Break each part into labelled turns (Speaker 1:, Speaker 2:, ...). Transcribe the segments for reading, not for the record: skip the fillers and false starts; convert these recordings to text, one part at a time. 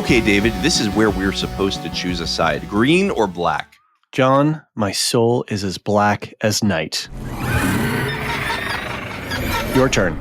Speaker 1: Okay, David, this is where we're supposed to choose a side, green or black.
Speaker 2: John, my soul is as black as night. Your turn.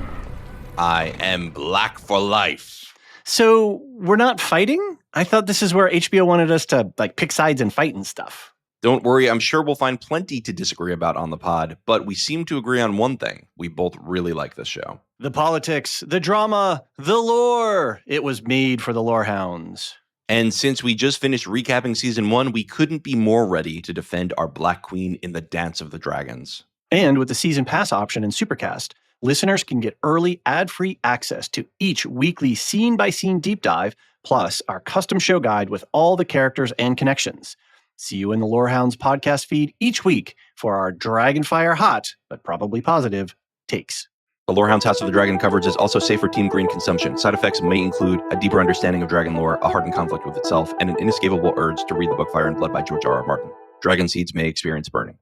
Speaker 1: I am black for life.
Speaker 2: So we're not fighting? I thought this is where HBO wanted us to pick sides and fight and stuff.
Speaker 1: Don't worry, I'm sure we'll find plenty to disagree about on the pod, but we seem to agree on one thing. We both really like this show.
Speaker 2: The politics, the drama, the lore. It was made for the Lorehounds.
Speaker 1: And since we just finished recapping season 1, we couldn't be more ready to defend our Black Queen in the Dance of the Dragons.
Speaker 2: And with the season pass option in Supercast, listeners can get early ad-free access to each weekly scene-by-scene deep dive, plus our custom show guide with all the characters and connections. See you in the Lorehounds podcast feed each week for our Dragonfire hot, but probably positive, takes.
Speaker 1: The Lorehounds House of the Dragon coverage is also safe for Team Green consumption. Side effects may include a deeper understanding of dragon lore, a hardened conflict with itself, and an inescapable urge to read the book Fire and Blood by George R.R. Martin. Dragon seeds may experience burning.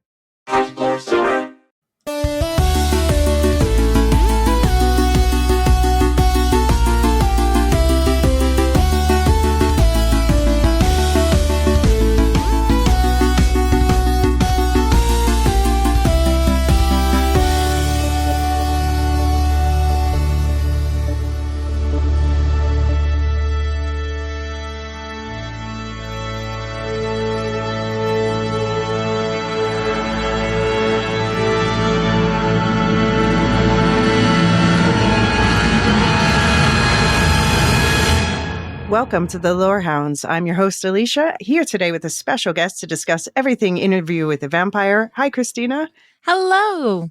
Speaker 3: Welcome to the Lorehounds. I'm your host, Elysia, here today with a special guest to discuss everything Interview with the Vampire. Hi, Kristina.
Speaker 4: Hello.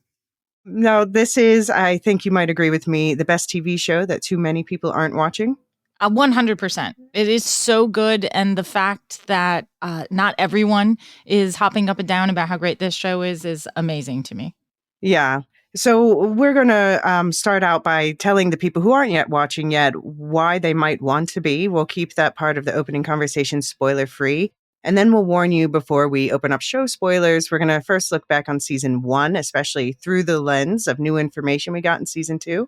Speaker 3: Now, this is, I think you might agree with me, the best TV show that too many people aren't watching.
Speaker 4: 100%. It is so good. And the fact that not everyone is hopping up and down about how great this show is amazing to me.
Speaker 3: Yeah. So we're going to start out by telling the people who aren't yet watching yet why they might want to be. We'll keep that part of the opening conversation spoiler free. And then we'll warn you before we open up show spoilers. We're going to first look back on season 1, especially through the lens of new information we got in season 2.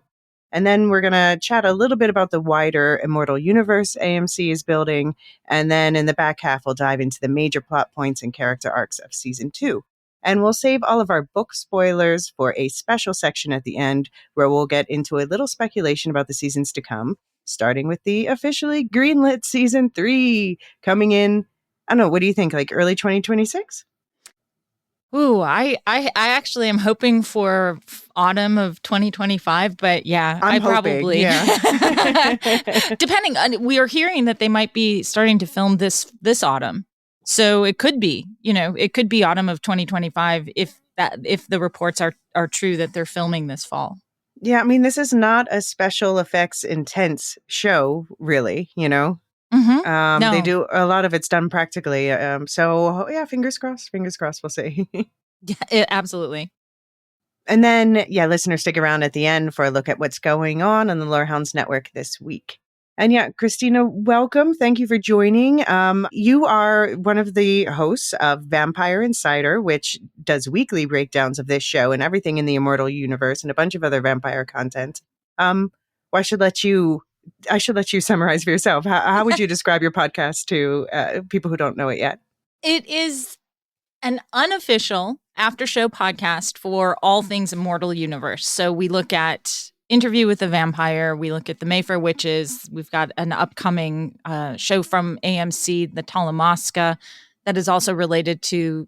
Speaker 3: And then we're going to chat a little bit about the wider Immortal universe AMC is building. And then in the back half, we'll dive into the major plot points and character arcs of season 2. And we'll save all of our book spoilers for a special section at the end where we'll get into a little speculation about the seasons to come, starting with the officially greenlit season 3 coming in. I don't know, what do you think, like early 2026?
Speaker 4: Ooh, I actually am hoping for autumn of 2025, but yeah,
Speaker 3: I'm hoping,
Speaker 4: probably.
Speaker 3: Yeah.
Speaker 4: Depending on, we are hearing that they might be starting to film this autumn. So it could be, it could be autumn of 2025 if the reports are true that they're filming this fall.
Speaker 3: Yeah, I mean, this is not a special effects intense show, really,
Speaker 4: Mm-hmm. No.
Speaker 3: They do a lot of it's done practically. So yeah, fingers crossed, we'll see.
Speaker 4: Yeah, absolutely.
Speaker 3: And then, listeners, stick around at the end for a look at what's going on the Lorehounds Network this week. And Kristina, welcome. Thank you for joining. You are one of the hosts of Vampire Insider, which does weekly breakdowns of this show and everything in the Immortal universe and a bunch of other vampire content. I should let you summarize for yourself. How would you describe your podcast to people who don't know it yet?
Speaker 4: It is an unofficial after-show podcast for all things Immortal universe. So we look at Interview with the Vampire. We look at the Mayfair Witches. We've got an upcoming show from AMC, the Talamasca, that is also related to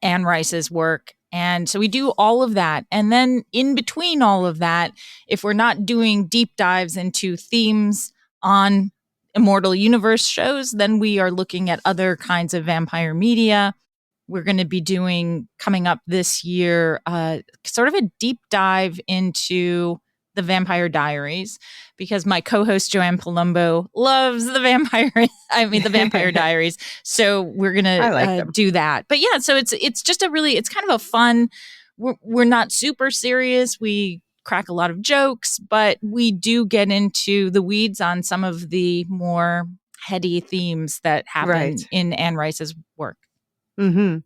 Speaker 4: Anne Rice's work. And so we do all of that. And then in between all of that, if we're not doing deep dives into themes on Immortal Universe shows, then we are looking at other kinds of vampire media. We're going to be doing, coming up this year, sort of a deep dive into the Vampire Diaries, because my co-host Joanne Palumbo loves the Vampire Diaries. So we're gonna do that. But yeah, so it's just it's kind of a fun. We're not super serious. We crack a lot of jokes, but we do get into the weeds on some of the more heady themes that happen in Anne Rice's work.
Speaker 3: Mm-hmm.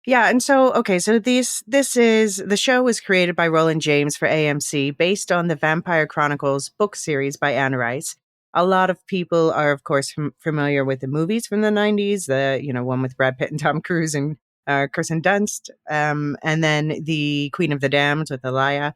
Speaker 3: Yeah, and so this is the show was created by Roland James for AMC based on the Vampire Chronicles book series by Anne Rice. A lot of people are, of course, familiar with the movies from the 90s, the one with Brad Pitt and Tom Cruise and Kirsten Dunst, and then the Queen of the Damned with Elysia.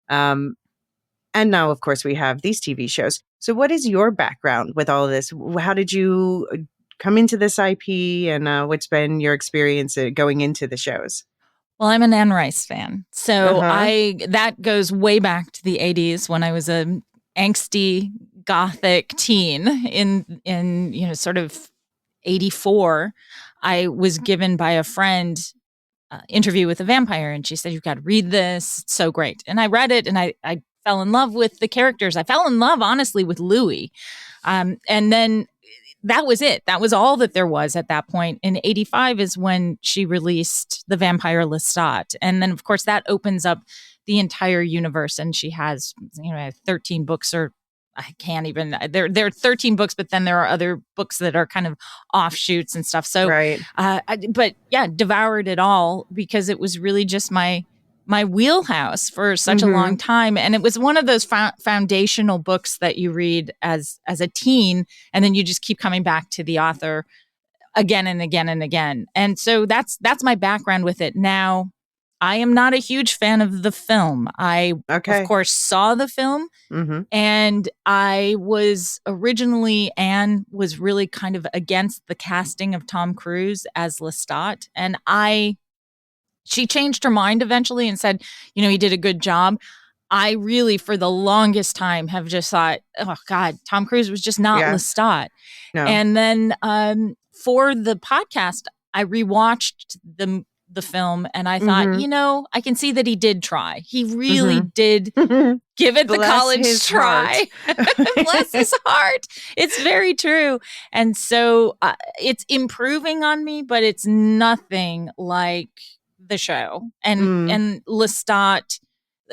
Speaker 3: And now, of course, we have these TV shows. So what is your background with all of this? How did you come into this IP, and what's been your experience going into the shows?
Speaker 4: Well, I'm an Anne Rice fan. So that goes way back to the 80s when I was a angsty gothic teen in sort of 84. I was given by a friend Interview with a Vampire, and she said, "You've got to read this. It's so great." And I read it, and I fell in love with the characters. I fell in love, honestly, with Louis. And then that was it. That was all that there was at that point. In 85 is when she released The Vampire Lestat. And then, of course, that opens up the entire universe. And she has, 13 books, or I can't even, there are 13 books, but then there are other books that are kind of offshoots and stuff. So, but yeah, devoured it all because it was really just my wheelhouse for such a long time. And it was one of those foundational books that you read as a teen, and then you just keep coming back to the author again and again and again. And so that's my background with it. Now, I am not a huge fan of the film. I, of course, saw the film, and I was originally, Anne was really kind of against the casting of Tom Cruise as Lestat. And she changed her mind eventually and said, he did a good job. I really, for the longest time, have just thought, oh, God, Tom Cruise was just not Lestat. No. And then for the podcast, I rewatched the film, and I thought, I can see that he did try. He really did give it the college try. Bless his heart. It's very true. And so it's improving on me, but it's nothing like the show. And Lestat,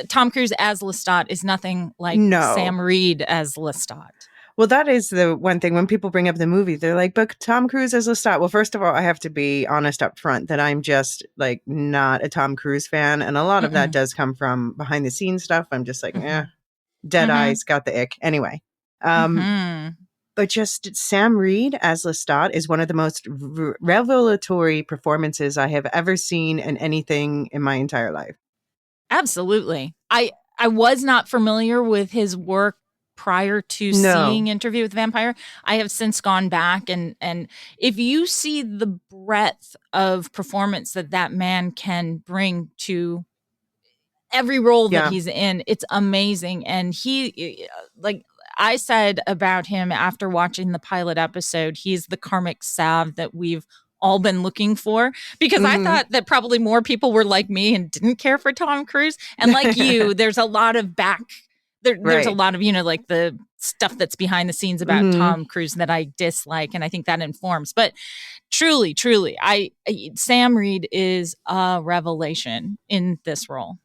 Speaker 4: Tom Cruise as Lestat is nothing like Sam Reed as Lestat.
Speaker 3: Well, that is the one thing when people bring up the movie, they're like, but Tom Cruise as Lestat. Well, first of all, I have to be honest up front that I'm just like not a Tom Cruise fan. And a lot of that does come from behind the scenes stuff. I'm just like, dead eyes, got the ick. Anyway. But just Sam Reed as Lestat is one of the most revelatory performances I have ever seen in anything in my entire life.
Speaker 4: Absolutely. I was not familiar with his work prior to seeing Interview with the Vampire. I have since gone back, and if you see the breadth of performance that man can bring to every role that he's in, it's amazing. And he, like I said about him after watching the pilot episode, he's the karmic salve that we've all been looking for, because I thought that probably more people were like me and didn't care for Tom Cruise. And like you, there's a lot of there's a lot of, like the stuff that's behind the scenes about Tom Cruise that I dislike. And I think that informs. But truly, Sam Reed is a revelation in this role.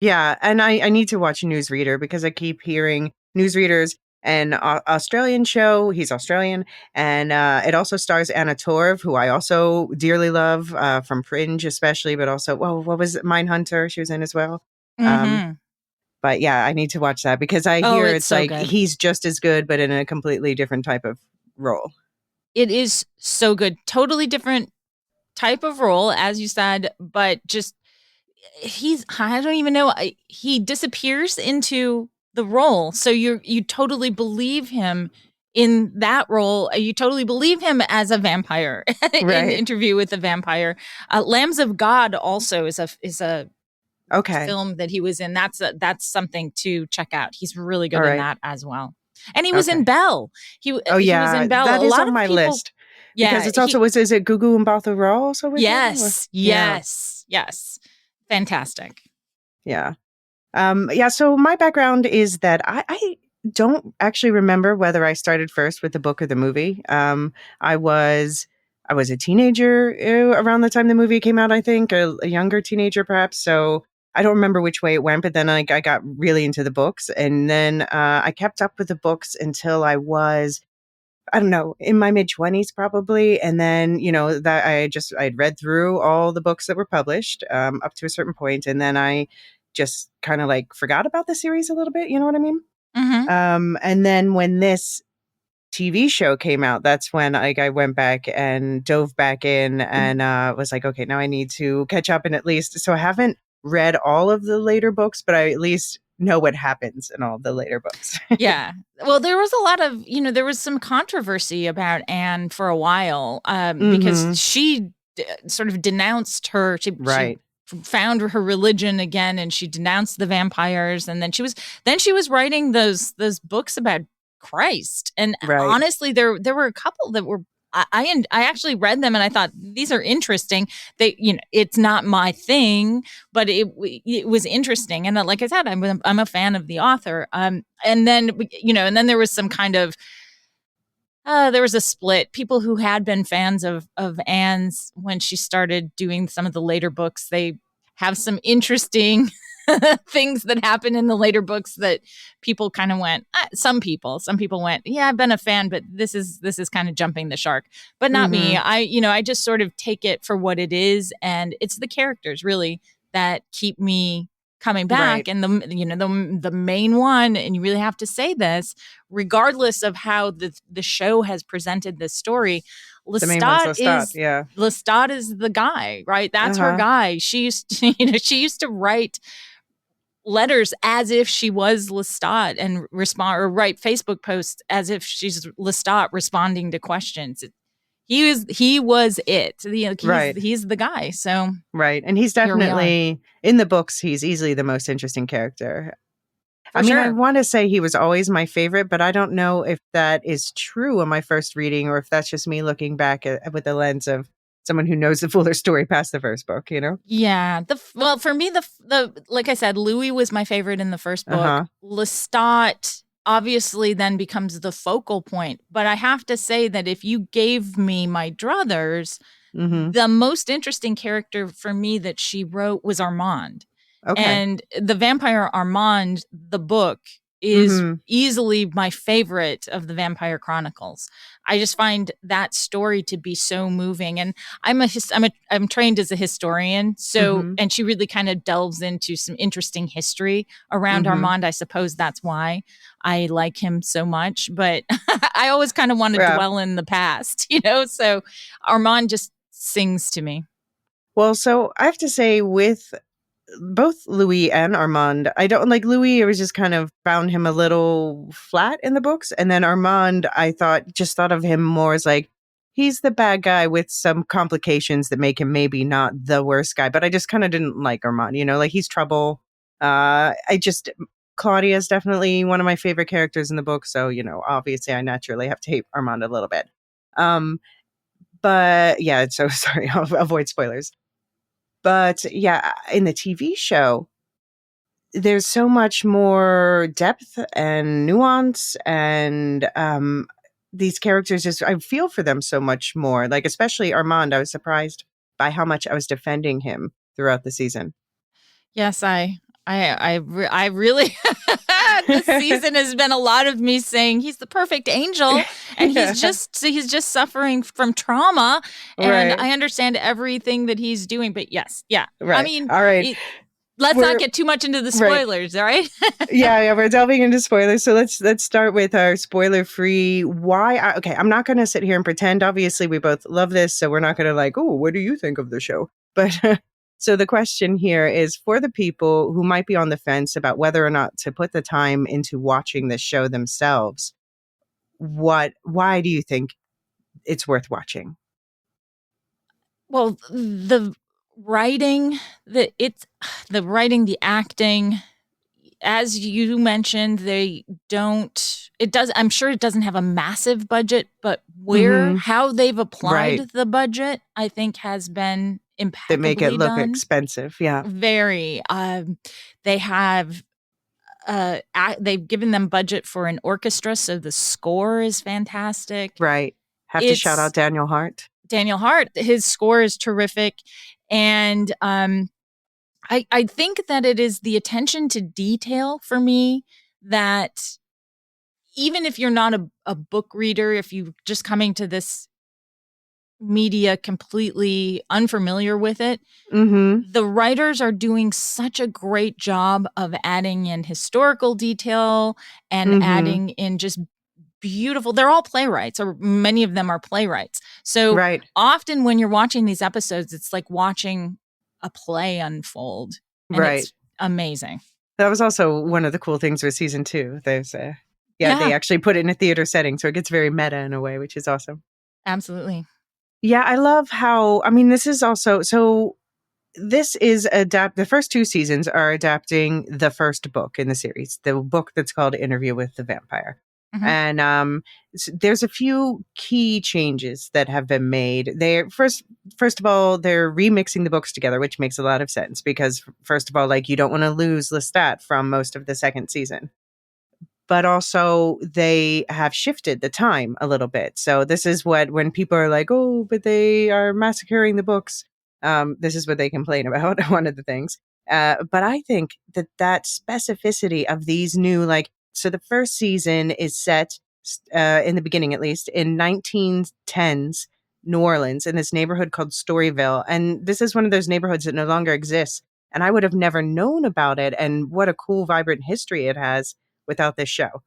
Speaker 3: Yeah. And I need to watch Newsreader because I keep hearing Newsreader's an Australian show. He's Australian. And it also stars Anna Torv, who I also dearly love from Fringe especially, but also, what was it? Mindhunter she was in as well. But yeah, I need to watch that because I hear it's so like good. He's just as good, but in a completely different type of role.
Speaker 4: It is so good. Totally different type of role, as you said, but just I don't even know. He disappears into the role. So you totally believe him in that role. You totally believe him as a vampire in Interview with the Vampire. Lambs of God also is a film that he was in. That's something to check out. He's really good in that as well. And he was in Belle. He was in Belle.
Speaker 3: That is on my list. Yeah, because it's also is it Gugu and Mbatha Raw also with him?
Speaker 4: Yes. Fantastic.
Speaker 3: Yeah. So my background is that I don't actually remember whether I started first with the book or the movie. I was a teenager around the time the movie came out, I think, a younger teenager perhaps. So I don't remember which way it went, but then I got really into the books. And then I kept up with the books until I was, I don't know, in my mid-20s probably. And then, that I'd read through all the books that were published up to a certain point. And then I just kind of like forgot about the series a little bit. You know what I mean? And then when this TV show came out, that's when like I went back and dove back in and was like, okay, now I need to catch up. And at least, so I haven't read all of the later books, but I at least know what happens in all the later books.
Speaker 4: Yeah. Well, there was a lot of, there was some controversy about Anne for a while because she sort of denounced her. She found her religion again, and she denounced the vampires. And then she was writing those books about Christ. And honestly, there were a couple that were, I actually read them and I thought these are interesting. They, it's not my thing, but it was interesting. And like I said, I'm a fan of the author. And then, and then there was some kind of, there was a split. People who had been fans of Anne's when she started doing some of the later books, they have some interesting things that happen in the later books that people kind of went, some people went, yeah, I've been a fan, but this is kind of jumping the shark, but not me. I just sort of take it for what it is. And it's the characters really that keep me coming back. And the main one, and you really have to say this, regardless of how the show has presented this story, Lestat is the guy, right? That's her guy. She used to write letters as if she was Lestat and write Facebook posts as if she's Lestat responding to questions. He was it. He's the guy. So
Speaker 3: and he's definitely in the books. He's easily the most interesting character. I want to say he was always my favorite, but I don't know if that is true in my first reading or if that's just me looking back with the lens of someone who knows the fuller story past the first book,
Speaker 4: Yeah. Well, for me, the like I said, Louis was my favorite in the first book. Lestat obviously then becomes the focal point. But I have to say that if you gave me my druthers, the most interesting character for me that she wrote was Armand. Okay. And the Vampire Armand, the book, is easily my favorite of the Vampire Chronicles. I just find that story to be so moving, and I'm trained as a historian, so and she really kind of delves into some interesting history around Armand. I suppose that's why I like him so much, but I always kind of want to dwell in the past, So Armand just sings to me.
Speaker 3: Well, so I have to say with both Louis and Armand, I don't like Louis. I was just kind of found him a little flat in the books. And then Armand, I thought of him more as like, he's the bad guy with some complications that make him maybe not the worst guy. But I just kind of didn't like Armand, like he's trouble. Claudia is definitely one of my favorite characters in the book. So, obviously I naturally have to hate Armand a little bit. But yeah, so sorry, I'll avoid spoilers. But yeah, in the TV show, there's so much more depth and nuance, and these characters I feel for them so much more. Like especially Armand, I was surprised by how much I was defending him throughout the season.
Speaker 4: Yes, I really. This season has been a lot of me saying he's the perfect angel, and he's just suffering from trauma, and I understand everything that he's doing. But yes, yeah, I mean,
Speaker 3: all right.
Speaker 4: Let's not get too much into the spoilers, all right?
Speaker 3: yeah, we're delving into spoilers. So let's start with our spoiler-free. I'm not going to sit here and pretend. Obviously, we both love this, so we're not going to like, oh, what do you think of the show? But so the question here is for the people who might be on the fence about whether or not to put the time into watching this show themselves. Why do you think it's worth watching?
Speaker 4: Well, the writing, the acting, as you mentioned, I'm sure it doesn't have a massive budget, but how they've applied the budget, I think has been impeccably
Speaker 3: done. They make it look
Speaker 4: done.
Speaker 3: Expensive. Yeah.
Speaker 4: Very. They have, they've given them budget for an orchestra. So the score is fantastic.
Speaker 3: Right. Have to shout out Daniel Hart. His score is terrific. And I think that it is the attention to detail for me that even if you're not a book reader, if you're just coming to this media completely unfamiliar with it, the writers are doing such a great job of adding in historical detail and adding in just
Speaker 4: beautiful. They're all playwrights, or many of them are playwrights. So
Speaker 3: Right.
Speaker 4: often when you're watching these episodes, it's like watching a play unfold. And
Speaker 3: Right.
Speaker 4: it's amazing.
Speaker 3: That was also one of the cool things with season 2. There's they actually put it in a theater setting, so it gets very meta in a way, which is awesome.
Speaker 4: Absolutely.
Speaker 3: Yeah, I love how, this is also, so this is the first 2 seasons are adapting the first book in the series, the book that's called Interview with the Vampire.
Speaker 4: Mhm.
Speaker 3: And there's a few key changes that have been made. They're first of all, they're remixing the books together, which makes a lot of sense because first of all, like, you don't want to lose Lestat from most of the second season. But also they have shifted the time a little bit. So this is when people are like, oh, but they are massacring the books. This is what they complain about, one of the things. But I think that specificity of these new, so the first season is set, in the beginning at least, in 1910s New Orleans, in this neighborhood called Storyville. And this is one of those neighborhoods that no longer exists. And I would have never known about it. And what a cool, vibrant history it has without this show.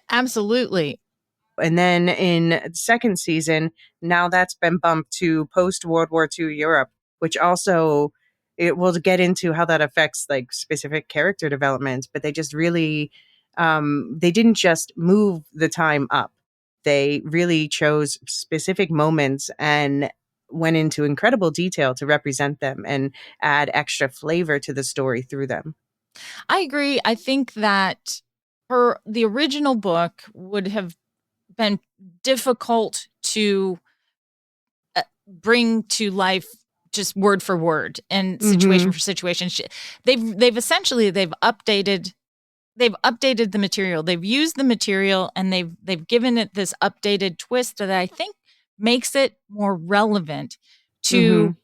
Speaker 4: Absolutely.
Speaker 3: And then in the second season, now that's been bumped to post-World War II Europe, which also, it will get into how that affects like specific character development, but they just really, they didn't just move the time up. They really chose specific moments and went into incredible detail to represent them and add extra flavor to the story through them.
Speaker 4: I agree. I think that the original book would have been difficult to bring to life just word for word and situation for situation. They've essentially updated the material. They've used the material and they've given it this updated twist that I think makes it more relevant to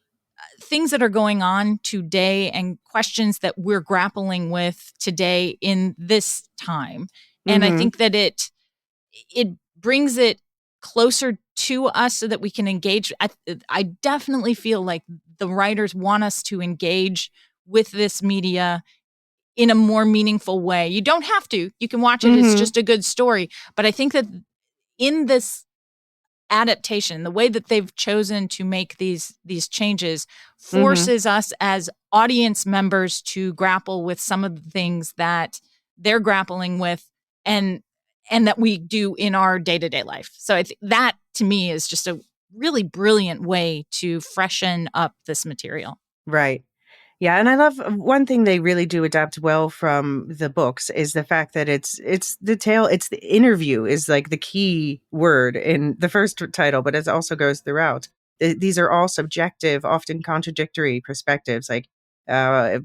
Speaker 4: things that are going on today and questions that we're grappling with today in this time. And I think that it brings it closer to us so that we can engage. I definitely feel like the writers want us to engage with this media in a more meaningful way. You don't have to. You can watch it. It's just a good story. But I think that in this adaptation, the way that they've chosen to make these changes forces us as audience members to grapple with some of the things that they're grappling with and that we do in our day-to-day life. So I think that to me is just a really brilliant way to freshen up this material.
Speaker 3: Right. Yeah, and I love one thing they really do adapt well from the books is the fact that it's the interview is like the key word in the first title, but it also goes throughout. These are all subjective, often contradictory perspectives. Like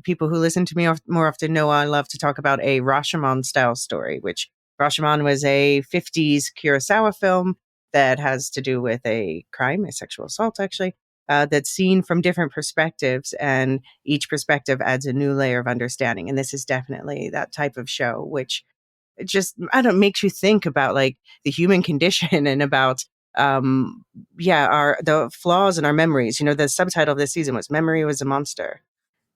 Speaker 3: people who listen to me more often know I love to talk about a Rashomon style story, which Rashomon was a 50s Kurosawa film that has to do with a crime, a sexual assault actually. That's seen from different perspectives, and each perspective adds a new layer of understanding. And this is definitely that type of show, which just, makes you think about like the human condition and about, the flaws in our memories. You know, the subtitle of this season was "Memory was a Monster."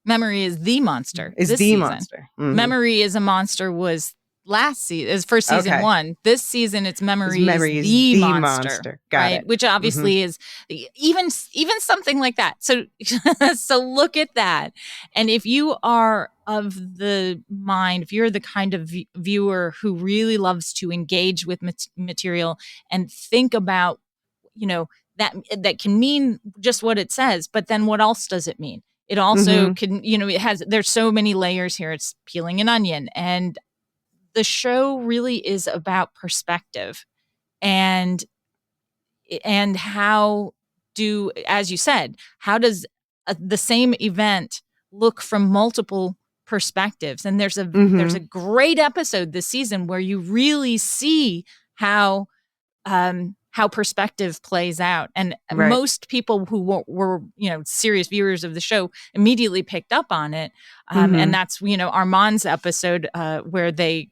Speaker 4: Memory is the monster.
Speaker 3: Is
Speaker 4: this
Speaker 3: the
Speaker 4: season.
Speaker 3: monster.
Speaker 4: Memory is a monster was last season, is first season 1. This season, it's Memory is the monster.
Speaker 3: Got it.
Speaker 4: Which obviously is even something like that. So, so look at that. And if you are of the mind, if you're the kind of viewer who really loves to engage with material and think about, that can mean just what it says, but then what else does it mean? It also can, there's so many layers here. It's peeling an onion, and the show really is about perspective and how as you said, how does the same event look from multiple perspectives? And there's a great episode this season where you really see how perspective plays out. And most people who were serious viewers of the show immediately picked up on it. And that's, Armand's episode where they,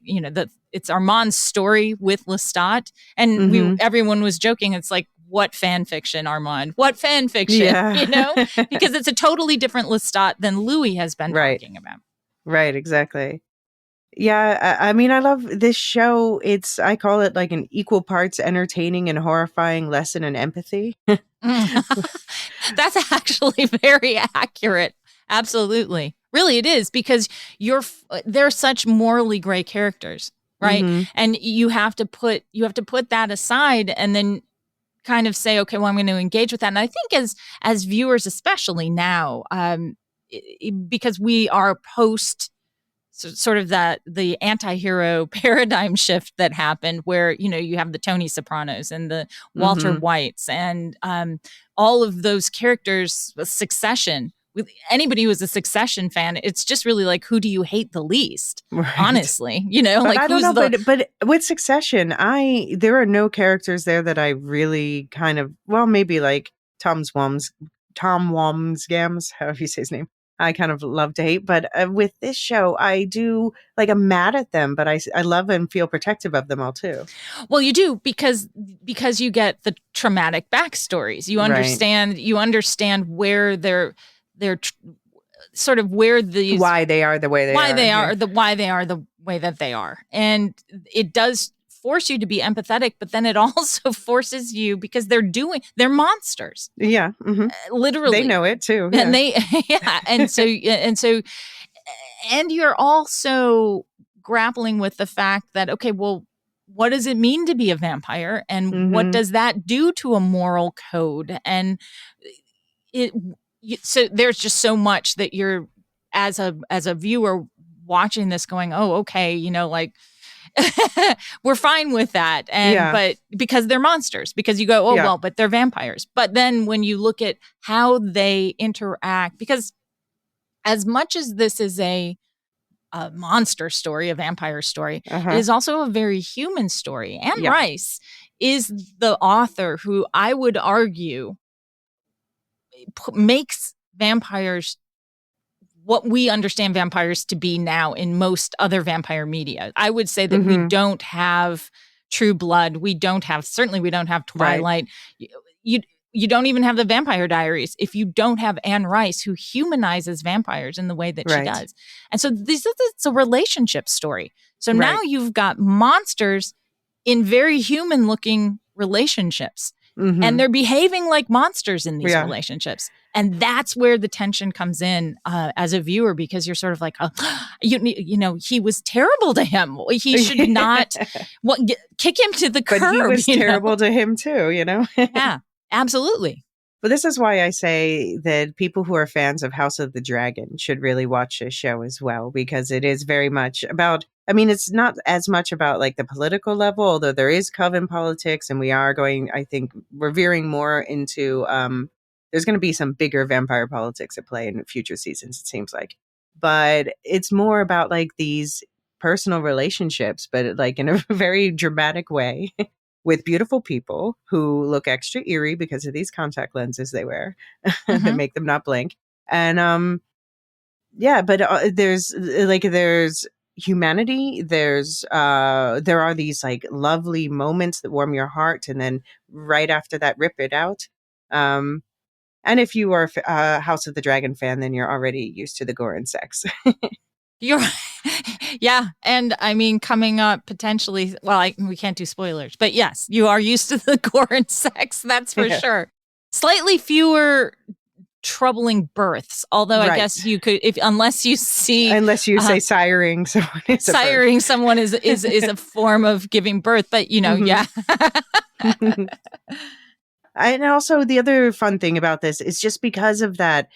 Speaker 4: it's Armand's story with Lestat. And everyone was joking. It's like, what fan fiction, Armand? What fan fiction?
Speaker 3: Yeah.
Speaker 4: Because it's a totally different Lestat than Louis has been talking about.
Speaker 3: Right, exactly. Yeah, I mean, I love this show. I call it like an equal parts entertaining and horrifying lesson in empathy.
Speaker 4: That's actually very accurate. Absolutely. Really, it is, because they're such morally gray characters, right?
Speaker 3: Mm-hmm.
Speaker 4: And you have to put that aside and then kind of say, okay, well, I'm going to engage with that. And I think as viewers, especially now, because we are post sort of the anti-hero paradigm shift that happened, where you have the Tony Sopranos and the Walter
Speaker 3: Mm-hmm.
Speaker 4: Whites and all of those characters. Succession, with anybody who is a Succession fan, it's just really like, who do you hate the least?
Speaker 3: Right.
Speaker 4: Honestly,
Speaker 3: But
Speaker 4: like,
Speaker 3: I don't
Speaker 4: who's
Speaker 3: know. But with Succession, there are no characters there that I really kind of, well, maybe like Tom Wamsgams, however you say his name, I kind of love to hate. But with this show, I do, like, I'm mad at them, but I love and feel protective of them all too.
Speaker 4: Well, you do, because you get the traumatic backstories. You understand where they're sort of where these
Speaker 3: why they are the way they are.
Speaker 4: Why they are the way that they are. And it does force you to be empathetic, but then it also forces you, because they're monsters.
Speaker 3: Yeah. Mm-hmm.
Speaker 4: Literally.
Speaker 3: They know it too.
Speaker 4: Yeah. And and you're also grappling with the fact that, okay, well, what does it mean to be a vampire? And what does that do to a moral code? And so there's just so much that you're, as a viewer watching this, going, oh, okay, like, we're fine with that. But because they're monsters, because you go, well, but they're vampires. But then when you look at how they interact, because as much as this is a monster story, a vampire story, it is also a very human story. Anne Rice is the author who, I would argue, makes vampires what we understand vampires to be now in most other vampire media. I would say that we don't have True Blood. We don't have Twilight. Right. You don't even have the Vampire Diaries if you don't have Anne Rice, who humanizes vampires in the way that she does. And so it's a relationship story. So now you've got monsters in very human looking relationships. And they're behaving like monsters in these relationships. And that's where the tension comes in as a viewer, because you're sort of like, he was terrible to him. He should not kick him to the curb.
Speaker 3: But he was terrible to him too,
Speaker 4: Yeah, absolutely.
Speaker 3: But this is why I say that people who are fans of House of the Dragon should really watch this show as well, because it is very much about, I mean, it's not as much about like the political level, although there is coven politics, and we are going, I think we're veering more into, there's going to be some bigger vampire politics at play in future seasons, it seems like. But it's more about like these personal relationships, but like in a very dramatic way. With beautiful people who look extra eerie because of these contact lenses they wear that make them not blink. And but there's humanity. There are these like lovely moments that warm your heart, and then right after that, rip it out. And if you are a House of the Dragon fan, then you're already used to the gore and sex.
Speaker 4: Yeah. And I mean, coming up potentially, well, we can't do spoilers, but yes, you are used to the gore and sex. That's for sure. Slightly fewer troubling births, although I guess you could, unless you say
Speaker 3: siring someone is
Speaker 4: a form of giving birth, but yeah.
Speaker 3: And also the other fun thing about this is just because of that,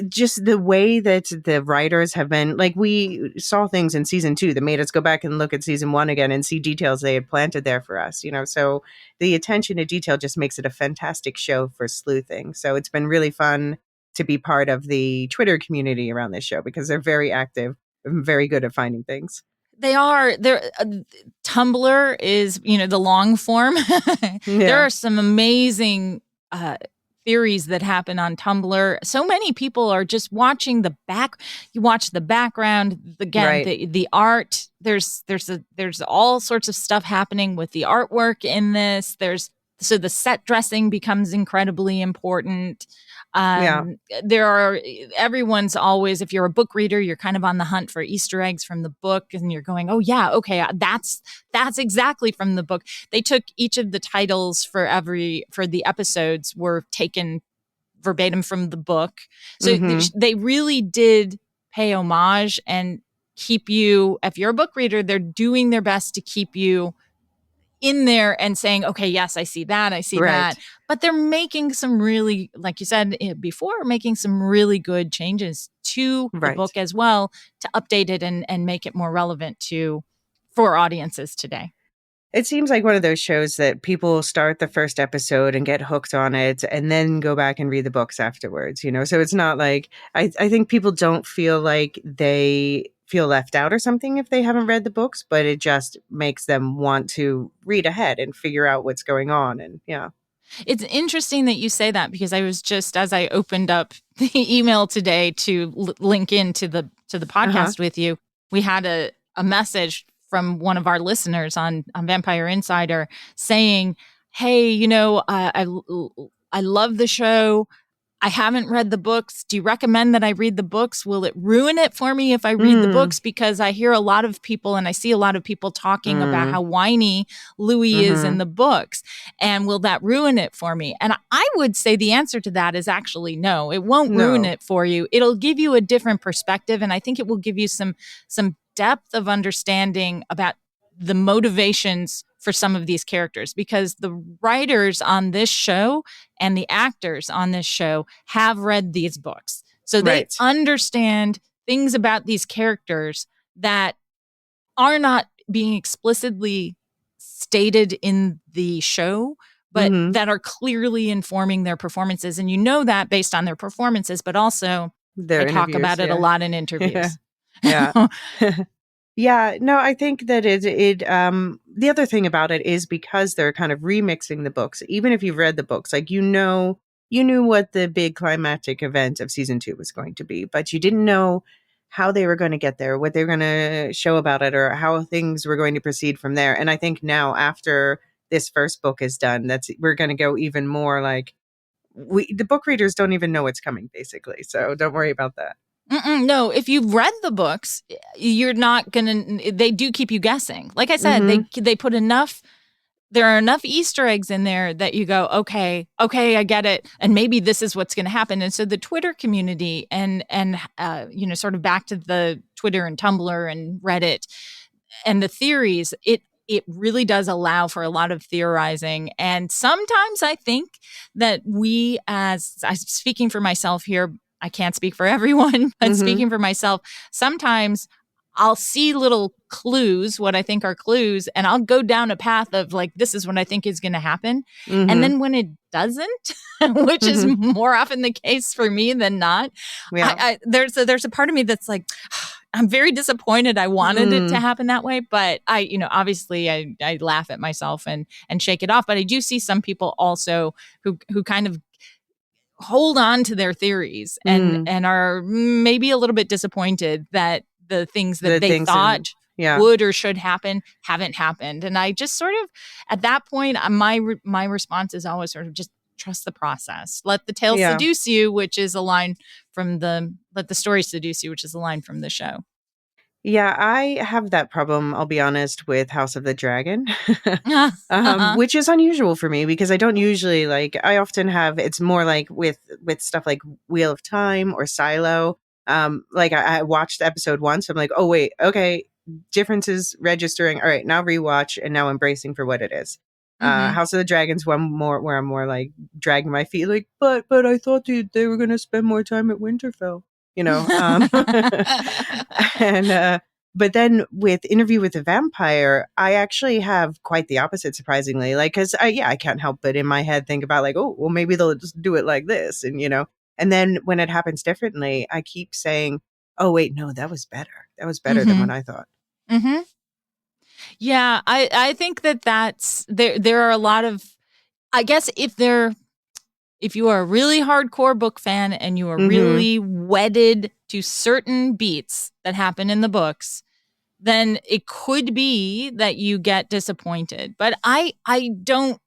Speaker 3: just the way that the writers have been, like, we saw things in season 2 that made us go back and look at season 1 again and see details they had planted there for us, so the attention to detail just makes it a fantastic show for sleuthing. So it's been really fun to be part of the Twitter community around this show, because they're very active and very good at finding things.
Speaker 4: They are. Tumblr is, the long form. There are some amazing theories that happen on Tumblr. So many people are just watching you watch the background, again, the art. There's all sorts of stuff happening with the artwork in this. There's So the set dressing becomes incredibly important.
Speaker 3: Yeah.
Speaker 4: Everyone's always, if you're a book reader, you're kind of on the hunt for Easter eggs from the book, and you're going, oh yeah, okay, that's exactly from the book. They took each of the titles for the episodes were taken verbatim from the book. So they really did pay homage and keep you, if you're a book reader, they're doing their best to keep you in there and saying, okay, yes, I see that. That. But they're making some really, like you said before, making some really good changes to the book as well to update it and make it more relevant for audiences today.
Speaker 3: It seems like one of those shows that people start the first episode and get hooked on it and then go back and read the books afterwards, So it's not like, I think people don't feel like they feel left out or something if they haven't read the books, but it just makes them want to read ahead and figure out what's going on. And yeah.
Speaker 4: It's interesting that you say that, because I was just, as I opened up the email today to link into the podcast with you, we had a message from one of our listeners on Vampire Insider saying, hey, I love the show. I haven't read the books. Do you recommend that I read the books? Will it ruin it for me if I read the books? Because I hear a lot of people and I see a lot of people talking about how whiny Louis is in the books. And will that ruin it for me? And I would say the answer to that is actually no. It won't ruin it for you. It'll give you a different perspective. And I think it will give you some depth of understanding about the motivations for some of these characters, because the writers on this show and the actors on this show have read these books. So they understand things about these characters that are not being explicitly stated in the show, but that are clearly informing their performances. And that based on their performances, but also they talk about it a lot in interviews.
Speaker 3: Yeah. Yeah, no, I think that the other thing about it is because they're kind of remixing the books, even if you've read the books, like, you knew what the big climactic event of season 2 was going to be, but you didn't know how they were going to get there, what they were going to show about it, or how things were going to proceed from there. And I think now, after this first book is done, we're going to go even more like, the book readers don't even know what's coming, basically. So don't worry about that.
Speaker 4: No, if you've read the books, you're not going to, they do keep you guessing. Like I said, they put there are enough Easter eggs in there that you go, okay, I get it. And maybe this is what's going to happen. And so the Twitter community and sort of back to the Twitter and Tumblr and Reddit and the theories, it really does allow for a lot of theorizing. And sometimes I think that I'm speaking for myself here, I can't speak for everyone, but speaking for myself, sometimes I'll see little clues, what I think are clues, and I'll go down a path of like, this is what I think is going to happen. And then when it doesn't, which is more often the case for me than not, there's a part of me that's like, I'm very disappointed. I wanted it to happen that way, but obviously I laugh at myself and shake it off. But I do see some people also who kind of hold on to their theories and are maybe a little bit disappointed that the things that they thought would or should happen haven't happened. And I just sort of, at that point, my response is always sort of just trust the process. Let the tale seduce you, which is a line from let the story seduce you, which is a line from the show.
Speaker 3: Yeah, I have that problem, I'll be honest, with House of the Dragon, which is unusual for me because I don't usually I often have, it's more like with stuff like Wheel of Time or Silo. I watched the episode once. I'm like, oh, wait, okay, differences registering. All right, now rewatch and now embracing for what it is. House of the Dragon's one more where I'm more like dragging my feet, like, but I thought they were going to spend more time at Winterfell. And but then with Interview with the Vampire, I actually have quite the opposite, surprisingly. Because I can't help but in my head think about like, oh, well, maybe they'll just do it like this, and then when it happens differently, I keep saying, oh wait, no, that was better. That was better than what I thought.
Speaker 4: Yeah, I think that's there are a lot of, I guess if you are a really hardcore book fan and you are really wedded to certain beats that happen in the books, then it could be that you get disappointed. But I don't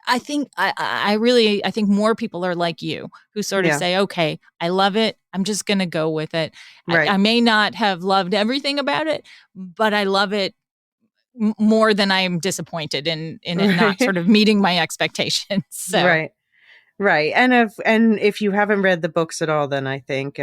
Speaker 4: I think I think more people are like you who sort of say, okay, I love it. I'm just going to go with it.
Speaker 3: Right.
Speaker 4: I may not have loved everything about it, but I love it more than I am disappointed in it not sort of meeting my expectations. So.
Speaker 3: Right. And if you haven't read the books at all, then I think,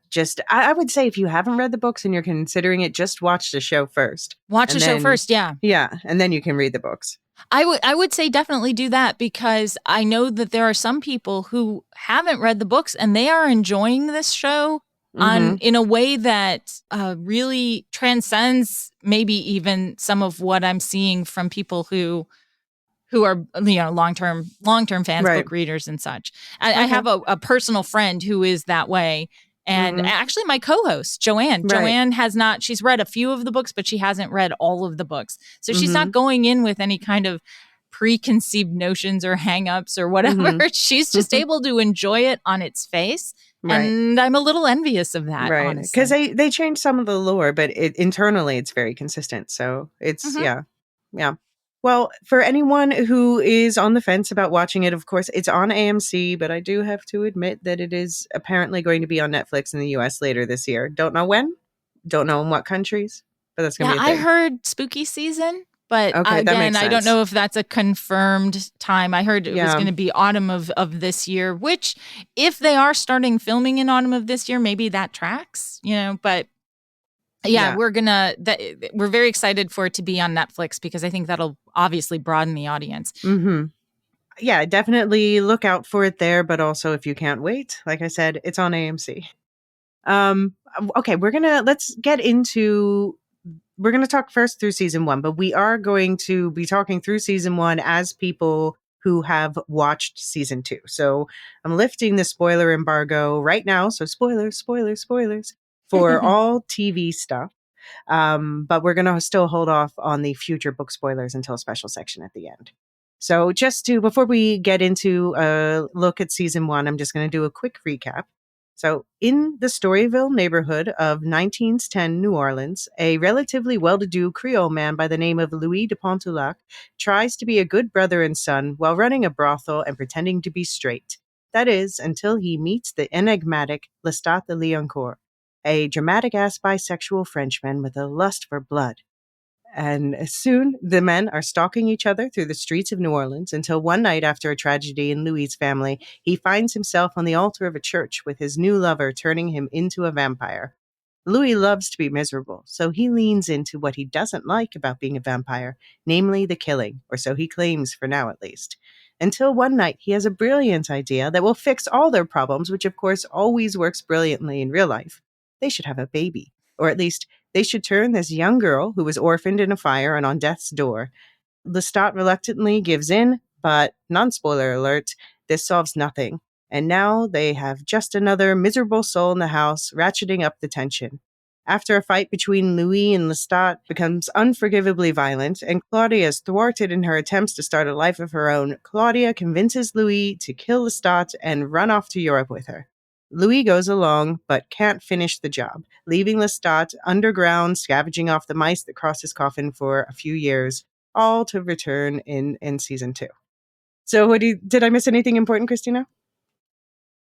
Speaker 3: just I would say if you haven't read the books and you're considering it, just watch the show first.
Speaker 4: Watch the show first, yeah.
Speaker 3: Yeah, and then you can read the books.
Speaker 4: I would say definitely do that, because I know that there are some people who haven't read the books and they are enjoying this show in a way that really transcends maybe even some of what I'm seeing from people who are, long-term fans, book readers and such. I have a personal friend who is that way. And actually my co-host, Joanne has not, she's read a few of the books, but she hasn't read all of the books. So she's not going in with any kind of preconceived notions or hangups or whatever. She's just able to enjoy it on its face. And I'm a little envious of that, honestly.
Speaker 3: Because they changed some of the lore, but internally it's very consistent. So it's, yeah. Well, for anyone who is on the fence about watching it, of course, it's on AMC, but I do have to admit that it is apparently going to be on Netflix in the US later this year. Don't know when, don't know in what countries, but that's going to be a thing.
Speaker 4: I heard spooky season, but again, I don't know if that's a confirmed time. I heard it was going to be autumn of this year, which if they are starting filming in autumn of this year, maybe that tracks, but we're very excited for it to be on Netflix, because I think that'll obviously broaden the audience.
Speaker 3: Yeah, definitely look out for it there. But also, if you can't wait, like I said, it's on AMC. Okay, we're going to talk first through season 1, but we are going to be talking through season 1 as people who have watched season 2. So I'm lifting the spoiler embargo right now. So spoilers for all TV stuff. But we're going to still hold off on the future book spoilers until a special section at the end. So before we get into a look at season 1, I'm just going to do a quick recap. So in the Storyville neighborhood of 1910 New Orleans, a relatively well-to-do Creole man by the name of Louis de Pontulac tries to be a good brother and son while running a brothel and pretending to be straight. That is, until he meets the enigmatic Lestat de Liancourt, a dramatic-ass bisexual Frenchman with a lust for blood. And soon, the men are stalking each other through the streets of New Orleans until one night after a tragedy in Louis' family, he finds himself on the altar of a church with his new lover turning him into a vampire. Louis loves to be miserable, so he leans into what he doesn't like about being a vampire, namely the killing, or so he claims for now at least. Until one night, he has a brilliant idea that will fix all their problems, which of course always works brilliantly in real life. They should have a baby, or at least they should turn this young girl who was orphaned in a fire and on death's door. Lestat reluctantly gives in, but non-spoiler alert, this solves nothing. And now they have just another miserable soul in the house, ratcheting up the tension. After a fight between Louis and Lestat becomes unforgivably violent, and Claudia is thwarted in her attempts to start a life of her own, Claudia convinces Louis to kill Lestat and run off to Europe with her. Louis goes along, but can't finish the job, leaving Lestat underground, scavenging off the mice that crossed his coffin for a few years, all to return in season 2. So did I miss anything important, Kristina?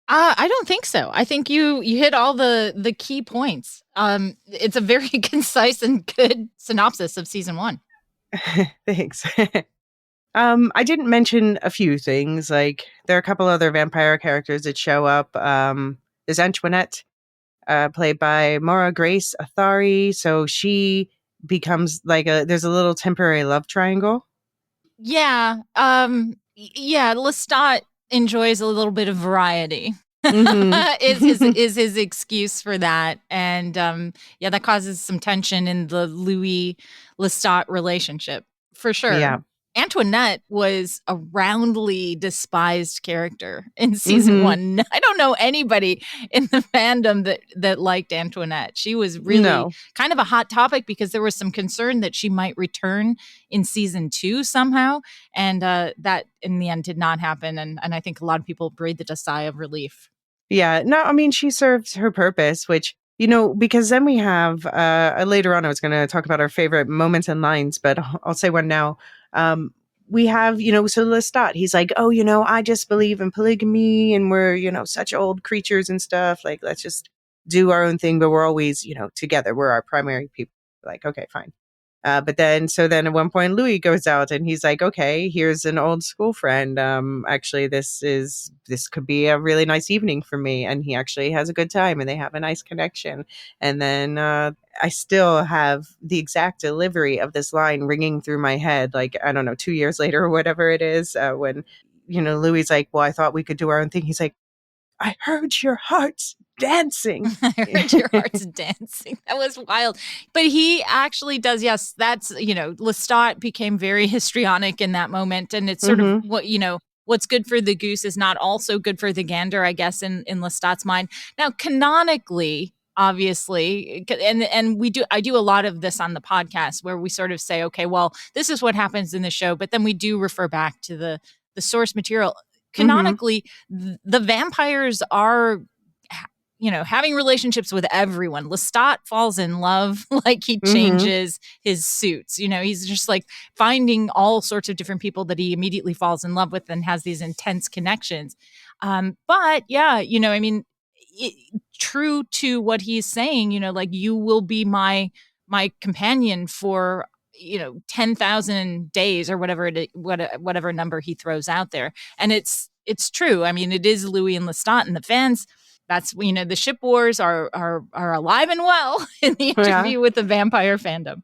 Speaker 4: I don't think so. I think you hit all the key points. It's a very concise and good synopsis of season 1.
Speaker 3: Thanks. I didn't mention a few things, like there are a couple other vampire characters that show up. There's Antoinette, played by Maura Grace Athari. So she becomes there's a little temporary love triangle.
Speaker 4: Yeah. Lestat enjoys a little bit of variety. is his excuse for that. And that causes some tension in the Louis Lestat relationship, for sure.
Speaker 3: Yeah.
Speaker 4: Antoinette was a roundly despised character in season 1. I don't know anybody in the fandom that liked Antoinette. She was really kind of a hot topic because there was some concern that she might return in season 2 somehow. And that in the end did not happen. And I think a lot of people breathed a sigh of relief.
Speaker 3: Yeah, no, I mean, she serves her purpose, which, because then we have, later on, I was going to talk about our favorite moments and lines, but I'll say one now. we have, so Lestat, he's like, oh, I just believe in polygamy and we're, such old creatures and stuff. Like, let's just do our own thing, but we're always, together. We're our primary people. Like, okay, fine. But then at one point, Louis goes out and he's like, okay, here's an old school friend. Actually, this could be a really nice evening for me. And he actually has a good time and they have a nice connection. And then I still have the exact delivery of this line ringing through my head, like, I don't know, 2 years later or whatever it is, when, Louis like, well, I thought we could do our own thing. He's like, I heard your heart's dancing.
Speaker 4: I heard your heart's dancing. That was wild. But he actually does. Yes, that's, Lestat became very histrionic in that moment. And it's sort of what, what's good for the goose is not also good for the gander, I guess, in Lestat's mind. Now, canonically, obviously, and I do a lot of this on the podcast where we sort of say, okay, well, this is what happens in the show. But then we do refer back to the source material. Canonically, the vampires are, having relationships with everyone. Lestat falls in love, like he changes his suits. He's just like finding all sorts of different people that he immediately falls in love with and has these intense connections. But yeah, true to what he's saying, like you will be my companion for 10,000 days or whatever number he throws out there. And it's true. I mean, it is Louis and Lestat, and the fans, that's, the ship wars are alive and well in the interview with the vampire fandom.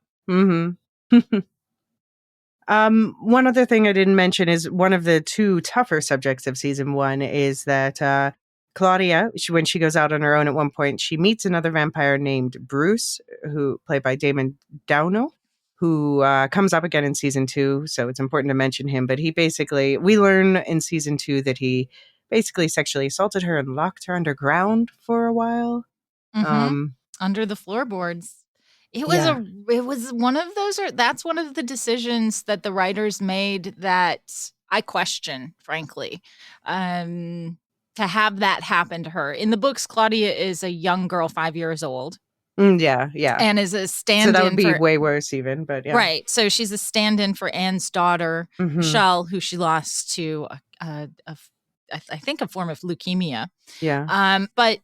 Speaker 3: One other thing I didn't mention is one of the two tougher subjects of season 1 is that Claudia, when she goes out on her own at one point, she meets another vampire named Bruce, who played by Damon Downell, who comes up again in season 2. So it's important to mention him. But we learn in season 2 that he basically sexually assaulted her and locked her underground for a while.
Speaker 4: Under the floorboards. It was one of those, that's one of the decisions that the writers made that I question, frankly. To have that happen to her. In the books, Claudia is a young girl, 5 years old.
Speaker 3: Yeah.
Speaker 4: And is a stand-in.
Speaker 3: So that would be way worse even, but yeah.
Speaker 4: Right. So she's a stand-in for Anne's daughter, Michelle, who she lost to, I think, a form of leukemia.
Speaker 3: Yeah.
Speaker 4: But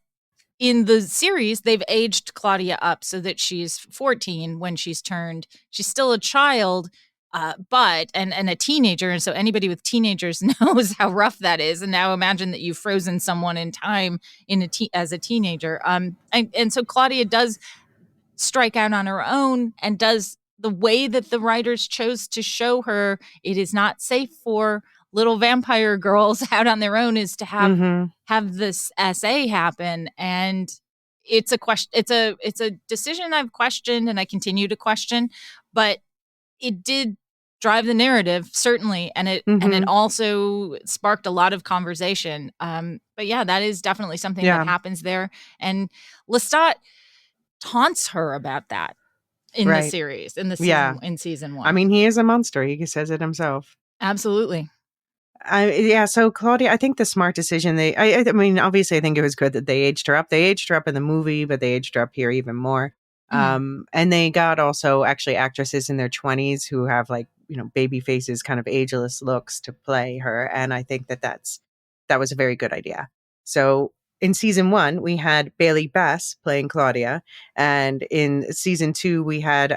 Speaker 4: in the series, they've aged Claudia up so that she's 14 when she's still a child, but a teenager. And so anybody with teenagers knows how rough that is. And now imagine that you've frozen someone in time as a teenager. And so Claudia does strike out on her own and does the way that the writers chose to show her it is not safe for little vampire girls out on their own is to have this SA happen. And it's a question. It's a decision I've questioned and I continue to question, but it did drive the narrative, certainly, and it also sparked a lot of conversation. But yeah, that is definitely something that happens there. And Lestat taunts her about that in the series, in season 1.
Speaker 3: I mean, he is a monster. He says it himself.
Speaker 4: Absolutely.
Speaker 3: So Claudia, I think the smart decision, I mean, obviously I think it was good that they aged her up. They aged her up in the movie, but they aged her up here even more. And they got also actually actresses in their 20s who have like, baby faces, kind of ageless looks to play her. And I think that was a very good idea. So in season 1, we had Bailey Bass playing Claudia. And in season 2, we had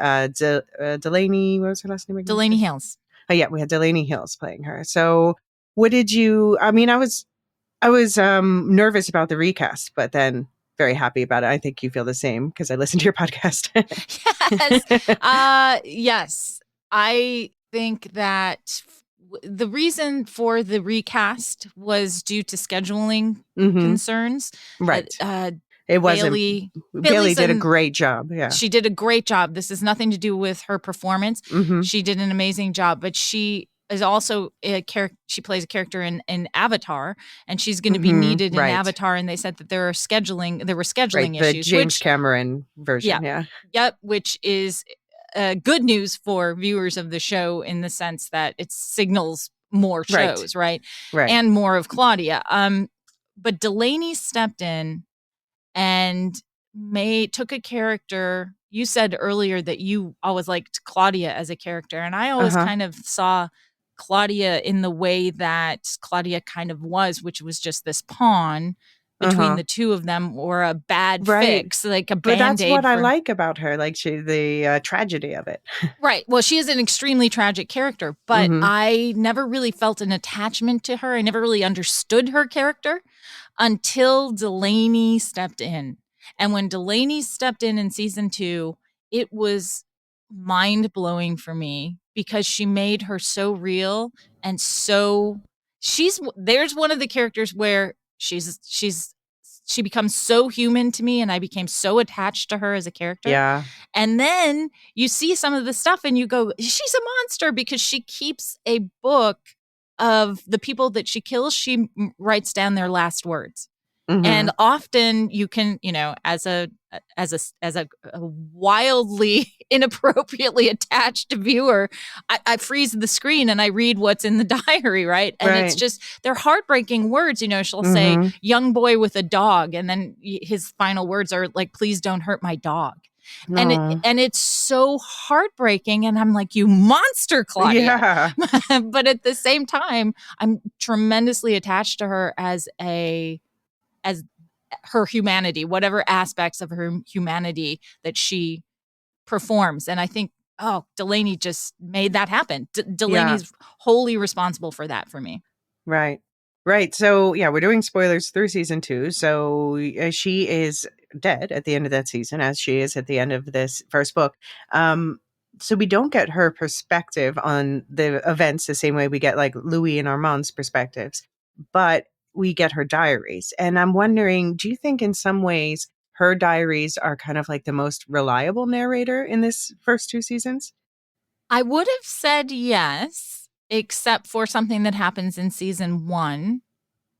Speaker 3: Delaney, what was her last name again?
Speaker 4: Delaney Hills.
Speaker 3: Oh yeah, we had Delaney Hills playing her. So what did you, I mean, I was nervous about the recast, but then very happy about it. I think you feel the same because I listened to your podcast.
Speaker 4: Yes. Yes. I think that the reason for the recast was due to scheduling concerns.
Speaker 3: Right. It wasn't. Bailey did a great job. Yeah.
Speaker 4: She did a great job. This has nothing to do with her performance. She did an amazing job, but she is also a character. She plays a character in Avatar, and she's going to be needed in Avatar. And they said that there were scheduling issues.
Speaker 3: The James Cameron version. Yeah.
Speaker 4: Yep. Which is good news for viewers of the show in the sense that it signals more shows, right? And more of Claudia. But Delaney stepped in and took a character. You said earlier that you always liked Claudia as a character, and I always kind of saw Claudia in the way that Claudia kind of was, which was just this pawn between the two of them, or a bad fix, like a
Speaker 3: But
Speaker 4: Band-Aid.
Speaker 3: that's what I like about her, like the tragedy of it.
Speaker 4: Right. Well, she is an extremely tragic character, but I never really felt an attachment to her. I never really understood her character until Delaney stepped in. And when Delaney stepped in season 2, it was mind-blowing for me because she made her so real and so there's one of the characters where she becomes so human to me, and I became so attached to her as a character.
Speaker 3: Yeah.
Speaker 4: And then you see some of the stuff and you go, she's a monster, because she keeps a book of the people that she kills. She writes down their last words. And often you can, as a wildly inappropriately attached viewer, I freeze the screen and I read what's in the diary, right? And it's just, they're heartbreaking words. She'll say, young boy with a dog. And then his final words are like, please don't hurt my dog. And it's so heartbreaking. And I'm like, you monster, Claudia. Yeah. But at the same time, I'm tremendously attached to her as her humanity, whatever aspects of her humanity that she performs. And I think, Delaney just made that happen. Delaney's wholly responsible for that for me.
Speaker 3: Right. So, we're doing spoilers through season 2. So she is dead at the end of that season, as she is at the end of this first book. So we don't get her perspective on the events the same way we get like Louis and Armand's perspectives, but we get her diaries. And I'm wondering, do you think in some ways her diaries are kind of like the most reliable narrator in this first 2 seasons?
Speaker 4: I would have said yes, except for something that happens in season 1.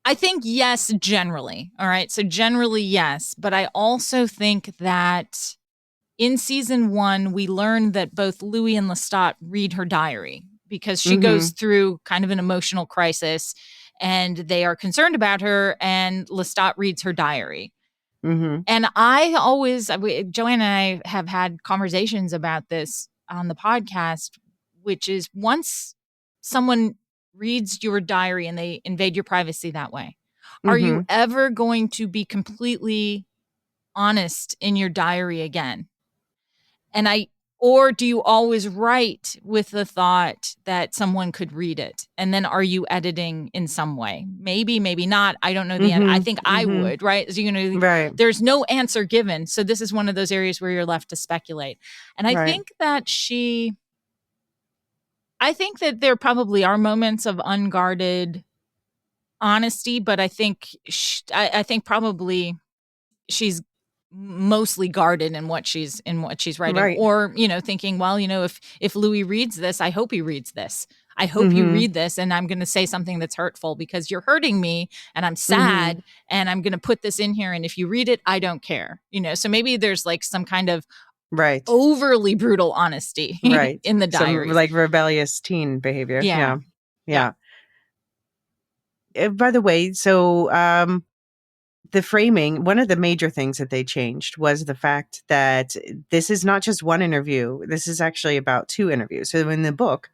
Speaker 4: I think yes, generally. All right. So generally, yes. But I also think that in season 1, we learned that both Louis and Lestat read her diary because she goes through kind of an emotional crisis, and they are concerned about her, and Lestat reads her diary. And Joanne and I have had conversations about this on the podcast, which is, once someone reads your diary and they invade your privacy that way, are you ever going to be completely honest in your diary again? Or do you always write with the thought that someone could read it? And then are you editing in some way? Maybe, maybe not. I don't know the end. I think I would, right? So, there's no answer given. So this is one of those areas where you're left to speculate. And I think that there probably are moments of unguarded honesty, but I think probably she's mostly guarded in what she's writing, or thinking, well, if Louis reads this, I hope he reads this. I hope you read this, and I'm going to say something that's hurtful because you're hurting me and I'm sad, and I'm going to put this in here, and if you read it, I don't care. So maybe there's like some kind of overly brutal honesty in the diary,
Speaker 3: like rebellious teen behavior. Yeah. By the way, so the framing, one of the major things that they changed was the fact that this is not just one interview. This is actually about 2 interviews. So in the book,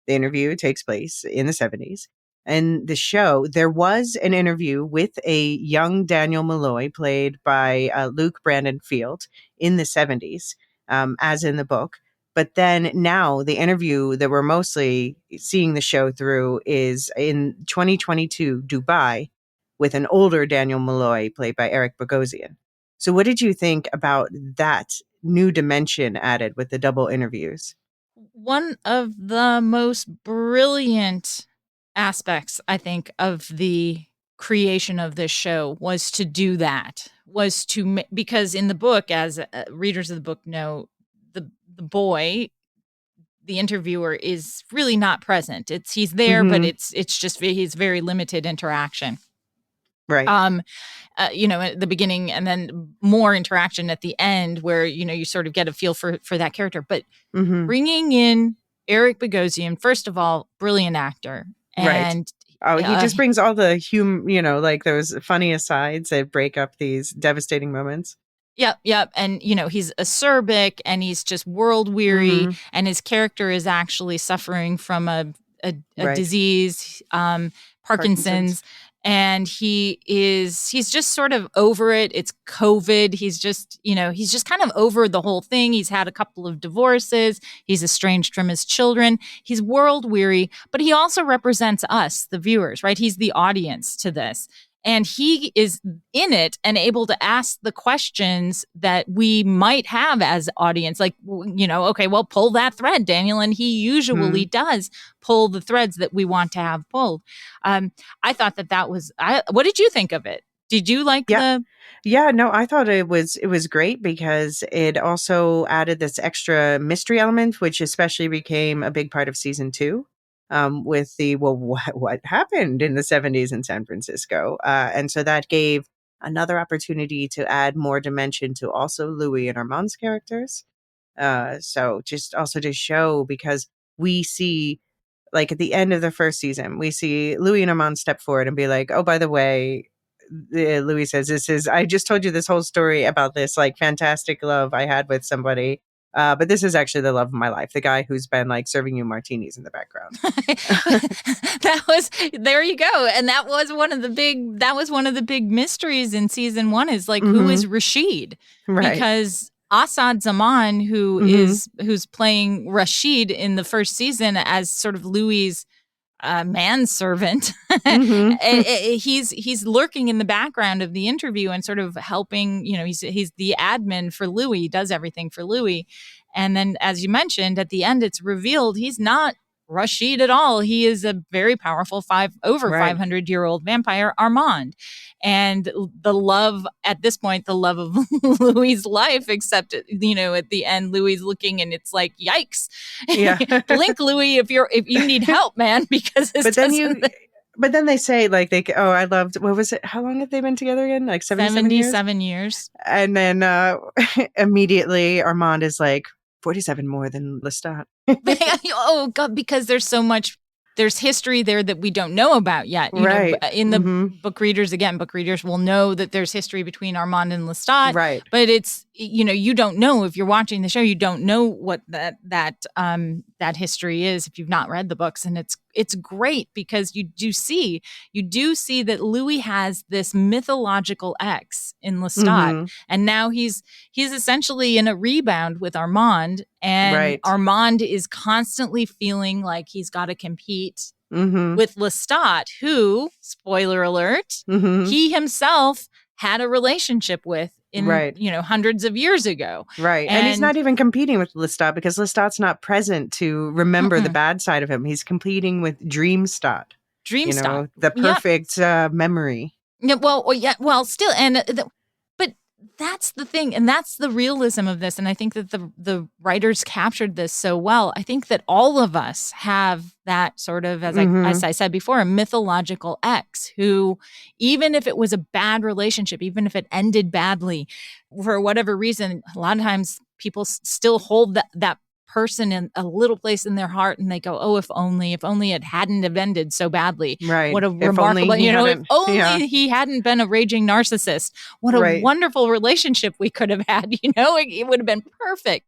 Speaker 3: the interview takes place in the 70s. In the show, there was an interview with a young Daniel Malloy, played by Luke Brandon Field, in the 70s, as in the book. But then now the interview that we're mostly seeing the show through is in 2022, Dubai, with an older Daniel Malloy, played by Eric Bogosian. So what did you think about that new dimension added with the double interviews?
Speaker 4: One of the most brilliant aspects, I think, of the creation of this show was to do that, because in the book, as readers of the book know, the boy, the interviewer, is really not present. He's there, but it's just he's very limited interaction.
Speaker 3: Right.
Speaker 4: At the beginning, and then more interaction at the end, where, you sort of get a feel for that character. But bringing in Eric Bogosian, first of all, brilliant actor. And
Speaker 3: he just brings all the like those funny asides that break up these devastating moments.
Speaker 4: Yep. And, he's acerbic, and he's just world weary, and his character is actually suffering from a a
Speaker 3: Right.
Speaker 4: disease, Parkinson's. And he's just sort of over it. It's COVID. He's just kind of over the whole thing. He's had a couple of divorces. He's estranged from his children. He's world weary, but he also represents us, the viewers, right? He's the audience to this. And he is in it and able to ask the questions that we might have as audience. Like, okay, well, pull that thread, Daniel. And he usually does pull the threads that we want to have pulled. I thought that was, what did you think of it? Did you like the...
Speaker 3: Yeah, no, I thought it was great because it also added this extra mystery element, which especially became a big part of season 2. With the, what happened in the 70s in San Francisco? And so that gave another opportunity to add more dimension to also Louis and Armand's characters. So just also to show, because we see, like at the end of the first season, we see Louis and Armand step forward and be like, oh, by the way, Louis says, I just told you this whole story about this like fantastic love I had with somebody. But this is actually the love of my life, the guy who's been like serving you martinis in the background.
Speaker 4: There you go. And that was one of the big mysteries in season 1 is like, who is Rashid?
Speaker 3: Right.
Speaker 4: Because Assad Zaman, who's playing Rashid in the first season as sort of Louis's manservant, he's lurking in the background of the interview and sort of helping. He's the admin for Louis. He does everything for Louis. And then, as you mentioned, at the end, it's revealed he's not Rashid at all. He is a very powerful 500-year-old vampire, Armand. And the love at this point, the love of Louis's life, except, at the end, Louis looking and it's like, yikes.
Speaker 3: Yeah.
Speaker 4: Blink, Louis, if you need help, man, because
Speaker 3: But then they say like I loved, what was it? How long have they been together again? Like
Speaker 4: 77 years.
Speaker 3: And then immediately Armand is like 47 more than Lestat.
Speaker 4: Oh God, because there's history there that we don't know about yet.
Speaker 3: Right.
Speaker 4: In the book readers will know that there's history between Armand and Lestat.
Speaker 3: Right.
Speaker 4: But it's, you don't know if you're watching the show, you don't know what that history is if you've not read the books. And it's great because you do see that Louis has this mythological ex in Lestat. And now he's essentially in a rebound with Armand. And Armand is constantly feeling like he's got to compete with Lestat, who, spoiler alert, he himself had a relationship with hundreds of years ago.
Speaker 3: Right. And he's not even competing with Lestat because Lestat's not present to remember the bad side of him. He's competing with Dreamstat. The perfect memory.
Speaker 4: Yeah, well, still, and but that's the thing, and that's the realism of this. And I think that the writers captured this so well. I think that all of us have that sort of, as I said before, a mythological ex who, even if it was a bad relationship, even if it ended badly, for whatever reason, a lot of times people still hold that person in a little place in their heart, and they go, "Oh, if only it hadn't have ended so badly."
Speaker 3: Right.
Speaker 4: What a remarkable, if only he hadn't been a raging narcissist. What a wonderful relationship we could have had. It would have been perfect.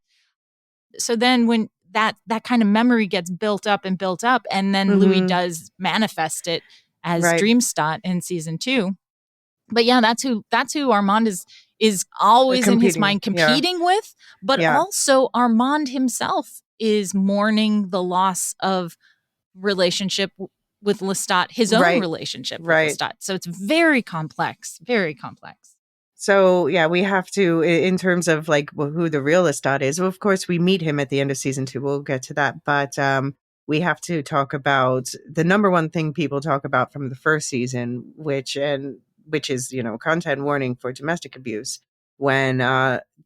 Speaker 4: So then, when that kind of memory gets built up, and then Louis does manifest it as Dreamstat in season 2. But yeah, that's who Armand is always in his mind competing with, but also Armand himself is mourning the loss of relationship with Lestat, his own relationship with Lestat. So it's very complex, very complex.
Speaker 3: So yeah, we have to, in terms of like who the real Lestat is, well, of course we meet him at the end of season 2. We'll get to that. But we have to talk about the number one thing people talk about from the first season, which is, content warning for domestic abuse, when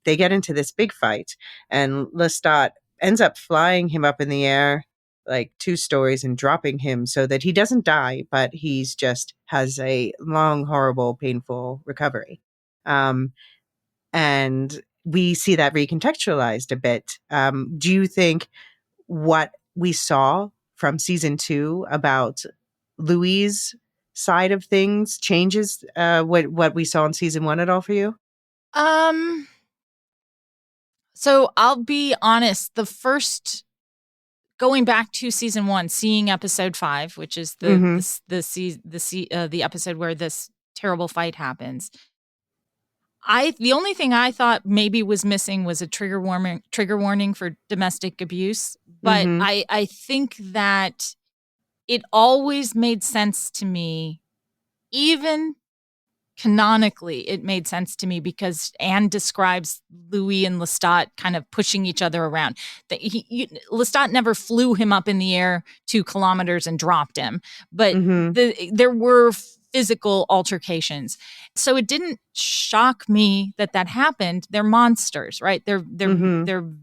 Speaker 3: they get into this big fight and Lestat ends up flying him up in the air like 2 stories and dropping him so that he doesn't die, but he's just has a long, horrible, painful recovery. And we see that recontextualized a bit. Do you think what we saw from season 2 about Louis' side of things changes what we saw in season 1 at all for you?
Speaker 4: So I'll be honest, the first going back to season 1, seeing episode 5, which is the episode where this terrible fight happens. The only thing I thought maybe was missing was a trigger warning for domestic abuse. But I think that it always made sense to me, even canonically, it made sense to me because Anne describes Louis and Lestat kind of pushing each other around. Lestat never flew him up in the air 2 kilometers and dropped him, but there were physical altercations. So it didn't shock me that happened. They're monsters, right? They're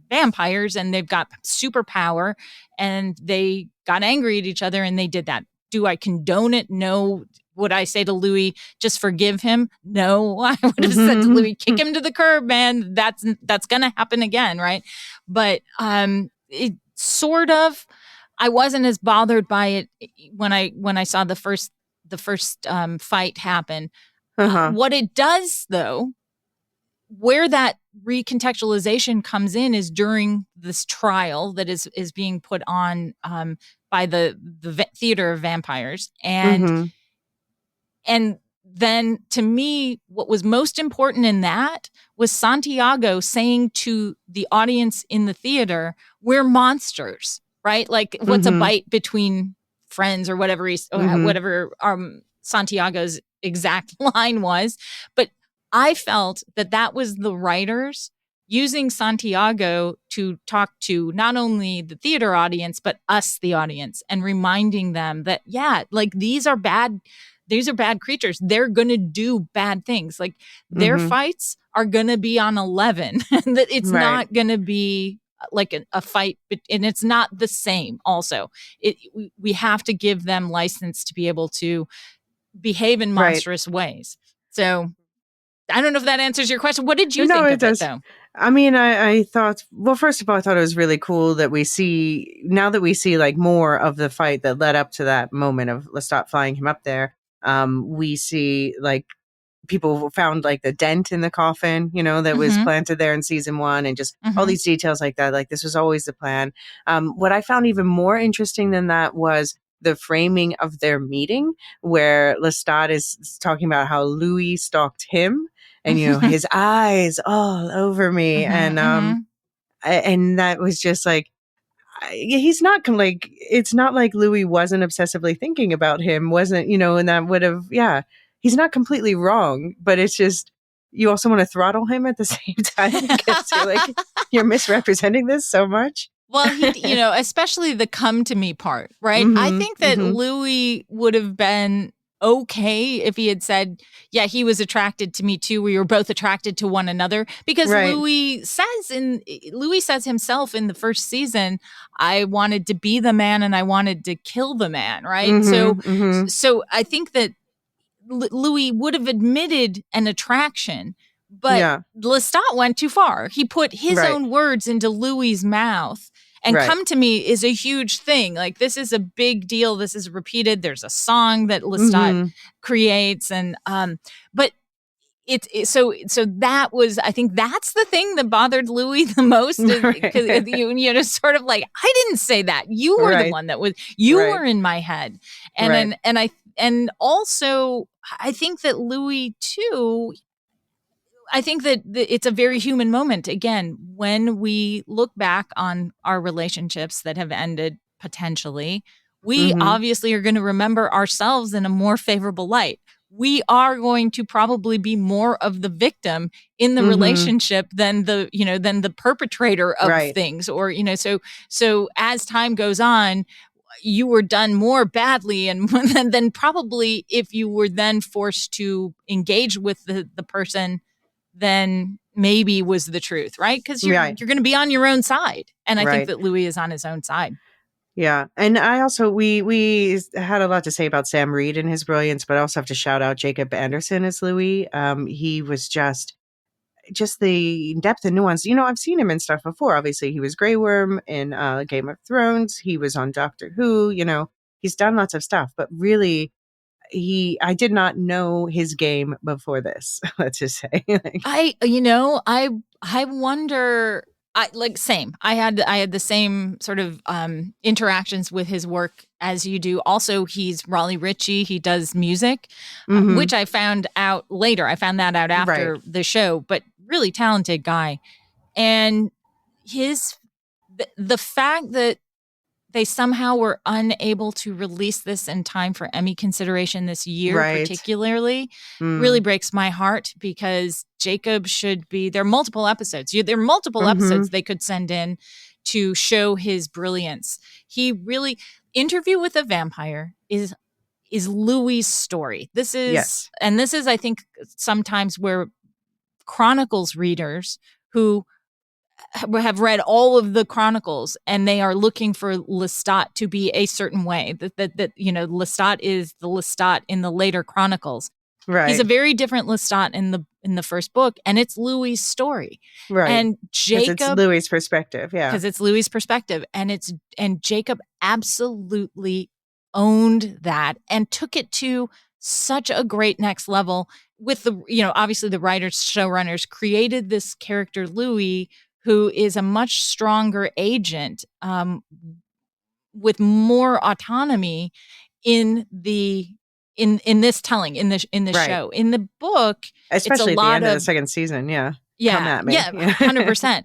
Speaker 4: vampires and they've got superpower and they got angry at each other and they did that. Do I condone it? No. Would I say to Louis, just forgive him? No. I would have said to Louis, kick him to the curb, man. That's going to happen again, right? But it sort of, I wasn't as bothered by it when I saw the first fight happen. What it does, though, where that recontextualization comes in is during this trial that is being put on by the Theater of Vampires. And then to me, what was most important in that was Santiago saying to the audience in the theater, we're monsters, right? Like what's a bite between friends or whatever whatever Santiago's exact line was. But I felt that was the writers using Santiago to talk to not only the theater audience, but us, the audience, and reminding them that, like these are bad creatures. They're going to do bad things. Like their fights are going to be on 11. And that it's not going to be like a fight. And it's not the same also. We have to give them license to be able to behave in monstrous ways. So I don't know if that answers your question. What did you think of it, though?
Speaker 3: I mean, I thought, well, first of all, I thought it was really cool that we see like more of the fight that led up to that moment of Lestat flying him up there. We see like people found like the dent in the coffin, that was planted there in season 1 and just all these details like that. Like this was always the plan. What I found even more interesting than that was the framing of their meeting where Lestat is talking about how Louis stalked him and, his eyes all over me. And that was just like, he's not like, it's not like Louis wasn't obsessively thinking about him, wasn't, and that would have, he's not completely wrong, but it's just, you also want to throttle him at the same time because you're misrepresenting this so much.
Speaker 4: Well, especially the come to me part, right? I think that Louis would have been okay if he had said, yeah, he was attracted to me too. We were both attracted to one another because Louis says himself in the first season, I wanted to be the man and I wanted to kill the man. Right. So I think that Louis would have admitted an attraction, but Lestat went too far. He put his own words into Louis's mouth. And come to me is a huge thing. Like this is a big deal. This is repeated. There's a song that Lestat creates, and but so that was. I think that's the thing that bothered Louis the most because you sort of like I didn't say that. You were the one that was. You were in my head, and also I think that Louis too. I think that it's a very human moment. Again, when we look back on our relationships that have ended potentially, we obviously are going to remember ourselves in a more favorable light. We are going to probably be more of the victim in the relationship than the perpetrator of things. Or, so as time goes on, you were done more badly and then probably if you were then forced to engage with the person then maybe was the truth, right? Because you're going to be on your own side. And I think that Louis is on his own side.
Speaker 3: Yeah. And I also, we had a lot to say about Sam Reed and his brilliance, but I also have to shout out Jacob Anderson as Louis. He was just the depth and nuance. I've seen him in stuff before. Obviously, he was Grey Worm in Game of Thrones. He was on Doctor Who. He's done lots of stuff, but really, I did not know his game before this. Let's just say,
Speaker 4: I wonder Same. I had the same sort of interactions with his work as you do. Also, he's Raleigh Ritchie. He does music, which I found out later. I found that out after the show, but really talented guy. And the fact that they somehow were unable to release this in time for Emmy consideration this year, particularly, really breaks my heart, because Jacob should be. There are multiple episodes. There are multiple episodes they could send in to show his brilliance. He really Interview with a Vampire is Louis's story. This is, and this is, I think, sometimes where Chronicles readers who have read all of the Chronicles and they are looking for Lestat to be a certain way, that Lestat is the Lestat in the later Chronicles. Right. He's a very different Lestat in the first book, and it's Louis's story. Right. And Jacob,
Speaker 3: it's Louis's perspective,
Speaker 4: because it's Louis's perspective, and Jacob absolutely owned that and took it to such a great next level with obviously the writers, showrunners created this character Louis, who is a much stronger agent with more autonomy in this telling, in the show. In the book,
Speaker 3: especially
Speaker 4: it's a
Speaker 3: at the
Speaker 4: lot
Speaker 3: end of the second season, Come at me.
Speaker 4: 100%.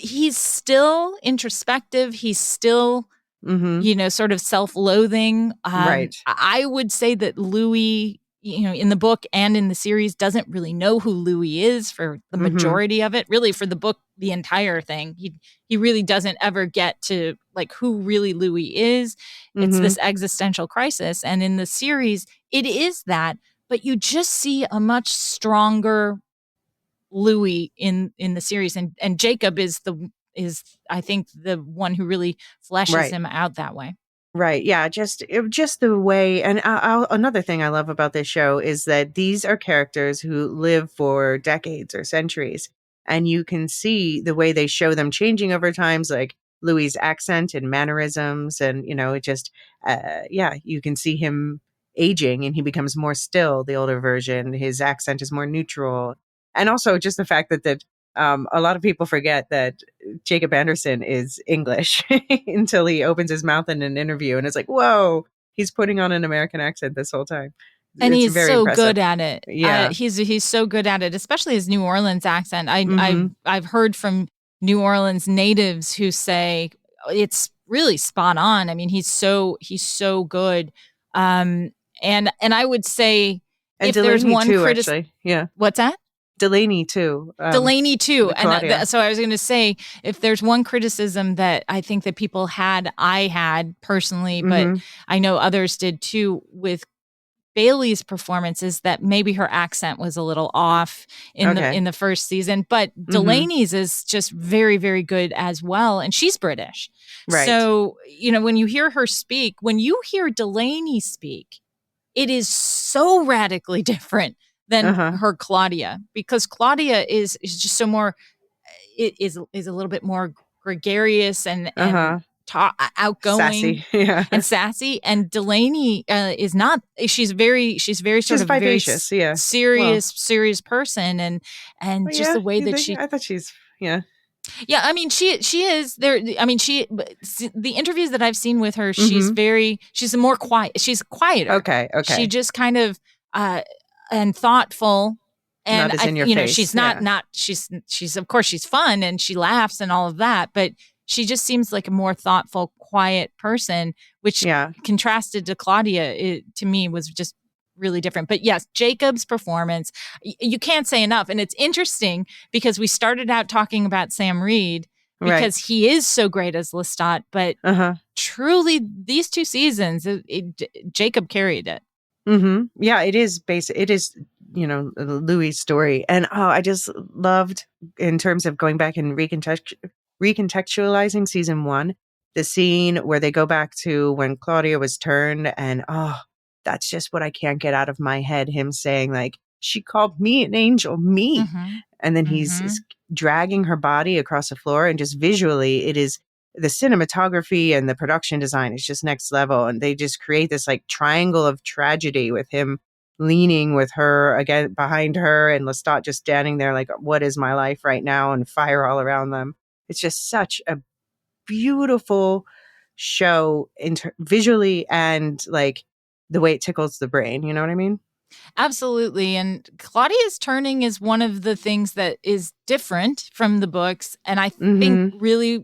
Speaker 4: He's still introspective. He's still, sort of self-loathing. I would say that Louis, in the book and in the series, doesn't really know who Louis is for the majority of it. Really, for the book, the entire thing, he really doesn't ever get to who really Louis is. It's this existential crisis, and in the series, it is that. But you just see a much stronger Louis in the series, and Jacob is I think the one who really fleshes him out that way.
Speaker 3: Right. Yeah. Just the way. And another thing I love about this show is that these are characters who live for decades or centuries. And you can see the way they show them changing over times, like Louis's accent and mannerisms. And, it just, you can see him aging and he becomes more still, the older version. His accent is more neutral. And also just the fact that a lot of people forget that Jacob Anderson is English until he opens his mouth in an interview, and it's like, whoa, he's putting on an American accent this whole time.
Speaker 4: And
Speaker 3: it's
Speaker 4: he's
Speaker 3: very
Speaker 4: so
Speaker 3: impressive.
Speaker 4: good at it.
Speaker 3: Yeah,
Speaker 4: he's so good at it, especially his New Orleans accent. I've heard from New Orleans natives who say it's really spot on. I mean, he's so good. And I would say,
Speaker 3: and
Speaker 4: if
Speaker 3: Delaney
Speaker 4: there's one
Speaker 3: too, actually. Yeah,
Speaker 4: what's that?
Speaker 3: Delaney too.
Speaker 4: And so I was going to say, if there's one criticism that I think that I had personally, but I know others did too, with Bailey's performance, is that maybe her accent was a little off in the first season, but Delaney's is just very, very good as well, and she's British. Right. So, when you hear her speak, when you hear Delaney speak, it is so radically different than her Claudia, because Claudia is just so more, it is a little bit more gregarious and outgoing,
Speaker 3: sassy.
Speaker 4: And sassy. And Delaney is not. She's vivacious, very serious person, and just the way that
Speaker 3: I thought she's
Speaker 4: Yeah, I mean, she is there. I mean, the interviews that I've seen with her, she's more quiet. She's quieter.
Speaker 3: Okay.
Speaker 4: She just kind of and thoughtful, and
Speaker 3: not as in your face.
Speaker 4: She's not. She's of course she's fun and she laughs and all of that, but she just seems like a more thoughtful, quiet person, which contrasted to Claudia. To me, was just really different. But yes, Jacob's performance, you can't say enough. And it's interesting because we started out talking about Sam Reed because he is so great as Lestat, but truly these 2 seasons, Jacob carried it.
Speaker 3: Yeah, it is it is, Louis' story. And I just loved, in terms of going back and recontextualizing season 1, the scene where they go back to when Claudia was turned, and that's just what I can't get out of my head. Him saying, she called me an angel, me. And then he's dragging her body across the floor, and just visually, it is, the cinematography and the production design is just next level. And they just create this triangle of tragedy with him leaning with her again behind her, and Lestat just standing there like, what is my life right now? And fire all around them. It's just such a beautiful show visually, and like the way it tickles the brain. You know what I mean?
Speaker 4: Absolutely. And Claudia's turning is one of the things that is different from the books. And I think really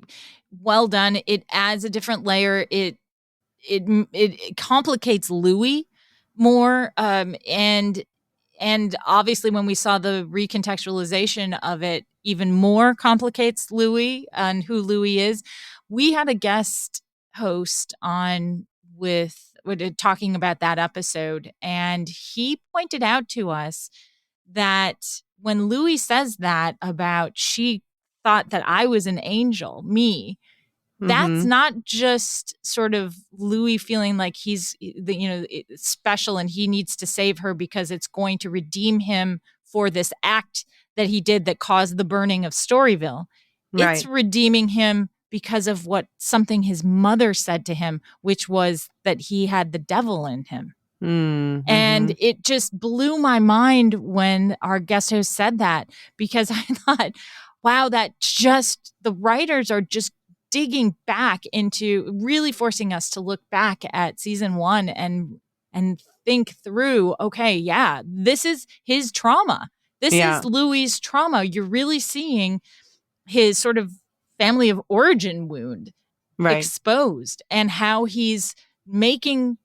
Speaker 4: well done. It adds a different layer. It complicates Louis more. And obviously when we saw the recontextualization of it, even more complicates Louis and who Louis is. We had a guest host on with talking about that episode, and he pointed out to us that when Louis says that about she thought that I was an angel, me, that's not just sort of Louis feeling like he's special and he needs to save her because it's going to redeem him for this act that he did that caused the burning of Storyville.
Speaker 3: Right.
Speaker 4: It's redeeming him because of something his mother said to him, which was that he had the devil in him. And it just blew my mind when our guest host said that, because I thought, wow, the writers are just digging back into really forcing us to look back at season 1 and think through, okay, yeah, this is his trauma. This is Louis's trauma. You're really seeing his sort of family of origin wound exposed, and how he's making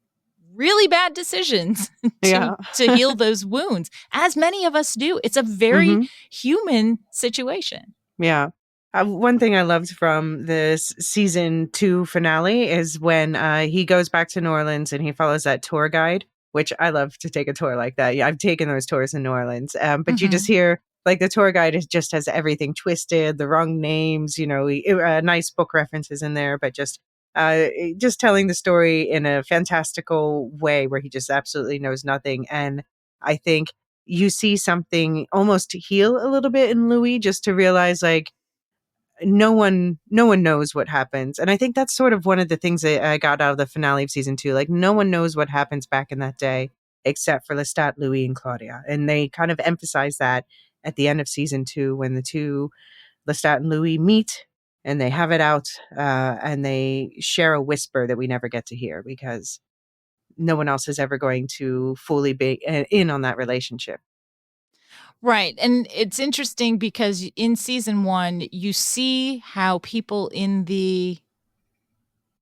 Speaker 4: really bad decisions to heal those wounds, as many of us do. It's a very human situation.
Speaker 3: Yeah. One thing I loved from this season 2 finale is when he goes back to New Orleans and he follows that tour guide, which I love to take a tour like that. Yeah, I've taken those tours in New Orleans. But you just hear like the tour guide just has everything twisted, the wrong names, nice book references in there, but just telling the story in a fantastical way where he just absolutely knows nothing. And I think you see something almost heal a little bit in Louis, just to realize like no one knows what happens. And I think that's sort of one of the things that I got out of the finale of season 2. Like no one knows what happens back in that day except for Lestat, Louis, and Claudia. And they kind of emphasize that at the end of season 2 when the two, Lestat and Louis, meet and they have it out and they share a whisper that we never get to hear because no one else is ever going to fully be in on that relationship.
Speaker 4: Right. And it's interesting because in season 1, you see how people in the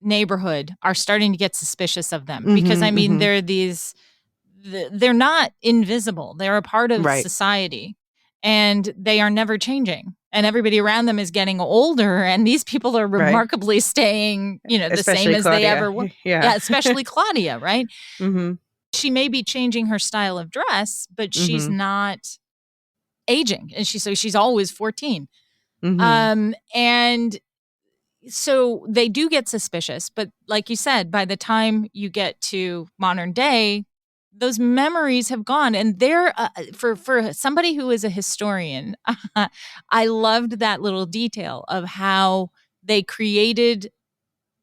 Speaker 4: neighborhood are starting to get suspicious of them. Because, I mean, they're not invisible. They're a part of society, and they are never changing. And everybody around them is getting older, and these people are remarkably staying, the
Speaker 3: especially
Speaker 4: same as
Speaker 3: Claudia.
Speaker 4: they ever were. Yeah, especially Claudia, right?
Speaker 3: Mm-hmm.
Speaker 4: She may be changing her style of dress, but she's not aging, and she's always 14. And so they do get suspicious, but like you said, by the time you get to modern day, those memories have gone. And they're for somebody who is a historian, I loved that little detail of how they created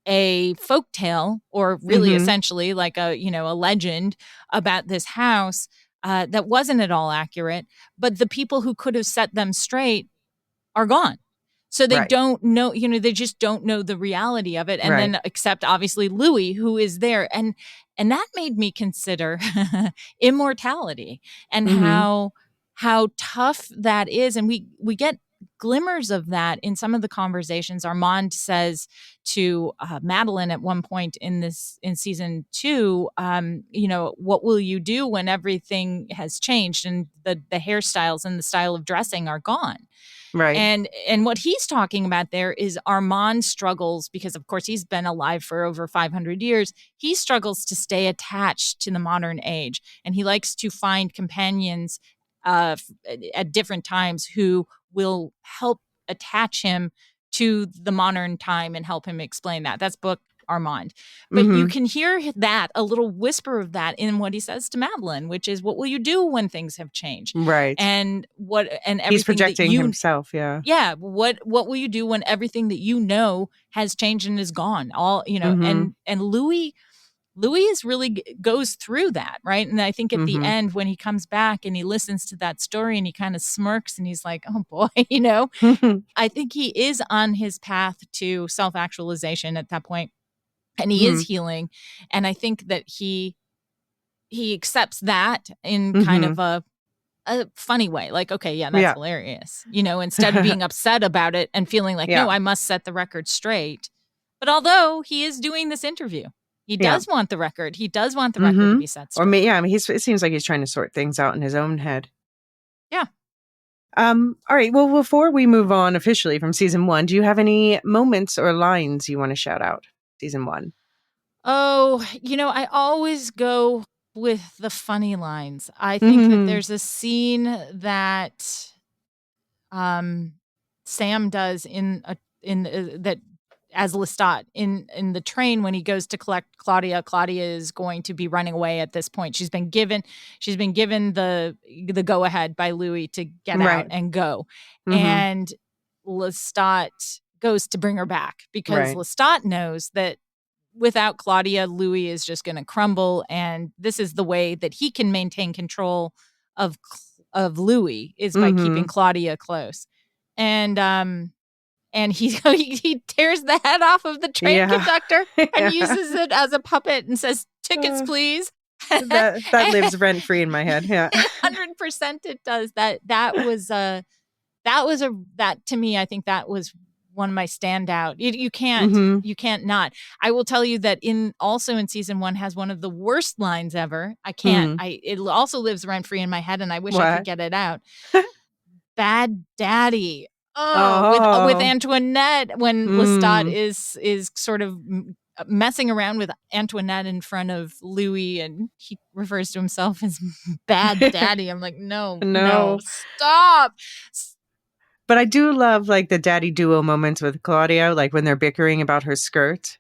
Speaker 4: a folktale, or really essentially like a legend about this house that wasn't at all accurate, but the people who could have set them straight are gone. So they don't know, they just don't know the reality of it. And then except obviously Louis, who is there. And that made me consider immortality and how tough that is. And we get glimmers of that in some of the conversations. Armand says to Madeline at one point in season 2, what will you do when everything has changed and the hairstyles and the style of dressing are gone?
Speaker 3: Right.
Speaker 4: And what he's talking about there is Armand struggles, because of course he's been alive for over 500 years. He struggles to stay attached to the modern age, and he likes to find companions at different times who will help attach him to the modern time and help him explain that. That's book Armand. But you can hear that, a little whisper of that in what he says to Madeline, which is, what will you do when things have changed?
Speaker 3: Right.
Speaker 4: And everything
Speaker 3: he's projecting himself. Yeah.
Speaker 4: Yeah. What will you do when everything that has changed and is gone? All, and Louis Louis is really goes through that, right? And I think at the
Speaker 3: Mhm.
Speaker 4: end, when he comes back and he listens to that story and he kind of smirks and he's like, oh boy, you know, I think he is on his path to self-actualization at that point, and he is healing. And I think that he accepts that in kind of a funny way. Like, okay, yeah, that's hilarious. You know, instead of being upset about it and feeling like, no, I must set the record straight. But although he is doing this interview, he does want the record. He does want the record to be set straight.
Speaker 3: Or it seems like he's trying to sort things out in his own head.
Speaker 4: Yeah.
Speaker 3: All right. Well, before we move on officially from season 1, do you have any moments or lines you want to shout out? Season 1.
Speaker 4: Oh, you know, I always go with the funny lines. I think that there's a scene that Sam does that as Lestat in the train when he goes to collect Claudia. Claudia is going to be running away at this point. She's been given the go ahead by Louis to get out and go. And Lestat goes to bring her back because Lestat knows that without Claudia, Louis is just going to crumble, and this is the way that he can maintain control of Louis is by keeping Claudia close. And he tears the head off of the train conductor and uses it as a puppet and says, "Tickets, please."
Speaker 3: That lives rent free in my head. Yeah,
Speaker 4: 100% it does. That to me, I think that was one of my standout. You can't not. I will tell you that in season 1 has one of the worst lines ever. I can't. It also lives rent free in my head, and I wish I could get it out. Bad daddy. With Antoinette when Lestat is sort of messing around with Antoinette in front of Louis, and he refers to himself as bad daddy. I'm like, no, stop.
Speaker 3: But I do love like the daddy duo moments with Claudia, like when they're bickering about her skirt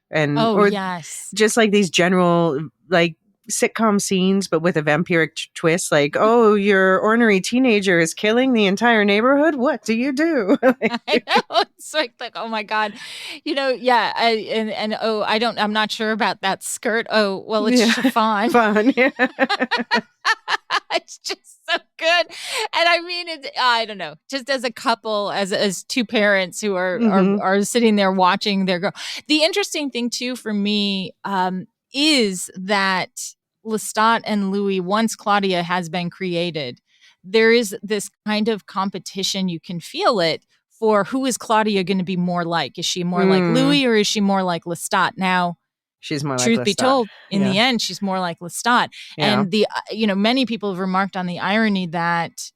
Speaker 3: just like these general like sitcom scenes, but with a vampiric twist. Like, oh, your ornery teenager is killing the entire neighborhood. What do you do?
Speaker 4: I know. It's like, oh my God, you know, yeah. I'm not sure about that skirt. Oh, well, it's chiffon. It's just so good. And I mean, I don't know, just as a couple, as two parents who are sitting there watching their girl. The interesting thing too, for me, is that Lestat and Louis, once Claudia has been created, there is this kind of competition. You can feel it for who is Claudia going to be more like. Is she more like Louis or is she more like Lestat? Now,
Speaker 3: she's more like
Speaker 4: truth
Speaker 3: Lestat.
Speaker 4: Be told, in the end, she's more like Lestat. Yeah. And many people have remarked on the irony that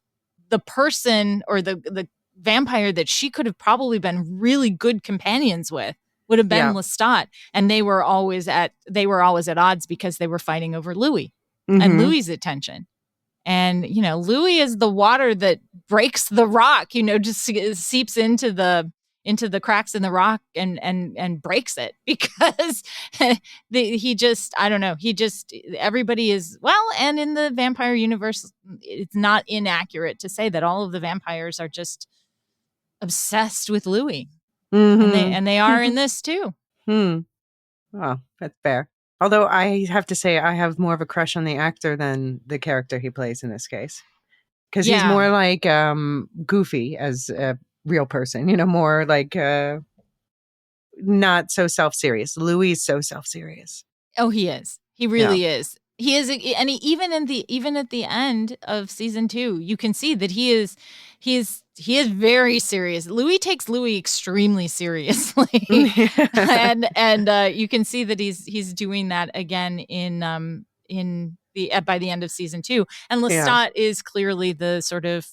Speaker 4: the person or the vampire that she could have probably been really good companions with would have been Lestat, and they were always at odds because they were fighting over Louis and Louis's attention. And Louis is the water that breaks the rock, just seeps into the cracks in the rock and breaks it because everybody is, well, and in the vampire universe, it's not inaccurate to say that all of the vampires are just obsessed with Louis. And they are in this too.
Speaker 3: Oh, that's fair. Although I have to say I have more of a crush on the actor than the character he plays in this case. Because he's more like goofy as a real person, more like not so self-serious. Louis is so self-serious.
Speaker 4: Oh, he is. He really is. He is, and even at the end of season 2, you can see that he is very serious. Louis takes Louis extremely seriously, and you can see that he's doing that again by the end of season 2. And Lestat is clearly the sort of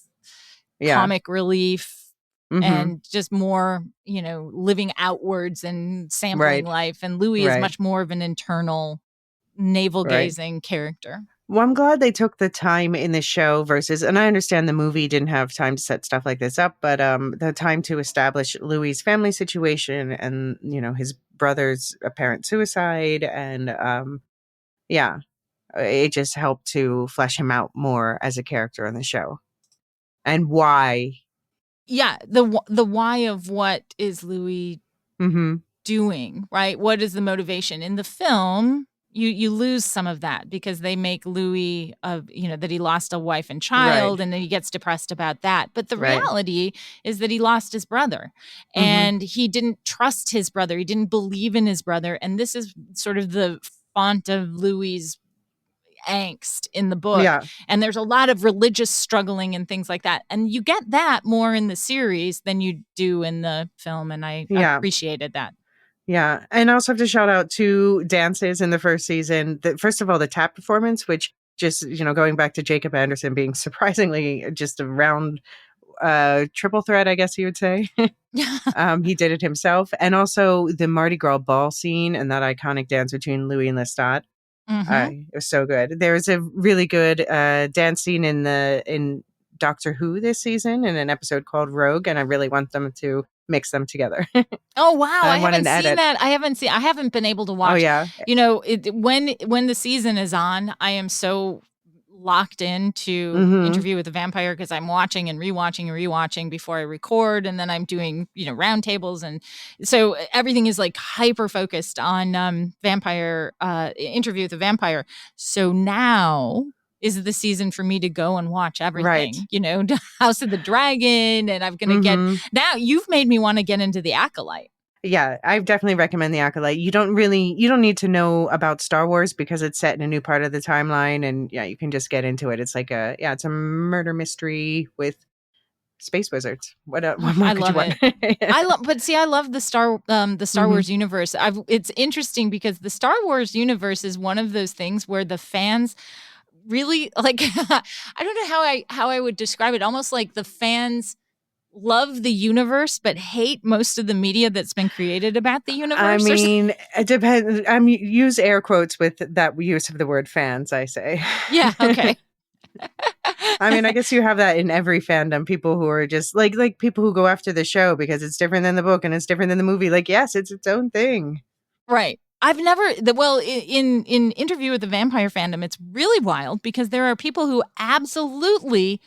Speaker 4: comic relief and just more, living outwards and sampling life. And Louis is much more of an internal, navel-gazing character.
Speaker 3: Well, I'm glad they took the time in the show and I understand the movie didn't have time to set stuff like this up, but the time to establish Louis' family situation and, his brother's apparent suicide. And it just helped to flesh him out more as a character on the show. And why.
Speaker 4: Yeah, the why of what is Louis doing, right? What is the motivation? In the film, you lose some of that because they make Louis that he lost a wife and child,
Speaker 3: Right.
Speaker 4: and then he gets depressed about that. But the
Speaker 3: Right.
Speaker 4: reality is that he lost his brother, and he didn't trust his brother. He didn't believe in his brother, and this is sort of the font of Louis's angst in the book.
Speaker 3: Yeah.
Speaker 4: And there's a lot of religious struggling and things like that, and you get that more in the series than you do in the film, and I appreciated that.
Speaker 3: Yeah. And I also have to shout out two dances in the first season. First of all, the tap performance, which just, going back to Jacob Anderson being surprisingly just a round triple threat, I guess you would say. He did it himself. And also the Mardi Gras ball scene and that iconic dance between Louis and Lestat. It was so good. There was a really good dance scene in Doctor Who this season in an episode called Rogue, and I really want them to mix them together.
Speaker 4: Oh wow! I haven't seen
Speaker 3: edit.
Speaker 4: that. I haven't been able to watch.
Speaker 3: Oh yeah.
Speaker 4: When the season is on, I am so locked into Interview with the Vampire because I'm watching and rewatching before I record, and then I'm doing roundtables, and so everything is like hyper focused on Vampire Interview with the Vampire. So now is the season for me to go and watch everything, House of the Dragon, and I'm going to get, now you've made me want to get into The Acolyte.
Speaker 3: Yeah, I definitely recommend The Acolyte. You don't need to know about Star Wars because it's set in a new part of the timeline, and you can just get into it. It's like it's a murder mystery with space wizards. What more
Speaker 4: I
Speaker 3: could
Speaker 4: love
Speaker 3: you want?
Speaker 4: it. I love the Star Wars universe. It's interesting because the Star Wars universe is one of those things where the fans really like I don't know how I would describe it. Almost like the fans love the universe but hate most of the media that's been created about the universe.
Speaker 3: I mean, it depends. Use air quotes with that use of the word fans, I say.
Speaker 4: Yeah, okay.
Speaker 3: I mean, I guess you have that in every fandom. People who are just like people who go after the show because it's different than the book and it's different than the movie. Like, yes, it's its own thing.
Speaker 4: Right. I've never, in Interview with the Vampire fandom, it's really wild because there are people who absolutely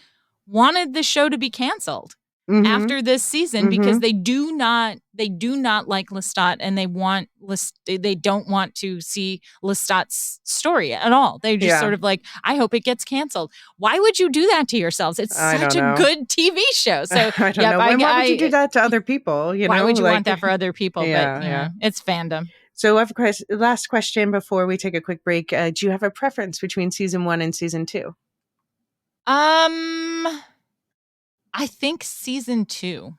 Speaker 4: wanted the show to be canceled after this season because they do not like Lestat, and they don't want to see Lestat's story at all. They just sort of like, I hope it gets canceled. Why would you do that to yourselves? It's such a good TV show. So
Speaker 3: I don't know. Why would you do that to other people?
Speaker 4: Why would you want that for other people? But it's fandom.
Speaker 3: So I have a last question before we take a quick break. Do you have a preference between season 1 and season 2?
Speaker 4: I think season 2.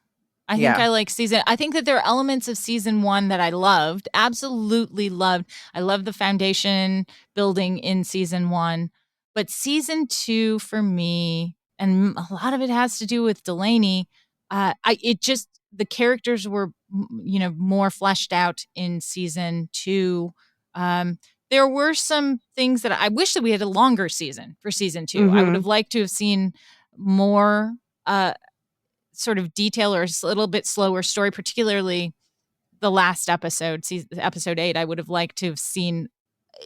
Speaker 4: I think I like I think that there are elements of season 1 that I loved, absolutely loved. I love the foundation building in season 1. But season 2 for me, and a lot of it has to do with Delaney, the characters were, more fleshed out in season 2. There were some things that I wish that we had a longer season for season 2. I would have liked to have seen more sort of detail or a little bit slower story, particularly the last episode, episode 8. I would have liked to have seen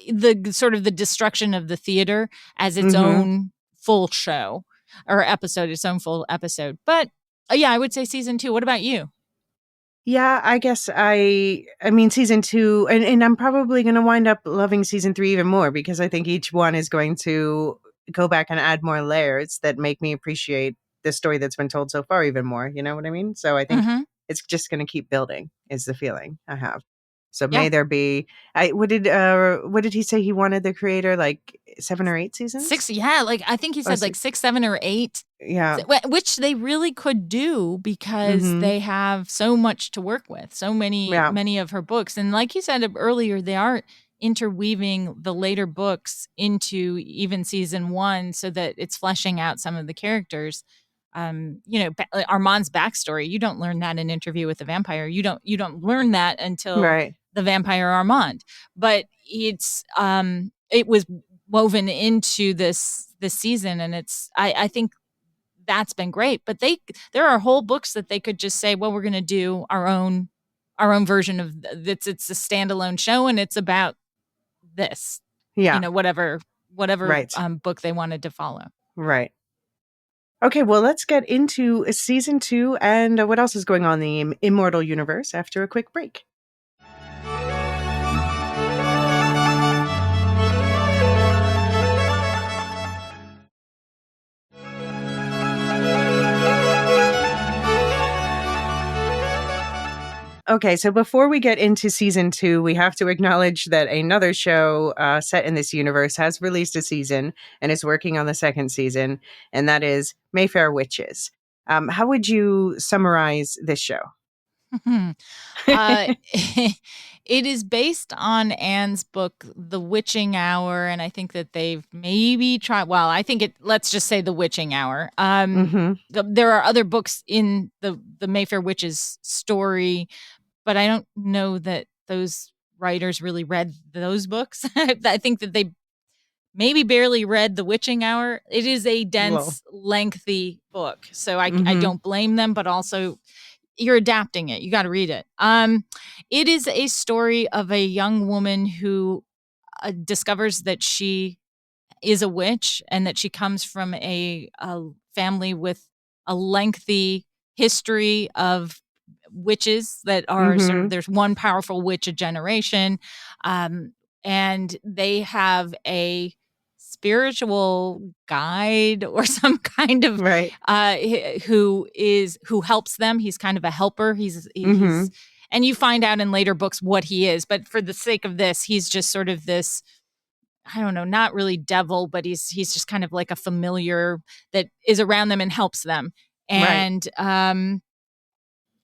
Speaker 4: the sort of the destruction of the theater as its own full show or episode, its own full episode. But I would say season 2. What about you?
Speaker 3: Yeah, I guess I mean season 2, and I'm probably going to wind up loving season 3 even more because I think each one is going to go back and add more layers that make me appreciate the story that's been told so far even more. You know what I mean? So I think it's just going to keep building is the feeling I have. So may there be, what did he say he wanted the creator, like 7 or 8 seasons?
Speaker 4: 6, like I think he said like 6, 7, or 8.
Speaker 3: Yeah.
Speaker 4: Which they really could do because they have so much to work with, so many of her books. And like you said earlier, they are interweaving the later books into even season 1 so that it's fleshing out some of the characters. Armand's backstory, you don't learn that in Interview with the Vampire. You don't learn that until the Vampire Armand. But it's it was woven into this season, and it's I think that's been great. But there are whole books that they could just say, well, we're going to do our own version of it's a standalone show, and it's about this. Whatever book they wanted to follow.
Speaker 3: Right. Okay, well, let's get into season 2 and what else is going on in the Immortal universe after a quick break. Okay, so before we get into season 2, we have to acknowledge that another show set in this universe has released a season and is working on the second season, and that is Mayfair Witches. How would you summarize this show?
Speaker 4: uh, it is based on Anne's book, The Witching Hour, and I think that they've maybe tried. Well, I think it. Let's just say The Witching Hour. There are other books in the Mayfair Witches story, but I don't know that those writers really read those books. I think that they maybe barely read The Witching Hour. It is a dense, lengthy book, so I don't blame them, but also you're adapting it. You got to read it. It is a story of a young woman who discovers that she is a witch and that she comes from a family with a lengthy history of witches that are sort of, there's one powerful witch a generation, and they have a spiritual guide or some kind of who helps them. He's kind of a helper. He's and you find out in later books what he is, but for the sake of this, he's just sort of this, I don't know, not really devil, but he's just kind of like a familiar that is around them and helps them. And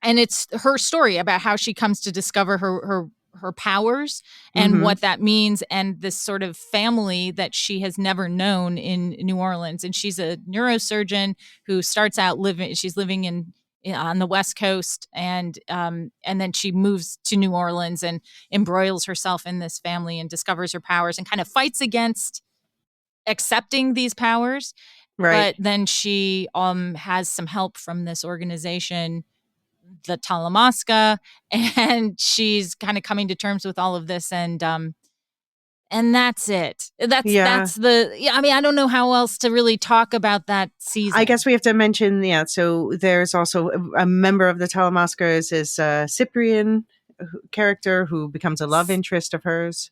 Speaker 4: and it's her story about how she comes to discover her powers and what that means, and this sort of family that she has never known in New Orleans. And she's a neurosurgeon who starts out she's living on the West Coast, and then she moves to New Orleans and embroils herself in this family and discovers her powers and kind of fights against accepting these powers. But then she has some help from this organization, the Talamasca, and she's kind of coming to terms with all of this, and that's it. That's the. I mean, I don't know how else to really talk about that season.
Speaker 3: I guess we have to mention, so there's also a member of the Talamascas is Cyprian character who becomes a love interest of hers.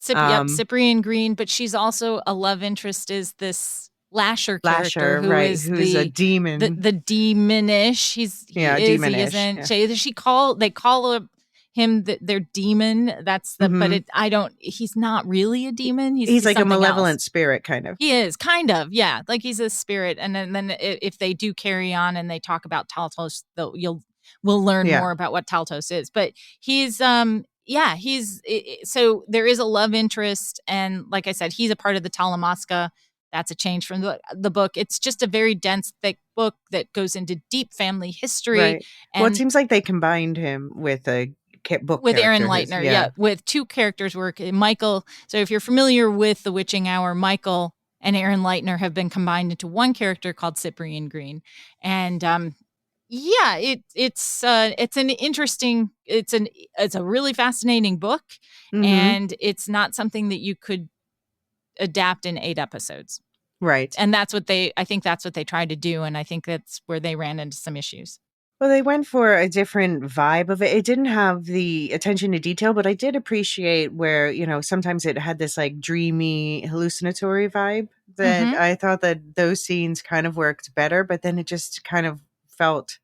Speaker 4: Cyprian Green, but she's also a love interest, is this Lasher character who's
Speaker 3: a demon.
Speaker 4: The demonish. He isn't. Yeah. They call him their demon. That's the but he's not really a demon. He's
Speaker 3: like a malevolent
Speaker 4: else.
Speaker 3: Spirit kind of.
Speaker 4: He is kind of, yeah. Like he's a spirit. And then if they do carry on and they talk about Taltos, we'll learn more about what Taltos is. But he's so there is a love interest, and like I said, he's a part of the Talamasca. That's a change from the book. It's just a very dense, thick book that goes into deep family history.
Speaker 3: Right. And it seems like they combined him with a book
Speaker 4: with Aaron Leitner, with two characters work. Michael. So if you're familiar with The Witching Hour, Michael and Aaron Leitner have been combined into one character called Cyprian Green, and it's an interesting. It's a really fascinating book, and it's not something that you could adapt in 8 episodes.
Speaker 3: Right.
Speaker 4: And I think that's what they tried to do. And I think that's where they ran into some issues.
Speaker 3: Well, they went for a different vibe of it. It didn't have the attention to detail, but I did appreciate where, sometimes it had this like dreamy, hallucinatory vibe that I thought that those scenes kind of worked better, but then it just kind of felt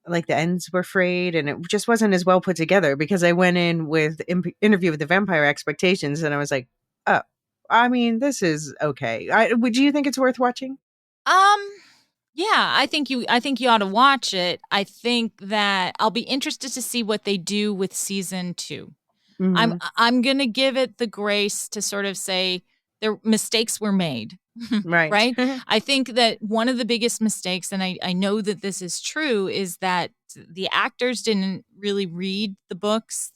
Speaker 3: like the ends were frayed and it just wasn't as well put together, because I went in with Interview with the Vampire expectations and I was like, oh, I mean, this is okay. Do you think it's worth watching?
Speaker 4: Yeah, I think you ought to watch it. I think that I'll be interested to see what they do with season 2. I'm going to give it the grace to sort of say their mistakes were made. Right. I think that one of the biggest mistakes, and I know that this is true, is that the actors didn't really read the books.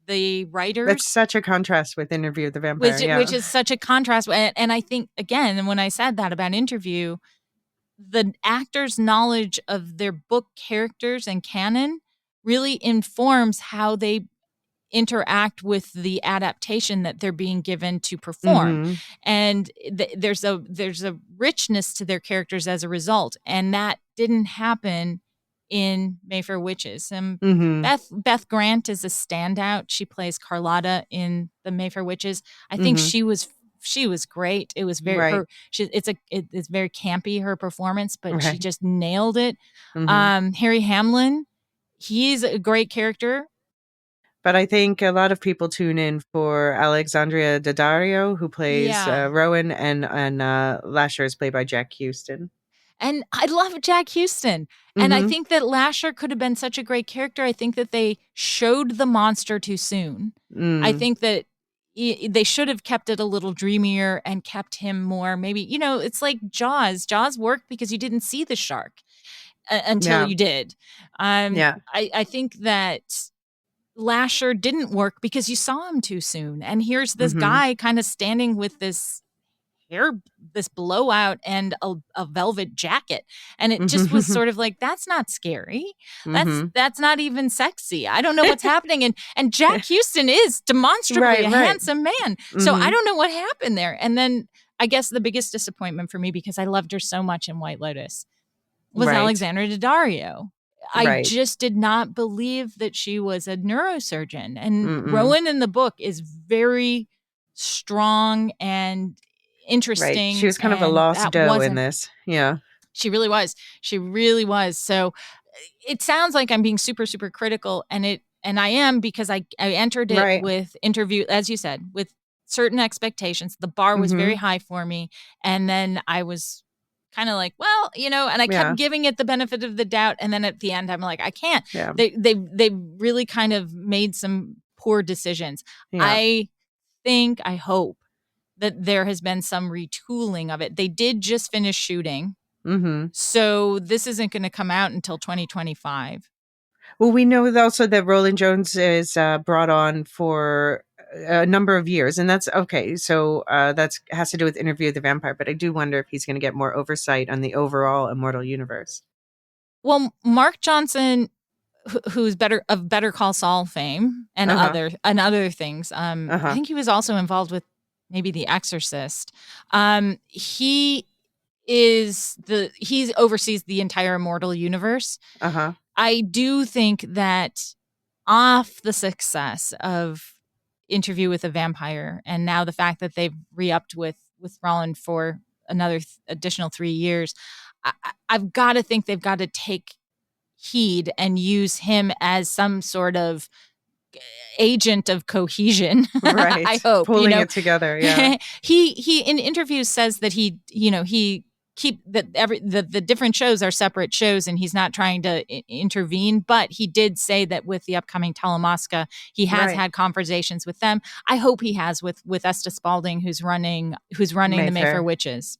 Speaker 4: The writers.
Speaker 3: That's such a contrast with Interview with the Vampire.
Speaker 4: Which is such a contrast. And I think, again, when I said that about Interview, the actors' knowledge of their book characters and canon really informs how they interact with the adaptation that they're being given to perform. And there's a richness to their characters as a result. And that didn't happen in Mayfair Witches. Beth Grant is a standout. She plays Carlotta in the Mayfair Witches. I think she was great. It was very it's very campy, her performance, but she just nailed it. Harry Hamlin, he's a great character.
Speaker 3: But I think a lot of people tune in for Alexandria Daddario, who plays Rowan, and Lasher is played by Jack Houston.
Speaker 4: And I love Jack Houston. And I think that Lasher could have been such a great character. I think that they showed the monster too soon. I think that they should have kept it a little dreamier and kept him more maybe, it's like Jaws. Jaws worked because you didn't see the shark until you did. I think that Lasher didn't work because you saw him too soon. And here's this guy kind of standing with this blowout and a velvet jacket. And it just was sort of like, that's not scary. That's not even sexy. I don't know what's happening. And Jack Houston is demonstrably a handsome man. So I don't know what happened there. And then I guess the biggest disappointment for me, because I loved her so much in White Lotus, was Alexandra Daddario. I just did not believe that she was a neurosurgeon. And Rowan in the book is very strong and interesting.
Speaker 3: She was kind of a lost doe in this. Yeah.
Speaker 4: She really was. She really was. So it sounds like I'm being super, super critical. And I am, because I entered it with interview, as you said, with certain expectations. The bar was very high for me. And then I was kind of like, well, and I kept giving it the benefit of the doubt. And then at the end, I'm like, I can't. Yeah. They really kind of made some poor decisions. Yeah. I hope that there has been some retooling of it. They did just finish shooting. So this isn't going to come out until 2025.
Speaker 3: Well, we know also that Roland Jones is brought on for a number of years, and that's okay. So that has to do with Interview with the Vampire, but I do wonder if he's going to get more oversight on the overall Immortal universe.
Speaker 4: Well, Mark Johnson, who's of Better Call Saul fame and other things, I think he was also involved with maybe The Exorcist. He oversees the entire Immortal universe. I do think that off the success of Interview with a Vampire, and now the fact that they've re-upped with Roland for another additional 3 years, I've got to think they've got to take heed and use him as some sort of agent of cohesion.
Speaker 3: Right.
Speaker 4: I hope
Speaker 3: pulling it together. Yeah.
Speaker 4: he in interviews says that he keep that the different shows are separate shows, and he's not trying to intervene. But he did say that with the upcoming Talamasca, he has had conversations with them. I hope he has with Esta Spalding, who's running the Mayfair Witches.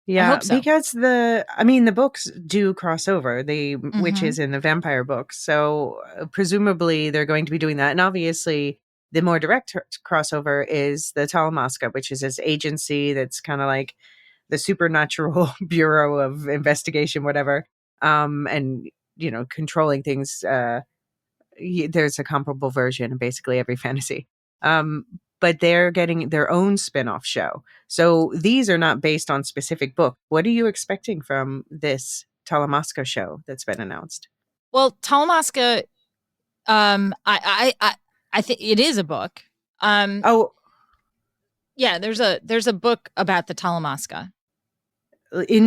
Speaker 3: Yeah, I hope so. Because the books do cross over, the witches and the vampire books. So presumably they're going to be doing that. And obviously the more direct crossover is the Talamasca, which is this agency that's kind of like the supernatural bureau of investigation, whatever. And, controlling things. There's a comparable version in basically every fantasy. But they're getting their own spin-off show. So these are not based on specific book. What are you expecting from this Talamasca show that's been announced?
Speaker 4: Well, Talamasca, I think it is a book. Yeah, there's a book about the Talamasca.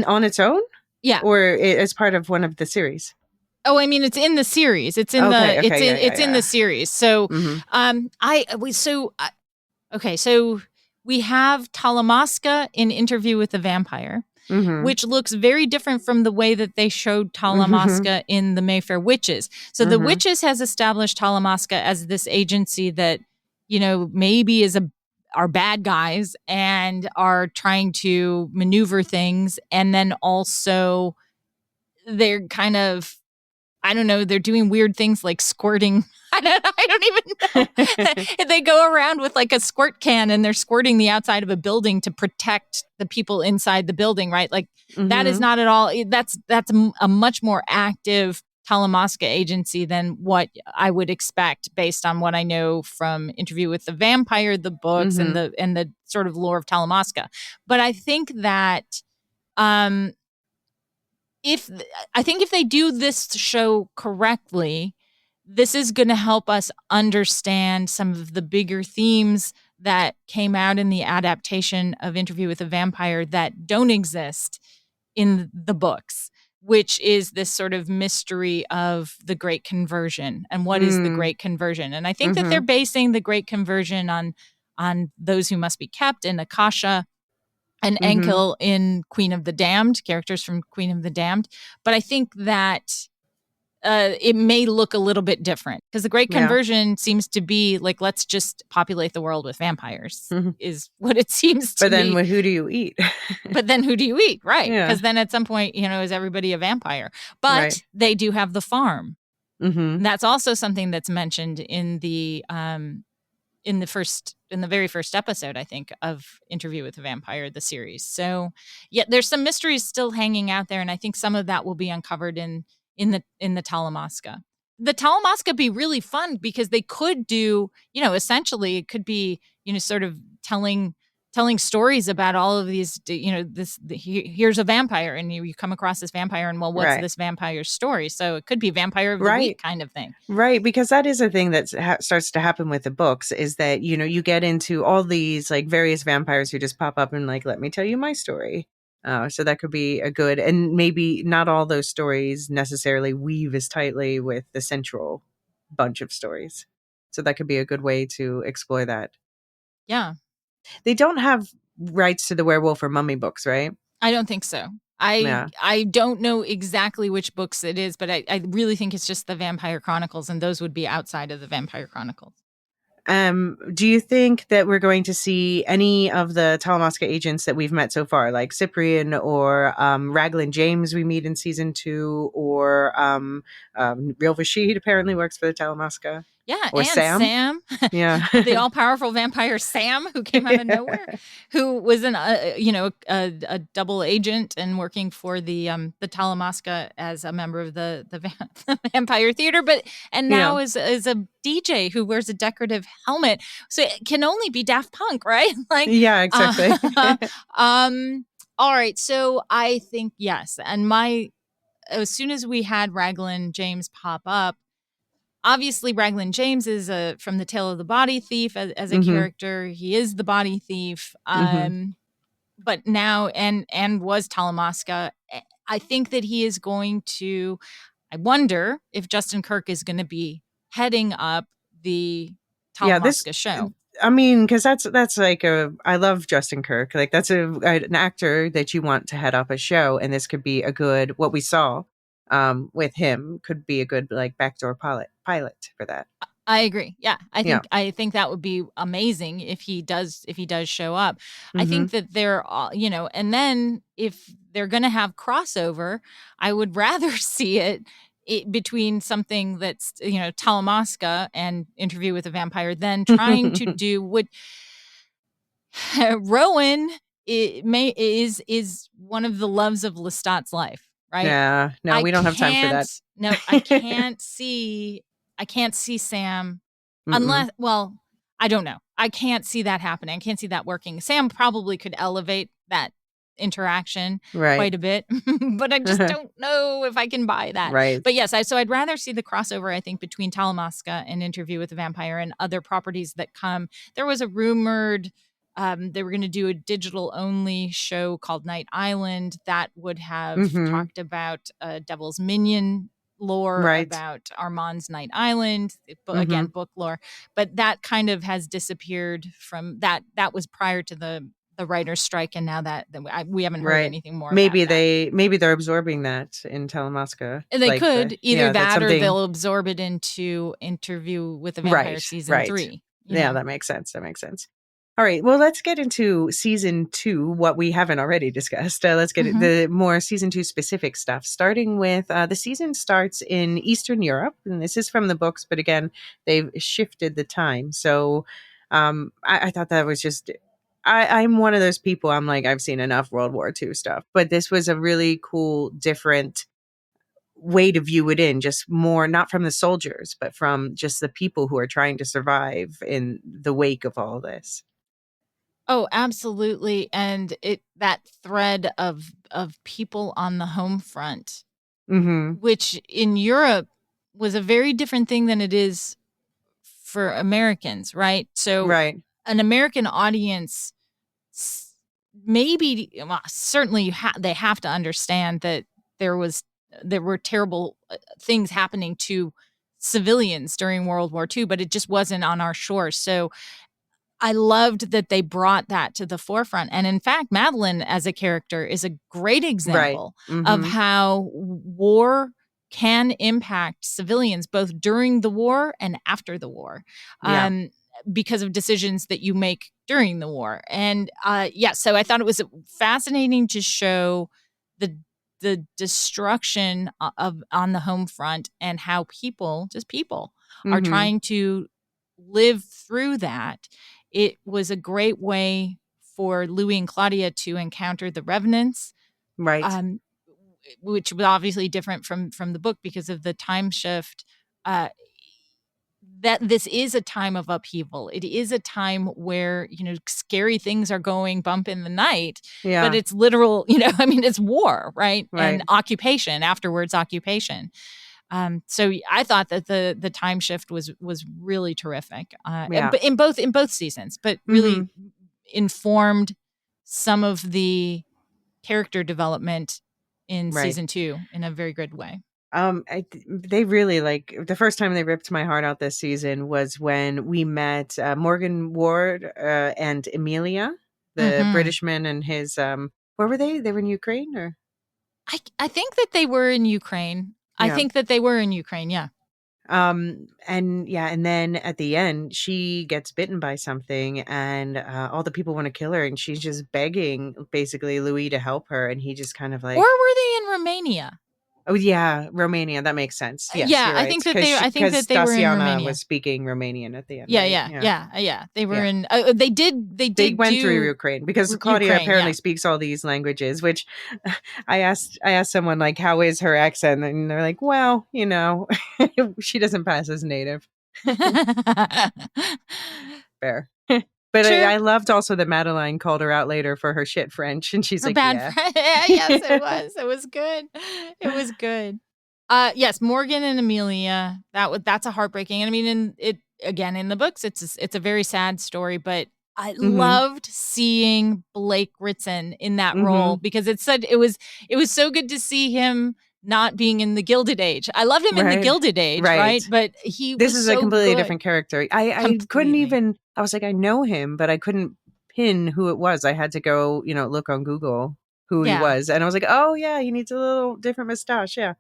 Speaker 3: On its own?
Speaker 4: Yeah.
Speaker 3: Or as part of one of the series?
Speaker 4: Oh, I mean, it's in the series. It's in in the series. So, so we have Talamasca in Interview with the Vampire, which looks very different from the way that they showed Talamasca in the Mayfair Witches. So the Witches has established Talamasca as this agency that, maybe are bad guys and are trying to maneuver things. And then also they're kind of, I don't know, they're doing weird things like squirting. I don't even know. They go around with like a squirt can and they're squirting the outside of a building to protect the people inside the building, right? Like that is not at all, that's a much more active Talamasca agency than what I would expect based on what I know from Interview with the Vampire, the books, and the sort of lore of Talamasca. But I think that if they do this show correctly, this is going to help us understand some of the bigger themes that came out in the adaptation of Interview with a Vampire that don't exist in the books. which is this sort of mystery of the Great Conversion and what is the Great Conversion. And I think that they're basing the Great Conversion on those who must be kept in Akasha and Enkel in Queen of the Damned, characters from Queen of the Damned. But I think that it may look a little bit different because the Great Conversion seems to be like, let's just populate the world with vampires is what it seems to
Speaker 3: be. But then
Speaker 4: be.
Speaker 3: who do you eat?
Speaker 4: But then who do you eat? Right.
Speaker 3: Yeah.
Speaker 4: Because then at some point, is everybody a vampire? But they do have the farm. That's also something that's mentioned in the very first episode, I think, of Interview with the Vampire, the series. So yeah, there's some mysteries still hanging out there. And I think some of that will be uncovered in the Talamasca. The Talamasca be really fun because they could do, essentially it could be, sort of telling stories about all of these, here's a vampire and you come across this vampire and what's this vampire's story? So it could be Vampire of the Week kind of thing.
Speaker 3: Right. Because that is a thing that starts to happen with the books is that, you get into all these like various vampires who just pop up and like, let me tell you my story. So that could be a good, and maybe not all those stories necessarily weave as tightly with the central bunch of stories. So that could be a good way to explore that.
Speaker 4: Yeah.
Speaker 3: They don't have rights to the werewolf or mummy books, right?
Speaker 4: I don't think so. I don't know exactly which books it is, but I really think it's just the Vampire Chronicles, and those would be outside of the Vampire Chronicles.
Speaker 3: Do you think that we're going to see any of the Talamasca agents that we've met so far, like Cyprian or Raglan James we meet in season 2, or Real Vashid apparently works for the Talamasca?
Speaker 4: Yeah,
Speaker 3: or
Speaker 4: and Sam.
Speaker 3: Yeah.
Speaker 4: The all-powerful vampire Sam, who came out of nowhere, who was a double agent and working for the Talamasca as a member of the Vampire Theater, and now is a DJ who wears a decorative helmet. So it can only be Daft Punk, right?
Speaker 3: Yeah, exactly.
Speaker 4: All right, so I think yes, and as soon as we had Raglan James pop up. Obviously, Raglan James is from the Tale of the Body Thief as a character. He is the body thief, but now and was Talamasca. I think that he is going to. I wonder if Justin Kirk is going to be heading up the Talamasca show.
Speaker 3: I mean, because that's like I love Justin Kirk. Like that's an actor that you want to head up a show, and this could be a good. What we saw with him could be a good like backdoor pilot for that.
Speaker 4: I agree. Yeah, I think that would be amazing if he does show up. I think that they're all, and then if they're going to have crossover, I would rather see it between something that's Talamasca and Interview with a Vampire than trying to do what Rowan is one of the loves of Lestat's life. Right?
Speaker 3: Yeah. No, we don't have time for that.
Speaker 4: No, I can't see Sam unless, well, I don't know. I can't see that happening. I can't see that working. Sam probably could elevate that interaction quite a bit, but I just don't know if I can buy that.
Speaker 3: Right.
Speaker 4: But yes, so I'd rather see the crossover, I think, between Talamasca and Interview with the Vampire and other properties that come. There was a rumored they were going to do a digital-only show called Night Island that would have talked about Devil's Minion lore, about Armand's Night Island, again, book lore. But that kind of has disappeared from that. That was prior to the writer's strike, and now that we haven't heard anything more.
Speaker 3: Maybe they're absorbing that in Talamasca.
Speaker 4: And they could either that or they'll absorb it into Interview with the Vampire season 3.
Speaker 3: Yeah, that makes sense. All right, well, let's get into season 2, what we haven't already discussed. Let's get the more season 2 specific stuff, starting with the season starts in Eastern Europe. And this is from the books, but again, they've shifted the time. So I thought that was just, I'm one of those people, I'm like, I've seen enough World War II stuff. But this was a really cool, different way to view it in, just more, not from the soldiers, but from just the people who are trying to survive in the wake of all this.
Speaker 4: Oh, absolutely. And that thread of people on the home front, which in Europe was a very different thing than it is for Americans, right? So an American audience, maybe, well, certainly they have to understand that there was there were terrible things happening to civilians during World War II, but it just wasn't on our shores. So I loved that they brought that to the forefront. And in fact, Madeline as a character is a great example of how war can impact civilians both during the war and after the war. Because of decisions that you make during the war. And so I thought it was fascinating to show the destruction of on the home front and how people are trying to live through that. It was a great way for Louis and Claudia to encounter the revenants.
Speaker 3: Right.
Speaker 4: Which was obviously different from the book because of the time shift. That this is a time of upheaval. It is a time where, scary things are going bump in the night, but it's literal, it's war, right? And occupation, afterwards occupation. So I thought that the time shift was really terrific. But in both seasons, but really informed some of the character development in season 2 in a very good way.
Speaker 3: They really the first time they ripped my heart out this season was when we met Morgan Ward and Emilia, the Britishman and his where were they? They were in Ukraine, or
Speaker 4: I think that they were in Ukraine. I think that they were in Ukraine, yeah.
Speaker 3: And then at the end she gets bitten by something, and all the people want to kill her, and she's just begging basically Louis to help her, and he just kind of
Speaker 4: Or were they in Romania?
Speaker 3: Oh yeah, Romania. That makes sense. Yes,
Speaker 4: yeah,
Speaker 3: right.
Speaker 4: I think that they were in Romania.
Speaker 3: Was speaking Romanian at the end.
Speaker 4: Yeah. They were in. They
Speaker 3: went through Ukraine because Claudia apparently speaks all these languages. Which I asked someone how is her accent, and they're like, well, she doesn't pass as native. Fair. But I loved also that Madeline called her out later for her shit French, and she's
Speaker 4: her
Speaker 3: like,
Speaker 4: bad French. Yes, it was. It was good. It was good. Yes, Morgan and Emilia. That's a heartbreaking. I mean, in the books, it's a very sad story, but I loved seeing Blake Ritson in that role because it was so good to see him not being in the Gilded Age. I loved him in the Gilded Age, right? But this
Speaker 3: is a completely different character. I couldn't even. I was like, I know him, but I couldn't pin who it was. I had to go, look on Google who he was, and I was like, oh yeah, he needs a little different mustache. Yeah,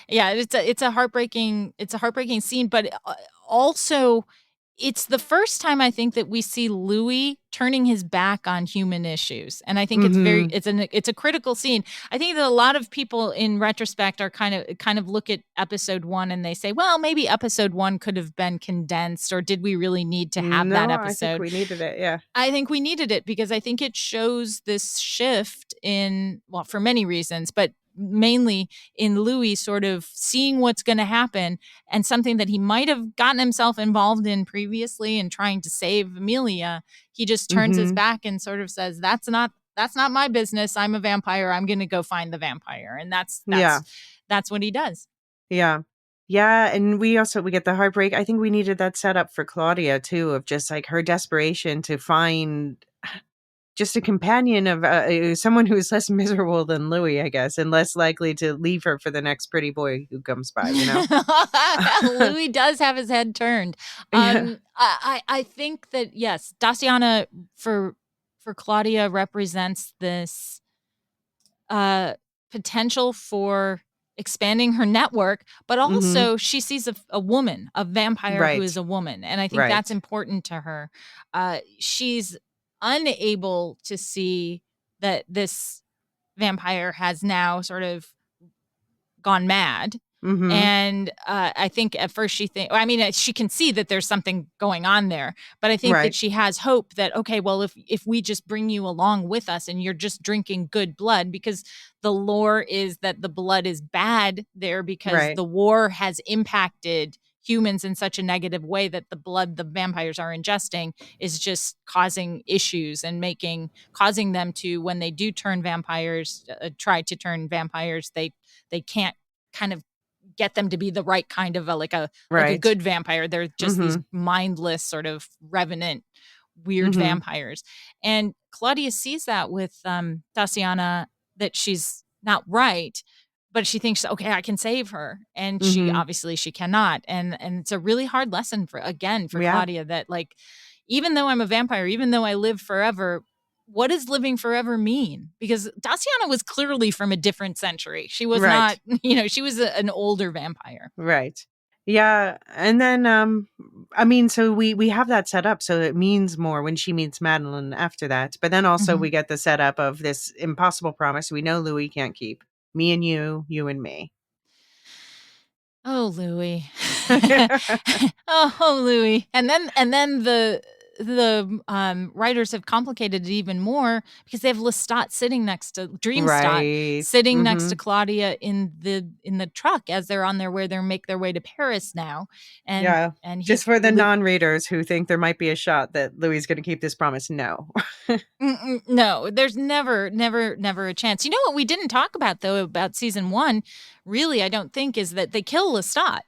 Speaker 4: yeah. It's a heartbreaking scene, but also. It's the first time I think that we see Louis turning his back on human issues. And I think it's a critical scene. I think that a lot of people in retrospect are kind of look at episode 1 and they say, well, maybe episode 1 could have been condensed, or did we really need to have that episode?
Speaker 3: I think we needed it. Yeah.
Speaker 4: I think we needed it because I think it shows this shift for many reasons, but mainly in Louis sort of seeing what's going to happen, and something that he might have gotten himself involved in previously and trying to save Emilia. He just turns his back and sort of says, that's not my business. I'm a vampire. I'm going to go find the vampire. And that's what he does.
Speaker 3: Yeah. Yeah. And we get the heartbreak. I think we needed that setup for Claudia too, of just her desperation to find just a companion of someone who is less miserable than Louis, I guess, and less likely to leave her for the next pretty boy who comes by,
Speaker 4: Louis does have his head turned. I think that, yes, Daciana for Claudia represents this potential for expanding her network, but also she sees a woman, a vampire who is a woman. And I think that's important to her. She's unable to see that this vampire has now sort of gone mad. And I think at first she can see that there's something going on there, but I think that she has hope that, okay, well, if we just bring you along with us and you're just drinking good blood, because the lore is that the blood is bad there because the war has impacted humans in such a negative way that the blood the vampires are ingesting is just causing issues and causing them to, when they do turn vampires, try to turn vampires, they can't kind of get them to be the right kind of like a good vampire. They're just these mindless sort of revenant, weird vampires. And Claudia sees that with Daciana, that she's not right, but she thinks, okay, I can save her. And she obviously she cannot. And it's a really hard lesson for Claudia that like, even though I'm a vampire, even though I live forever, what does living forever mean? Because Daciana was clearly from a different century. She was not, she was an older vampire.
Speaker 3: Right. Yeah. And then, so we have that set up. So it means more when she meets Madeline after that. But then also we get the setup of this impossible promise we know Louis can't keep. Me and you and me.
Speaker 4: Oh, Louis. Oh, Louis. And then the writers have complicated it even more because they have Lestat sitting next to Dreamstot sitting next to Claudia in the truck as they're on their way. They make their way to Paris now. And
Speaker 3: just for the non-readers who think there might be a shot that Louis is going to keep this promise. No.
Speaker 4: No, there's never a chance. You know what we didn't talk about though about season 1, really, I don't think, is that they kill Lestat.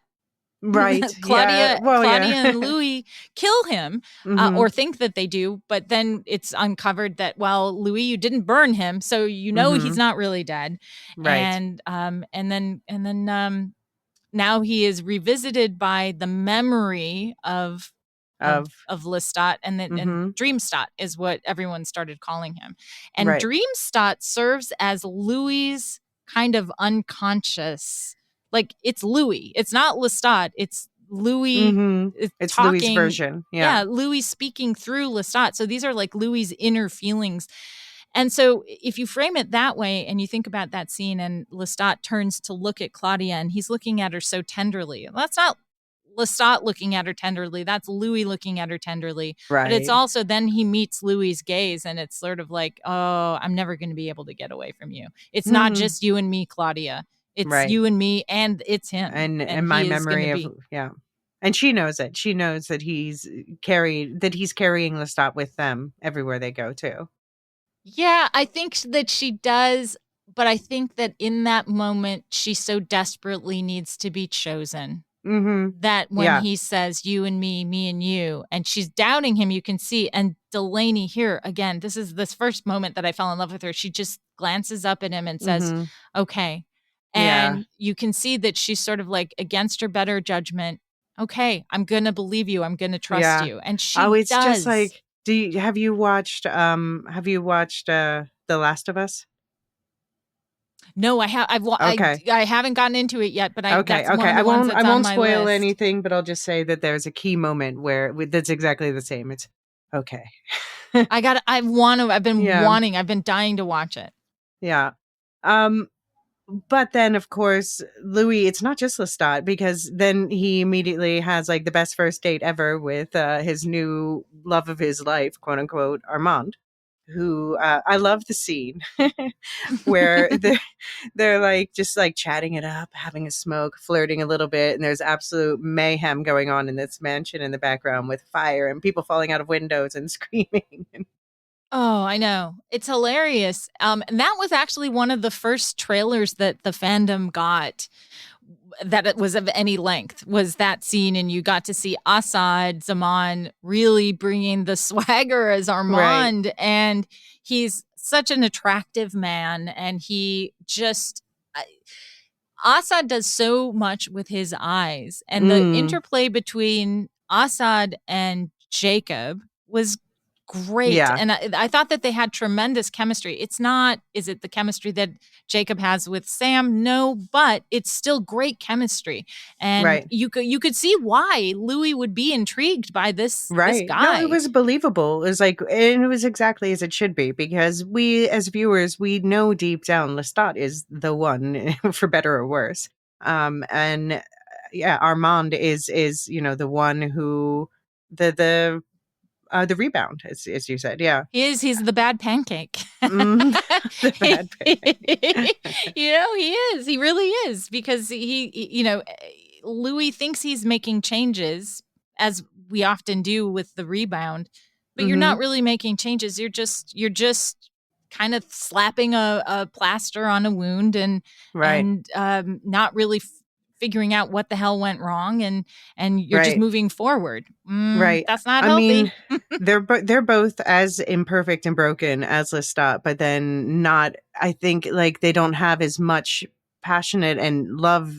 Speaker 3: Right.
Speaker 4: Claudia and Louis kill him or think that they do, but then it's uncovered that, well, Louis, you didn't burn him, so he's not really dead. Right. And then now he is revisited by the memory of Lestat, and Dreamstot is what everyone started calling him. And Dreamstot serves as Louis' kind of unconscious. Like, it's Louis. It's not Lestat. It's Louis.
Speaker 3: It's
Speaker 4: talking,
Speaker 3: Louis' version. Yeah,
Speaker 4: Louis speaking through Lestat. So these are like Louis' inner feelings. And so if you frame it that way and you think about that scene and Lestat turns to look at Claudia and he's looking at her so tenderly, that's not Lestat looking at her tenderly. That's Louis looking at her tenderly. Right. But it's also then he meets Louis' gaze and it's sort of like, oh, I'm never going to be able to get away from you. It's not just you and me, Claudia. It's you and me, and it's him.
Speaker 3: And my memory of and she knows it. She knows that he's carrying Lestat with them everywhere they go too.
Speaker 4: Yeah, I think that she does, but I think that in that moment she so desperately needs to be chosen. That when he says you and me and you, and she's doubting him, you can see. And Delaney here again, this is this first moment that I fell in love with her. She just glances up at him and says, okay. And you can see that she's sort of like against her better judgment. Okay, I'm going to believe you. I'm going to trust you. And she
Speaker 3: it's
Speaker 4: does.
Speaker 3: Just like, have you watched The Last of Us?
Speaker 4: No, I have. I haven't gotten into it yet, but that's one of the
Speaker 3: I
Speaker 4: ones that's
Speaker 3: won't
Speaker 4: on my
Speaker 3: spoil
Speaker 4: list.
Speaker 3: anything, but I'll just say that there's a key moment where that's exactly the same. It's okay.
Speaker 4: I've been dying to watch it.
Speaker 3: Yeah. But then, of course, Louis, it's not just Lestat, because then he immediately has like the best first date ever with his new love of his life, quote unquote, Armand, who I love the scene where they're like just like chatting it up, having a smoke, flirting a little bit. And there's absolute mayhem going on in this mansion in the background with fire and people falling out of windows and screaming.
Speaker 4: Oh, I know. It's hilarious. And that was actually one of the first trailers that the fandom got that it was of any length, was that scene. And you got to see Assad Zaman really bringing the swagger as Armand. Right. And he's such an attractive man. And he just... Assad does so much with his eyes. And the interplay between Assad and Jacob was great. Yeah. And I thought that they had tremendous chemistry. It's not, is it the chemistry that Jacob has with Sam? No, but it's still great chemistry. And you could see why Louis would be intrigued by this guy.
Speaker 3: No, it was believable. It was like, and it was exactly as it should be, because we as viewers, we know deep down Lestat is the one, for better or worse. And Armand is the one who the rebound, as you said. Yeah.
Speaker 4: He's the bad pancake.
Speaker 3: The bad pancake.
Speaker 4: He is. He really is, because Louis thinks he's making changes, as we often do with the rebound, but you're not really making changes. You're just kind of slapping a plaster on a wound and not really figuring out what the hell went wrong, and you're just moving forward. That's not healthy.
Speaker 3: I mean, they're both as imperfect and broken as Lestat, but then not, I think, like, they don't have as much passionate and love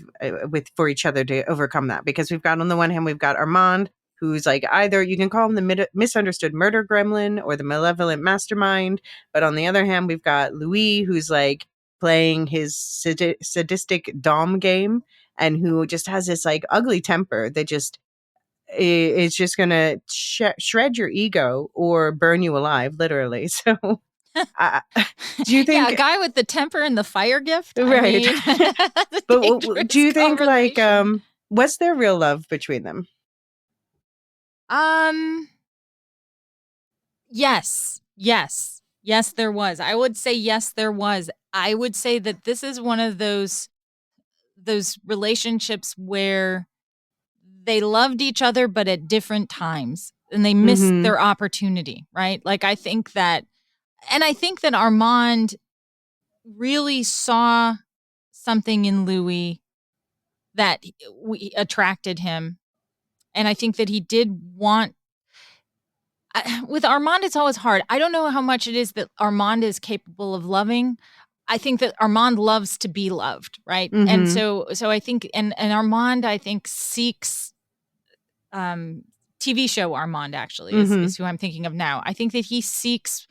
Speaker 3: for each other to overcome that. Because we've got, on the one hand, we've got Armand, who's like, either you can call him the misunderstood murder gremlin or the malevolent mastermind. But on the other hand, we've got Louis, who's like playing his sadistic dom game, and who just has this like ugly temper that just is just going to shred your ego or burn you alive, literally. So do you think...
Speaker 4: Yeah, a guy with the temper and the fire gift?
Speaker 3: Right.
Speaker 4: I mean,
Speaker 3: but do you think, like, what's their real love between them?
Speaker 4: Yes, there was. I would say yes, there was. I would say that this is one of those relationships where they loved each other, but at different times, and they missed their opportunity, right? Like, I think that Armand really saw something in Louis that attracted him. And I think that he did want... with Armand, it's always hard. I don't know how much it is that Armand is capable of loving. I think that Armand loves to be loved, right? And so I think, and Armand, I think, seeks... TV show Armand actually is who I'm thinking of now. I think that he seeks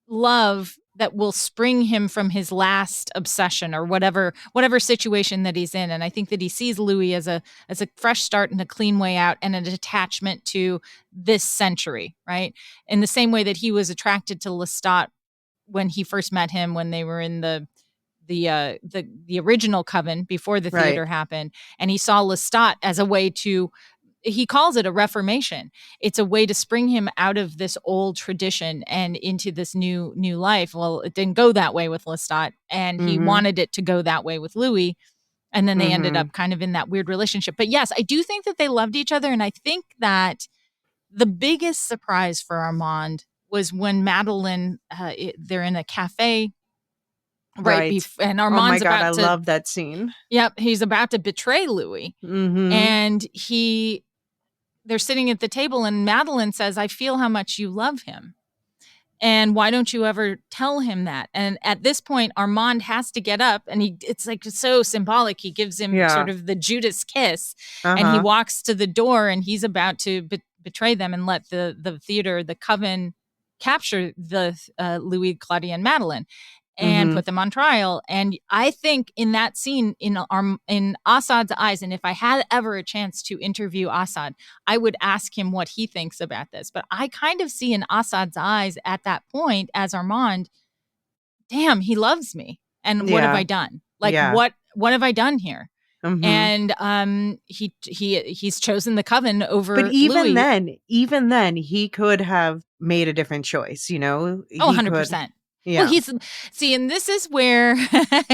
Speaker 4: love that will spring him from his last obsession or whatever situation that he's in. And I think that he sees Louis as a fresh start and a clean way out and an attachment to this century, right? In the same way that he was attracted to Lestat when he first met him, when they were in the original coven before the theater happened. And he saw Lestat as a way to... he calls it a reformation. It's a way to spring him out of this old tradition and into this new life. Well, it didn't go that way with Lestat, and he wanted it to go that way with Louis. And then they ended up kind of in that weird relationship. But yes, I do think that they loved each other. And I think that the biggest surprise for Armand was when Madeline, they're in a cafe. And Armand's
Speaker 3: I love that scene.
Speaker 4: Yep. He's about to betray Louis. And they're sitting at the table, and Madeline says, "I feel how much you love him. And why don't you ever tell him that?" And at this point, Armand has to get up, and it's like so symbolic. He gives him sort of the Judas kiss, and he walks to the door, and he's about to betray them and let the theater, the coven, capture the Louis, Claudia, and Madeline and put them on trial. And I think in that scene, in Assad's eyes, and if I had ever a chance to interview Assad, I would ask him what he thinks about this. But I kind of see in Assad's eyes at that point, as Armand, damn, he loves me. And what have I done? Like, what have I done here? And he's chosen the coven over
Speaker 3: But even
Speaker 4: Louis.
Speaker 3: then, he could have made a different choice, you know?
Speaker 4: 100%. Yeah. Well, and this is where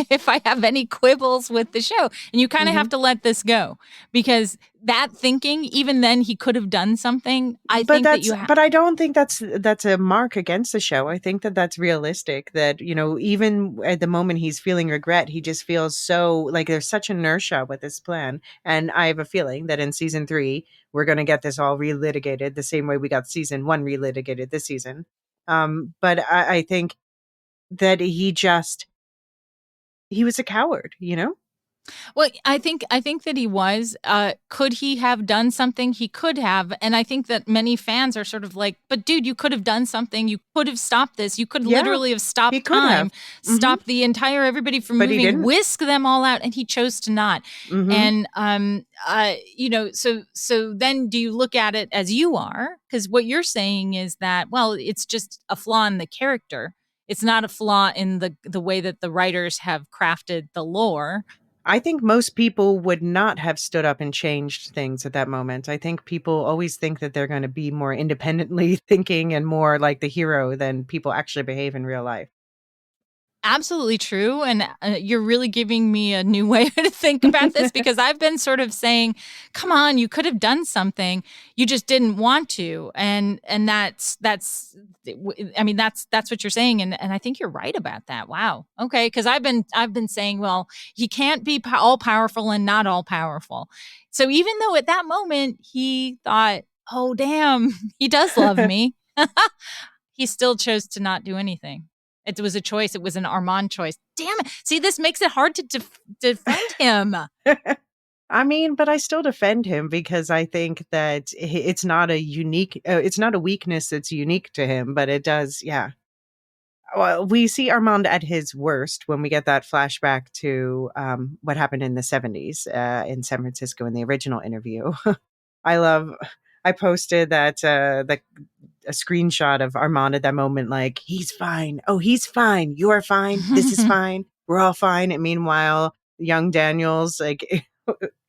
Speaker 4: if I have any quibbles with the show, and you kind of have to let this go, because that thinking, even then he could have done something. But
Speaker 3: I don't think that's a mark against the show. I think that that's realistic, that, you know, even at the moment he's feeling regret, he just feels so like there's such inertia with this plan. And I have a feeling that in season 3, we're going to get this all relitigated the same way we got season 1 relitigated this season. But I think that he was a coward, you know?
Speaker 4: Well, I think that he was. Could he have done something? He could have. And I think that many fans are sort of like, but dude, you could have done something. You could have stopped this. You could literally have stopped time, stopped the entire everybody from moving, whisk them all out. And he chose to not. And, you know, so then do you look at it as you are? Because what you're saying is that, well, it's just a flaw in the character. It's not a flaw in the way that the writers have crafted the lore.
Speaker 3: I think most people would not have stood up and changed things at that moment. I think people always think that they're going to be more independently thinking and more like the hero than people actually behave in real life.
Speaker 4: Absolutely true. And you're really giving me a new way to think about this, because I've been sort of saying, come on, you could have done something. You just didn't want to. And that's what you're saying. And I think you're right about that. Wow. Okay. Because I've been saying, well, he can't be all powerful and not all powerful. So even though at that moment he thought, oh, damn, he does love me, he still chose to not do anything. It was a choice. It was an Armand choice. Damn it. See, this makes it hard to defend him.
Speaker 3: I mean, but I still defend him because I think that it's not a weakness that's unique to him, but it does, yeah. Well, we see Armand at his worst when we get that flashback to what happened in the 70s in San Francisco in the original interview. I posted that a screenshot of Armand at that moment, like, he's fine. Oh, he's fine. You are fine. This is fine. We're all fine. And meanwhile, young Daniel's like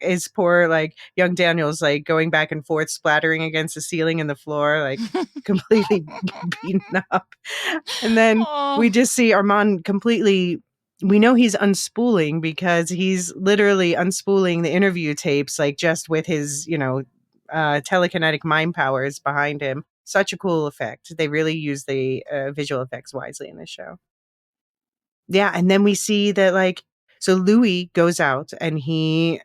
Speaker 3: is poor, like young Daniel's like going back and forth, splattering against the ceiling and the floor, like completely beaten up. And then we just see Armand completely. We know he's unspooling because he's literally unspooling the interview tapes, like just with his, telekinetic mind powers behind him. Such a cool effect. They really use the visual effects wisely in this show. Yeah, and then we see that, like, so Louis goes out and he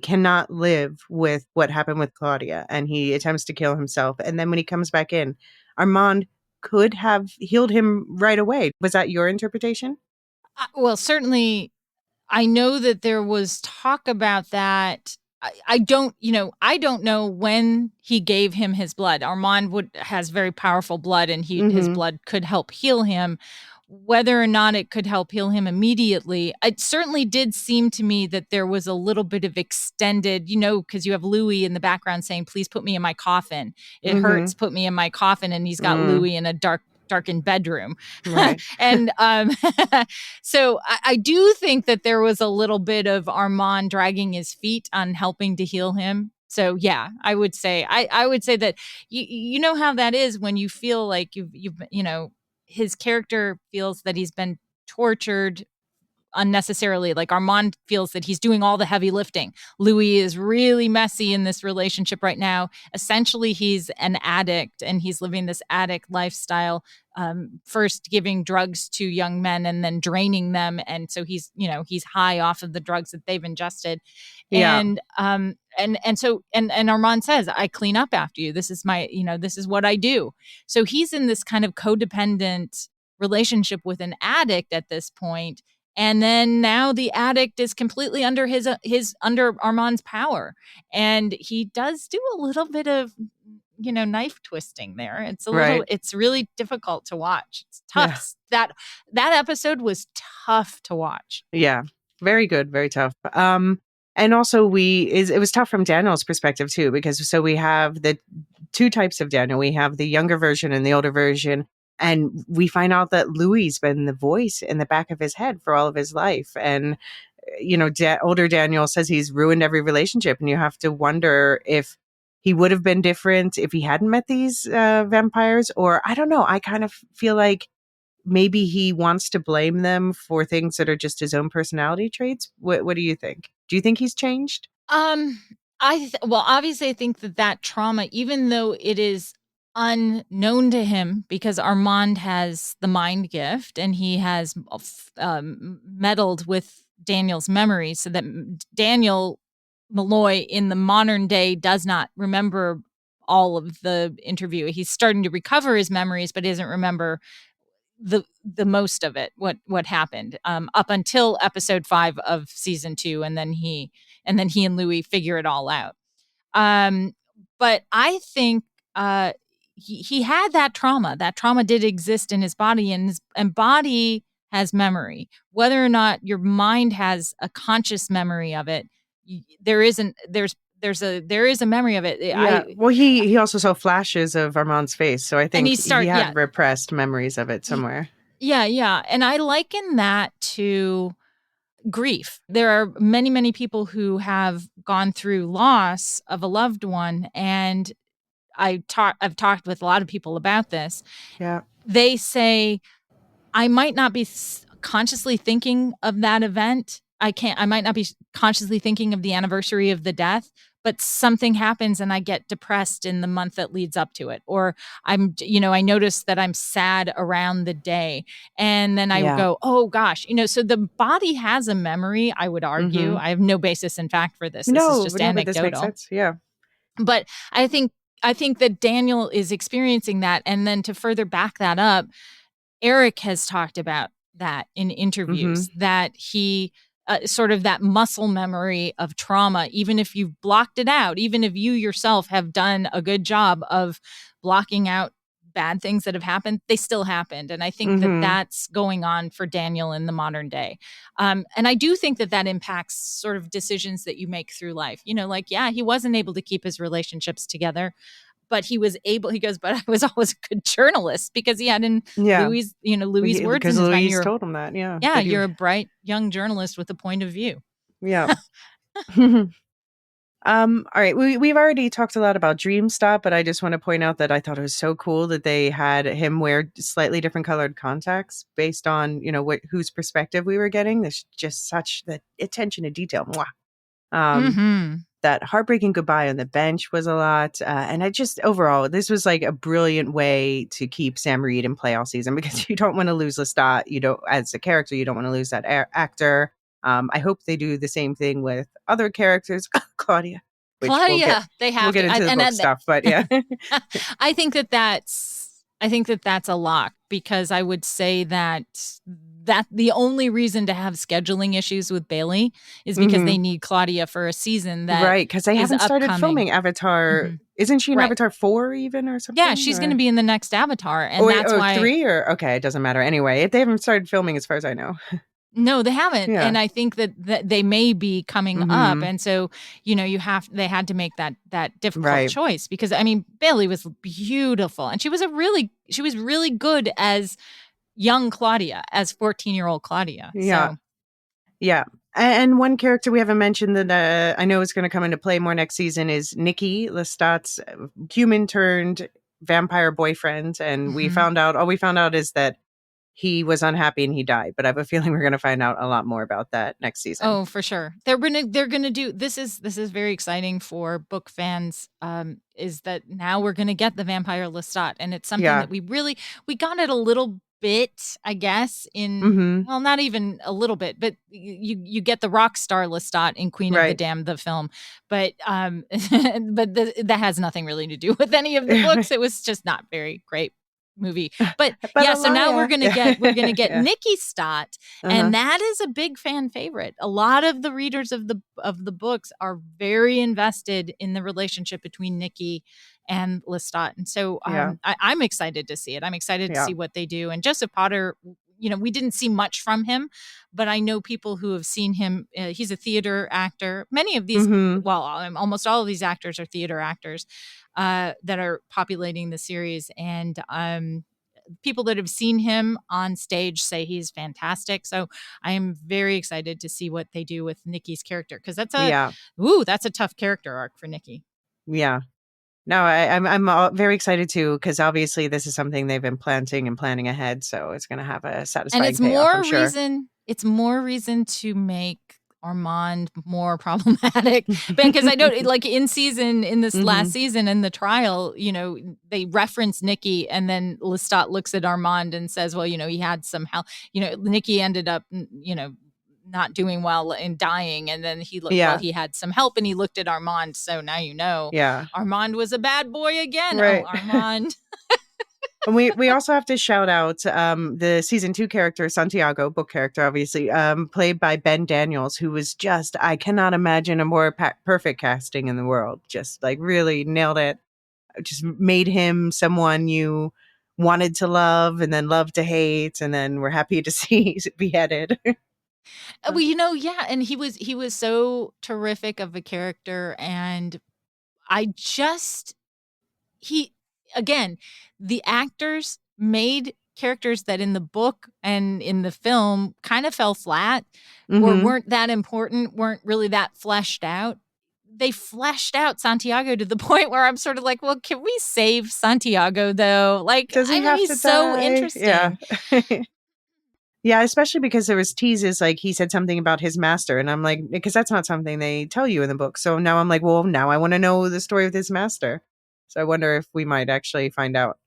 Speaker 3: cannot live with what happened with Claudia, and he attempts to kill himself. And then when he comes back in, Armand could have healed him right away. Was that your interpretation?
Speaker 4: Well, certainly, I know that there was talk about that. I don't know when he gave him his blood. Armand has very powerful blood, and his blood could help heal him. Whether or not it could help heal him immediately, it certainly did seem to me that there was a little bit of extended, because you have Louis in the background saying, "Please put me in my coffin. It hurts. Put me in my coffin." And he's got Louis in a darkened bedroom.
Speaker 3: Right.
Speaker 4: And so I do think that there was a little bit of Armand dragging his feet on helping to heal him. So yeah, I would say that you know how that is when you feel like you've his character feels that he's been tortured unnecessarily. Like Armand feels that he's doing all the heavy lifting. Louis is really messy in this relationship right now. Essentially, he's an addict and he's living this addict lifestyle, first giving drugs to young men and then draining them. And so he's high off of the drugs that they've ingested.
Speaker 3: Yeah.
Speaker 4: And Armand says, "I clean up after you. This is this is what I do." So he's in this kind of codependent relationship with an addict at this point. And then now the addict is completely under under Armand's power. And he does do a little bit of, knife twisting there. It's really difficult to watch. It's tough. Yeah. That episode was tough to watch.
Speaker 3: Yeah. Very good. Very tough. And also it was tough from Daniel's perspective too, because so we have the two types of Daniel. We have the younger version and the older version. And we find out that Louis been the voice in the back of his head for all of his life. And, older Daniel says he's ruined every relationship. And you have to wonder if he would have been different if he hadn't met these vampires. Or I don't know. I kind of feel like maybe he wants to blame them for things that are just his own personality traits. What do you think? Do you think he's changed?
Speaker 4: Obviously, I think that trauma, even though it is unknown to him because Armand has the mind gift and he has meddled with Daniel's memories, so that Daniel Malloy in the modern day does not remember all of the interview. He's starting to recover his memories, but he doesn't remember the most of it, what happened up until episode 5 of season 2, and then he and Louis figure it all out. But I think he had that trauma. That trauma did exist in his body, and his body has memory. Whether or not your mind has a conscious memory of it, there is a memory of it.
Speaker 3: Yeah. He also saw flashes of Armand's face, so I think he had repressed memories of it somewhere.
Speaker 4: Yeah. And I liken that to grief. There are many, many people who have gone through loss of a loved one, and I've talked with a lot of people about this.
Speaker 3: Yeah.
Speaker 4: They say, I might not be consciously thinking of that event. I might not be consciously thinking of the anniversary of the death, but something happens and I get depressed in the month that leads up to it. Or I notice that I'm sad around the day. And then I go, oh gosh, so the body has a memory, I would argue.
Speaker 3: Mm-hmm.
Speaker 4: I have no basis in fact for this. This is just anecdotal.
Speaker 3: This makes sense. Yeah.
Speaker 4: But I think that Daniel is experiencing that. And then to further back that up, Eric has talked about that in interviews, that he sort of that muscle memory of trauma, even if you've blocked it out, even if you yourself have done a good job of blocking out bad things that have happened, they still happened. And I think that that's going on for Daniel in the modern day. And I do think that that impacts sort of decisions that you make through life. You know, like, yeah, he wasn't able to keep his relationships together, but he was able, he goes, but I was always a good journalist because he had in Louis, Louis' words.
Speaker 3: Because
Speaker 4: in his
Speaker 3: Louis
Speaker 4: mind,
Speaker 3: told him that, yeah.
Speaker 4: Yeah, you're a bright young journalist with a point of view.
Speaker 3: Yeah. All right. We've already talked a lot about Dreamstop, but I just want to point out that I thought it was so cool that they had him wear slightly different colored contacts based on, whose perspective we were getting. There's just such the attention to detail. Mwah. That heartbreaking goodbye on the bench was a lot. And I just, overall, this was like a brilliant way to keep Sam Reed in play all season because you don't want to lose Lestat. You don't, as a character, you don't want to lose that actor. I hope they do the same thing with other characters. Claudia.
Speaker 4: They have
Speaker 3: we'll get into the book stuff, but yeah.
Speaker 4: I think that's a lock because I would say that the only reason to have scheduling issues with Bailey is because they need Claudia for a season that
Speaker 3: right, because they haven't started filming Avatar. Isn't she in Avatar 4 even or something?
Speaker 4: Yeah, she's going to be in the next Avatar, and that's why
Speaker 3: 3 or okay, it doesn't matter anyway. If they haven't started filming, as far as I know.
Speaker 4: No, they haven't. Yeah. And I think that they may be coming up. And so, they had to make that difficult choice because I mean, Bailey was beautiful and she was really good as young Claudia, as 14-year-old Claudia.
Speaker 3: Yeah.
Speaker 4: So.
Speaker 3: Yeah. And one character we haven't mentioned that I know is going to come into play more next season is Nikki, Lestat's human turned vampire boyfriend. And all we found out is that he was unhappy and he died, but I have a feeling we're going to find out a lot more about that next season.
Speaker 4: Oh, for sure. They're going to do, this is very exciting for book fans, is that now we're going to get the vampire Lestat. And it's something that we got it a little bit, I guess, in, well, not even a little bit, but you get the rock star Lestat in Queen of the Damned, the film. But, that has nothing really to do with any of the books. It was just not very great movie, but yeah, so now we're gonna get Nikki Stott, and that is a big fan favorite. A lot of the readers of the books are very invested in the relationship between Nikki and Lestat, and so I'm excited to see it. I'm excited to see what they do. And Joseph Potter, we didn't see much from him, but I know people who have seen him. He's a theater actor. Many of these, almost all of these actors are theater actors that are populating the series. And people that have seen him on stage say he's fantastic. So I am very excited to see what they do with Nikki's character, because that's a tough character arc for Nikki. Yeah.
Speaker 3: No, I'm very excited too, because obviously this is something they've been planning ahead, so it's going to have a satisfying payoff, I'm sure.
Speaker 4: It's more reason to make Armand more problematic, because I know, like in this last season in the trial, they reference Nikki, and then Lestat looks at Armand and says, well, he had some help. Nikki ended up, not doing well and dying, and then he looked, well, he had some help, and he looked at Armand. So now Armand was a bad boy again. Right. Oh, Armand.
Speaker 3: And we also have to shout out the season 2 character, Santiago, book character, obviously, played by Ben Daniels, who was just, I cannot imagine a more perfect casting in the world. Just like really nailed it. Just made him someone you wanted to love and then love to hate, and then we're happy to see he's beheaded.
Speaker 4: Well, and he was so terrific of a character, and the actors made characters that in the book and in the film kind of fell flat, or weren't that important, weren't really that fleshed out. They fleshed out Santiago to the point where I'm sort of like, well, can we save Santiago though? Like,
Speaker 3: does he have
Speaker 4: he's
Speaker 3: to
Speaker 4: so
Speaker 3: die?
Speaker 4: interesting.
Speaker 3: Yeah. Yeah, especially because there was teases, like he said something about his master, and I'm like, because that's not something they tell you in the book. So now I'm like, well, now I want to know the story of his master. So I wonder if we might actually find out.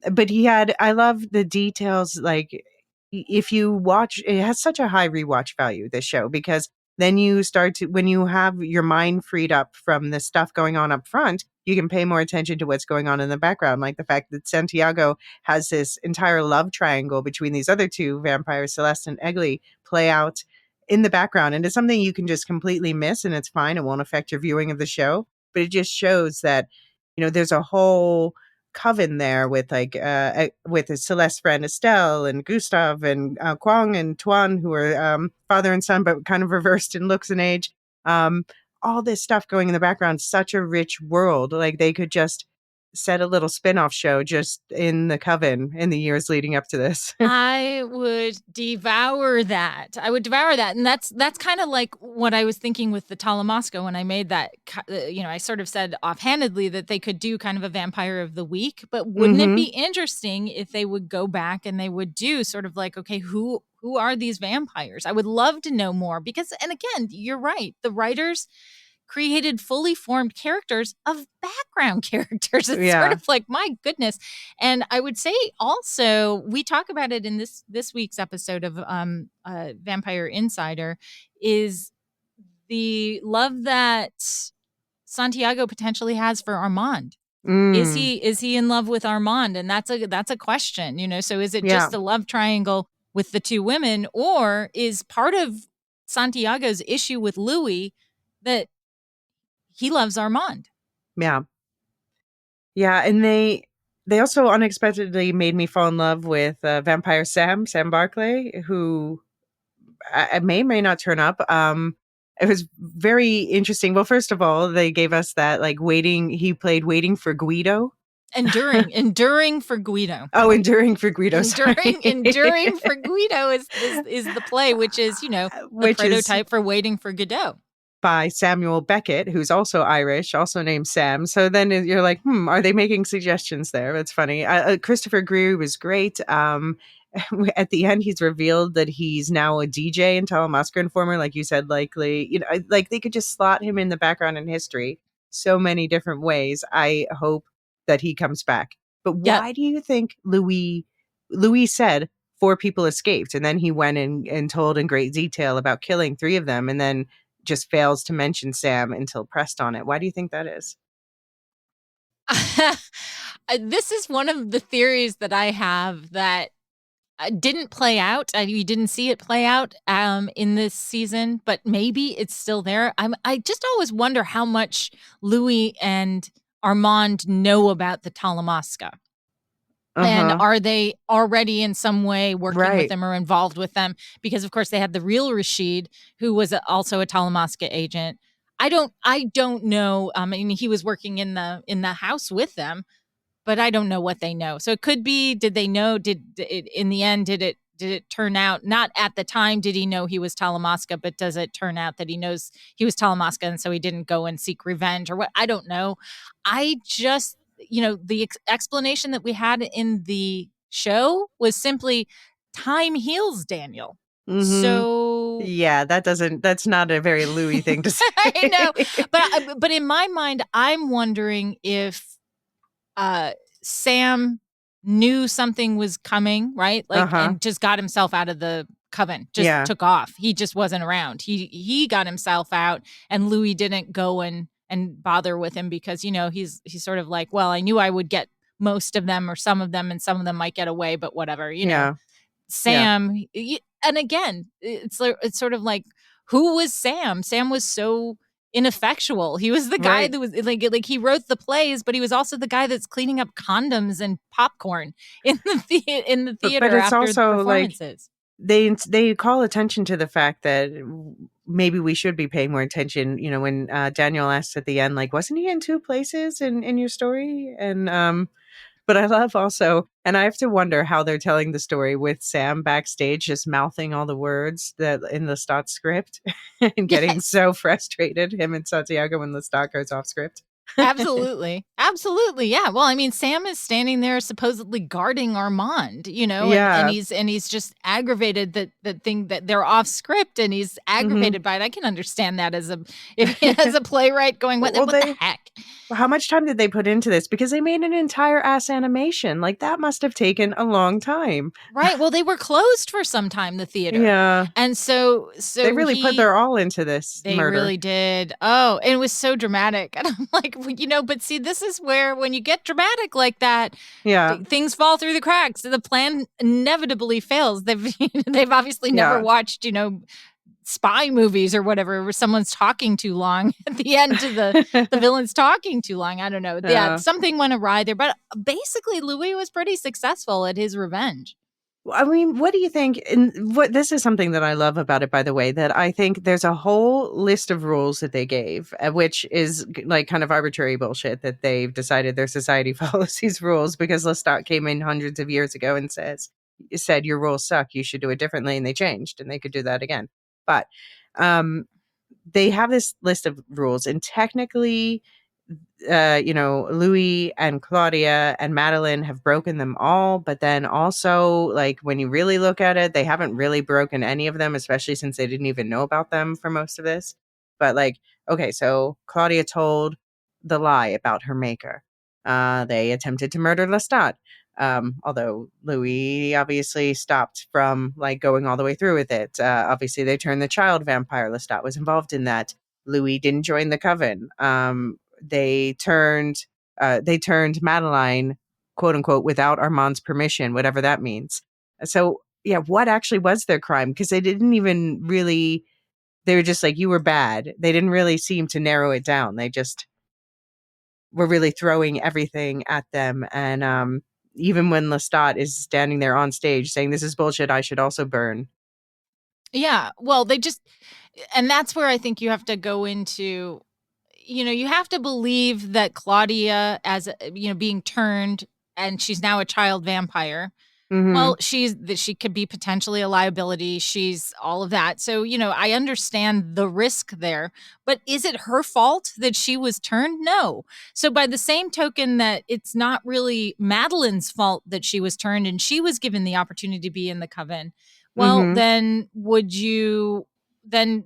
Speaker 3: But I love the details. Like, if you watch, it has such a high rewatch value, this show, because then you start to, when you have your mind freed up from the stuff going on up front, you can pay more attention to what's going on in the background. Like the fact that Santiago has this entire love triangle between these other two vampires, Celeste and Egli, play out in the background. And it's something you can just completely miss, and it's fine. It won't affect your viewing of the show. But it just shows that, there's a whole coven there with with his Celeste friend Estelle and Gustav and Kwang and Tuan, who are father and son, but kind of reversed in looks and age. All this stuff going in the background, such a rich world. Like they could just set a little spin-off show just in the coven in the years leading up to this.
Speaker 4: I would devour that. And that's kind of like what I was thinking with the Talamasca when I made that. I sort of said offhandedly that they could do kind of a Vampire of the Week, but wouldn't it be interesting if they would go back and they would do sort of like, okay, who are these vampires? I would love to know more because, and again, you're right. The writers created fully formed characters of background characters. It's sort of like, my goodness. And I would say also, we talk about it in this week's episode of Vampire Insider, is the love that Santiago potentially has for Armand. Is he in love with Armand? And that's a question, so is it just a love triangle with the two women, or is part of Santiago's issue with Louis that he loves Armand?
Speaker 3: Yeah. And they also unexpectedly made me fall in love with vampire Sam Barclay, who I may not turn up. It was very interesting. Well, first of all, they gave us that he played Waiting for Guido.
Speaker 4: Enduring for Guido.
Speaker 3: Oh, Enduring for Guido.
Speaker 4: Enduring for Guido is the play, which is, the prototype for Waiting for Godot.
Speaker 3: By Samuel Beckett, who's also Irish, also named Sam. So then you're like, are they making suggestions there? That's funny. Christopher Greer was great. At the end, he's revealed that he's now a DJ and Talamasca informer, like you said, likely. Like they could just slot him in the background in history so many different ways. I hope that he comes back. But why do you think Louis said 4 people escaped, and then he went and told in great detail about killing 3 of them, and then just fails to mention Sam until pressed on it? Why do you think that is?
Speaker 4: This is one of the theories that I have that didn't play out. We didn't see it play out in this season, but maybe it's still there. I just always wonder how much Louis and Armand know about the Talamasca. And are they already in some way working with them or involved with them? Because of course they had the real Rashid, who was also a Talamasca agent. I don't know. I mean, he was working in the house with them, but I don't know what they know. So it could be, did they know? Did it turn out, not at the time did he know he was Talamasca, but does it turn out that he knows he was Talamasca and so he didn't go and seek revenge or what? I don't know. I just, the explanation that we had in the show was simply time heals Daniel. So
Speaker 3: that's not a very Louis thing to say.
Speaker 4: I know, but in my mind, I'm wondering if Sam knew something was coming, right? And just got himself out of the coven, just took off. He just wasn't around. He got himself out, and Louis didn't go and bother with him because, he's sort of like, well, I knew I would get most of them or some of them, and some of them might get away, but whatever, Sam, and again, it's sort of like, who was Sam? Sam was so ineffectual. He was the guy that was like he wrote the plays, but he was also the guy that's cleaning up condoms and popcorn in the theater
Speaker 3: but it's
Speaker 4: after
Speaker 3: also
Speaker 4: the performances.
Speaker 3: They call attention to the fact that maybe we should be paying more attention. When Daniel asks at the end, like, wasn't he in 2 places in your story? And but I love also, and I have to wonder how they're telling the story with Sam backstage just mouthing all the words that in the Lestat script and getting so frustrated, him and Santiago, when Lestat goes off script.
Speaker 4: Absolutely. Absolutely. Yeah. Well, I mean, Sam is standing there supposedly guarding Armand,
Speaker 3: Yeah.
Speaker 4: and he's just aggravated that they're off script, and he's aggravated by it. I can understand that as a playwright going, what the heck?
Speaker 3: How much time did they put into this? Because they made an entire ass animation. Like, that must have taken a long time.
Speaker 4: Right. Well, they were closed for some time, the theater.
Speaker 3: Yeah.
Speaker 4: And so
Speaker 3: they really put their all into this
Speaker 4: They
Speaker 3: murder.
Speaker 4: really did. Oh, and it was so dramatic. And I'm like, but see, this is where when you get dramatic like that, things fall through the cracks. The plan inevitably fails. They've obviously never watched, spy movies or whatever, where someone's talking too long at the end of the villain's talking too long. I don't know. Yeah, something went awry there. But basically, Louis was pretty successful at his revenge.
Speaker 3: I mean, what do you think? This is something that I love about it, by the way, that I think there's a whole list of rules that they gave, which is like kind of arbitrary bullshit that they've decided their society follows these rules because Lestat came in hundreds of years ago and said your rules suck. You should do it differently. And they changed and they could do that again. But they have this list of rules, and technically, Louis and Claudia and Madeline have broken them all. But then also, like, when you really look at it, they haven't really broken any of them, especially since they didn't even know about them for most of this. But like, okay, so Claudia told the lie about her maker. They attempted to murder Lestat. Although Louis obviously stopped from like going all the way through with it. Obviously, they turned the child vampire. Lestat was involved in that. Louis didn't join the coven. They turned Madeline, quote unquote, without Armand's permission, whatever that means. So yeah, what actually was their crime? Because they didn't even really. They were just like, you were bad. They didn't really seem to narrow it down. They just were really throwing everything at them. And even when Lestat is standing there on stage saying, this is bullshit, I should also burn.
Speaker 4: Yeah. Well, and that's where I think you have to go into, you have to believe that Claudia, as, being turned, and she's now a child vampire.
Speaker 3: Mm-hmm.
Speaker 4: Well, she could be potentially a liability. She's all of that. So, I understand the risk there, but is it her fault that she was turned? No. So by the same token that it's not really Madeline's fault that she was turned and she was given the opportunity to be in the coven. Well, then would you, then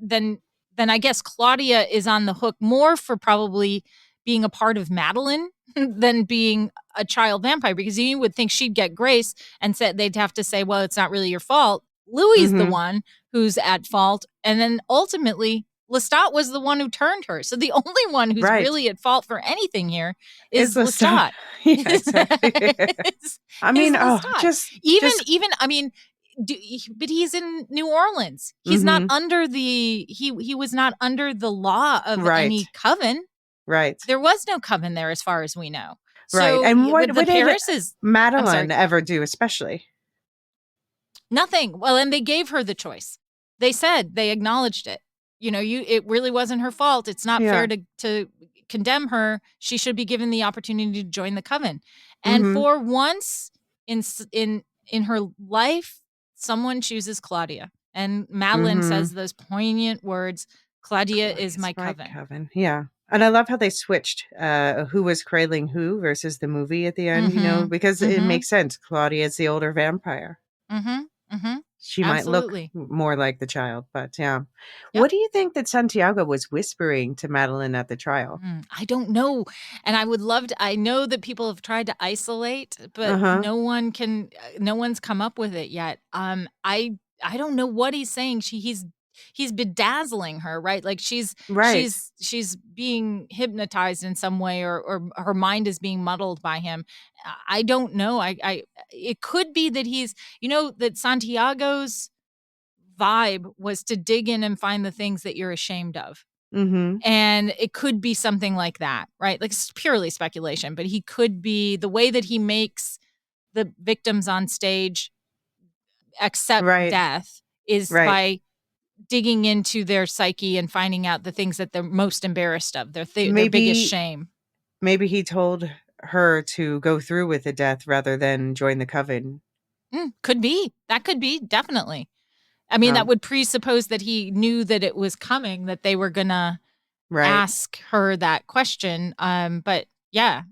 Speaker 4: I guess Claudia is on the hook more for probably being a part of Madeline than being a child vampire, because you would think she'd get grace and they'd have to say, well, it's not really your fault. Louis is the one who's at fault. And then ultimately, Lestat was the one who turned her. So the only one who's really at fault for anything here is Lestat.
Speaker 3: Yeah, exactly. I mean,
Speaker 4: but he's in New Orleans. He's not under he was not under the law of any coven.
Speaker 3: Right.
Speaker 4: There was no coven there as far as we know.
Speaker 3: Right.
Speaker 4: So,
Speaker 3: and what did
Speaker 4: Madeline
Speaker 3: ever do especially?
Speaker 4: Nothing. Well, and they gave her the choice. They said, they acknowledged it. It really wasn't her fault. It's not fair to condemn her. She should be given the opportunity to join the coven. And for once in her life, someone chooses Claudia. And Madeline says those poignant words, Claudia is my coven.
Speaker 3: Yeah. And I love how they switched who was cradling who versus the movie at the end, because it makes sense. Claudia is the older vampire. She might look more like the child, but yeah. Yep. What do you think that Santiago was whispering to Madeline at the trial?
Speaker 4: I don't know. And I would love to, I know that people have tried to isolate, but no one's come up with it yet. I don't know what he's saying. He's bedazzling her, right? Like she's being hypnotized in some way, or her mind is being muddled by him. I don't know. It could be that that Santiago's vibe was to dig in and find the things that you're ashamed of. And it could be something like that, right? Like it's purely speculation, but he could be the way that he makes the victims on stage accept death is by digging into their psyche and finding out the things that they're most embarrassed of, their biggest shame.
Speaker 3: Maybe he told her to go through with the death rather than join the coven.
Speaker 4: Could be. That could be, definitely. I mean, that would presuppose that he knew that it was coming, that they were gonna ask her that question. But yeah,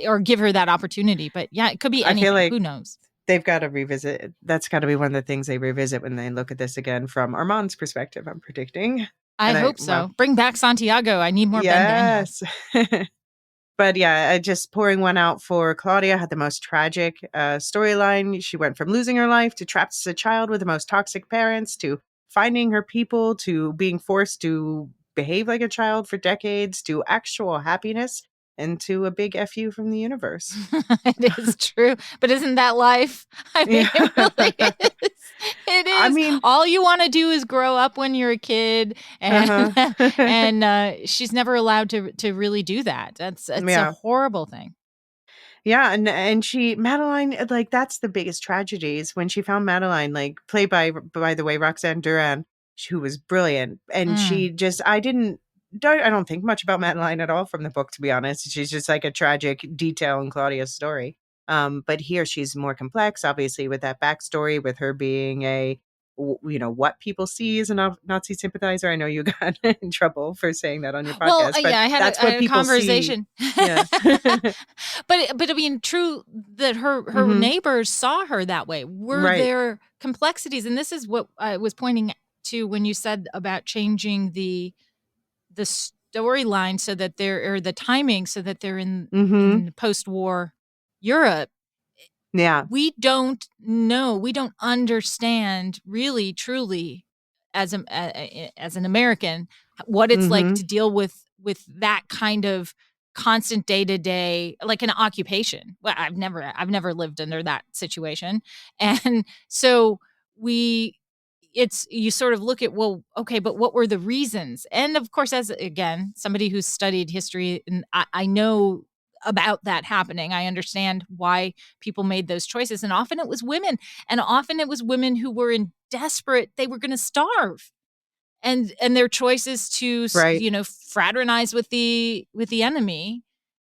Speaker 4: or give her that opportunity. But yeah, it could be anything.
Speaker 3: I feel like
Speaker 4: who knows?
Speaker 3: They've got to revisit. That's got to be one of the things they revisit when they look at this again from Armand's perspective, I'm predicting.
Speaker 4: I hope so. Well, bring back Santiago. I need more Ben Daniels.
Speaker 3: But yeah, just pouring one out for Claudia had the most tragic storyline. She went from losing her life to trapped as a child with the most toxic parents to finding her people to being forced to behave like a child for decades to actual happiness and to a big FU from the universe.
Speaker 4: It is true. But isn't that life? I mean, it really is. It is.
Speaker 3: I mean,
Speaker 4: all you want to do is grow up when you're a kid, and and she's never allowed to really do that. It's a horrible thing.
Speaker 3: Yeah, and Madeline, like that's the biggest tragedy is when she found Madeline, like played by the way Roxanne Duran, who was brilliant, and she just I don't think much about Madeline at all from the book, to be honest. She's just like a tragic detail in Claudia's story. But here she's more complex, obviously, with that backstory, with her being what people see as a Nazi sympathizer. I know you got in trouble for saying that on your podcast.
Speaker 4: Well,
Speaker 3: but
Speaker 4: yeah, I had a conversation.
Speaker 3: Yeah.
Speaker 4: but I mean, true that her neighbors saw her that way. Were there complexities? And this is what I was pointing to when you said about changing the storyline so that the timing so that they're in post-war Europe.
Speaker 3: Yeah.
Speaker 4: We don't know. We don't understand really, truly, as an American, what it's like to deal with that kind of constant day-to-day, like an occupation. Well, I've never lived under that situation. And so you sort of look at, well, okay, but what were the reasons? And of course, as again, somebody who's studied history, and I know about that happening. I understand why people made those choices. And often it was women. And often it was women who were they were going to starve. And their choices to, fraternize with the enemy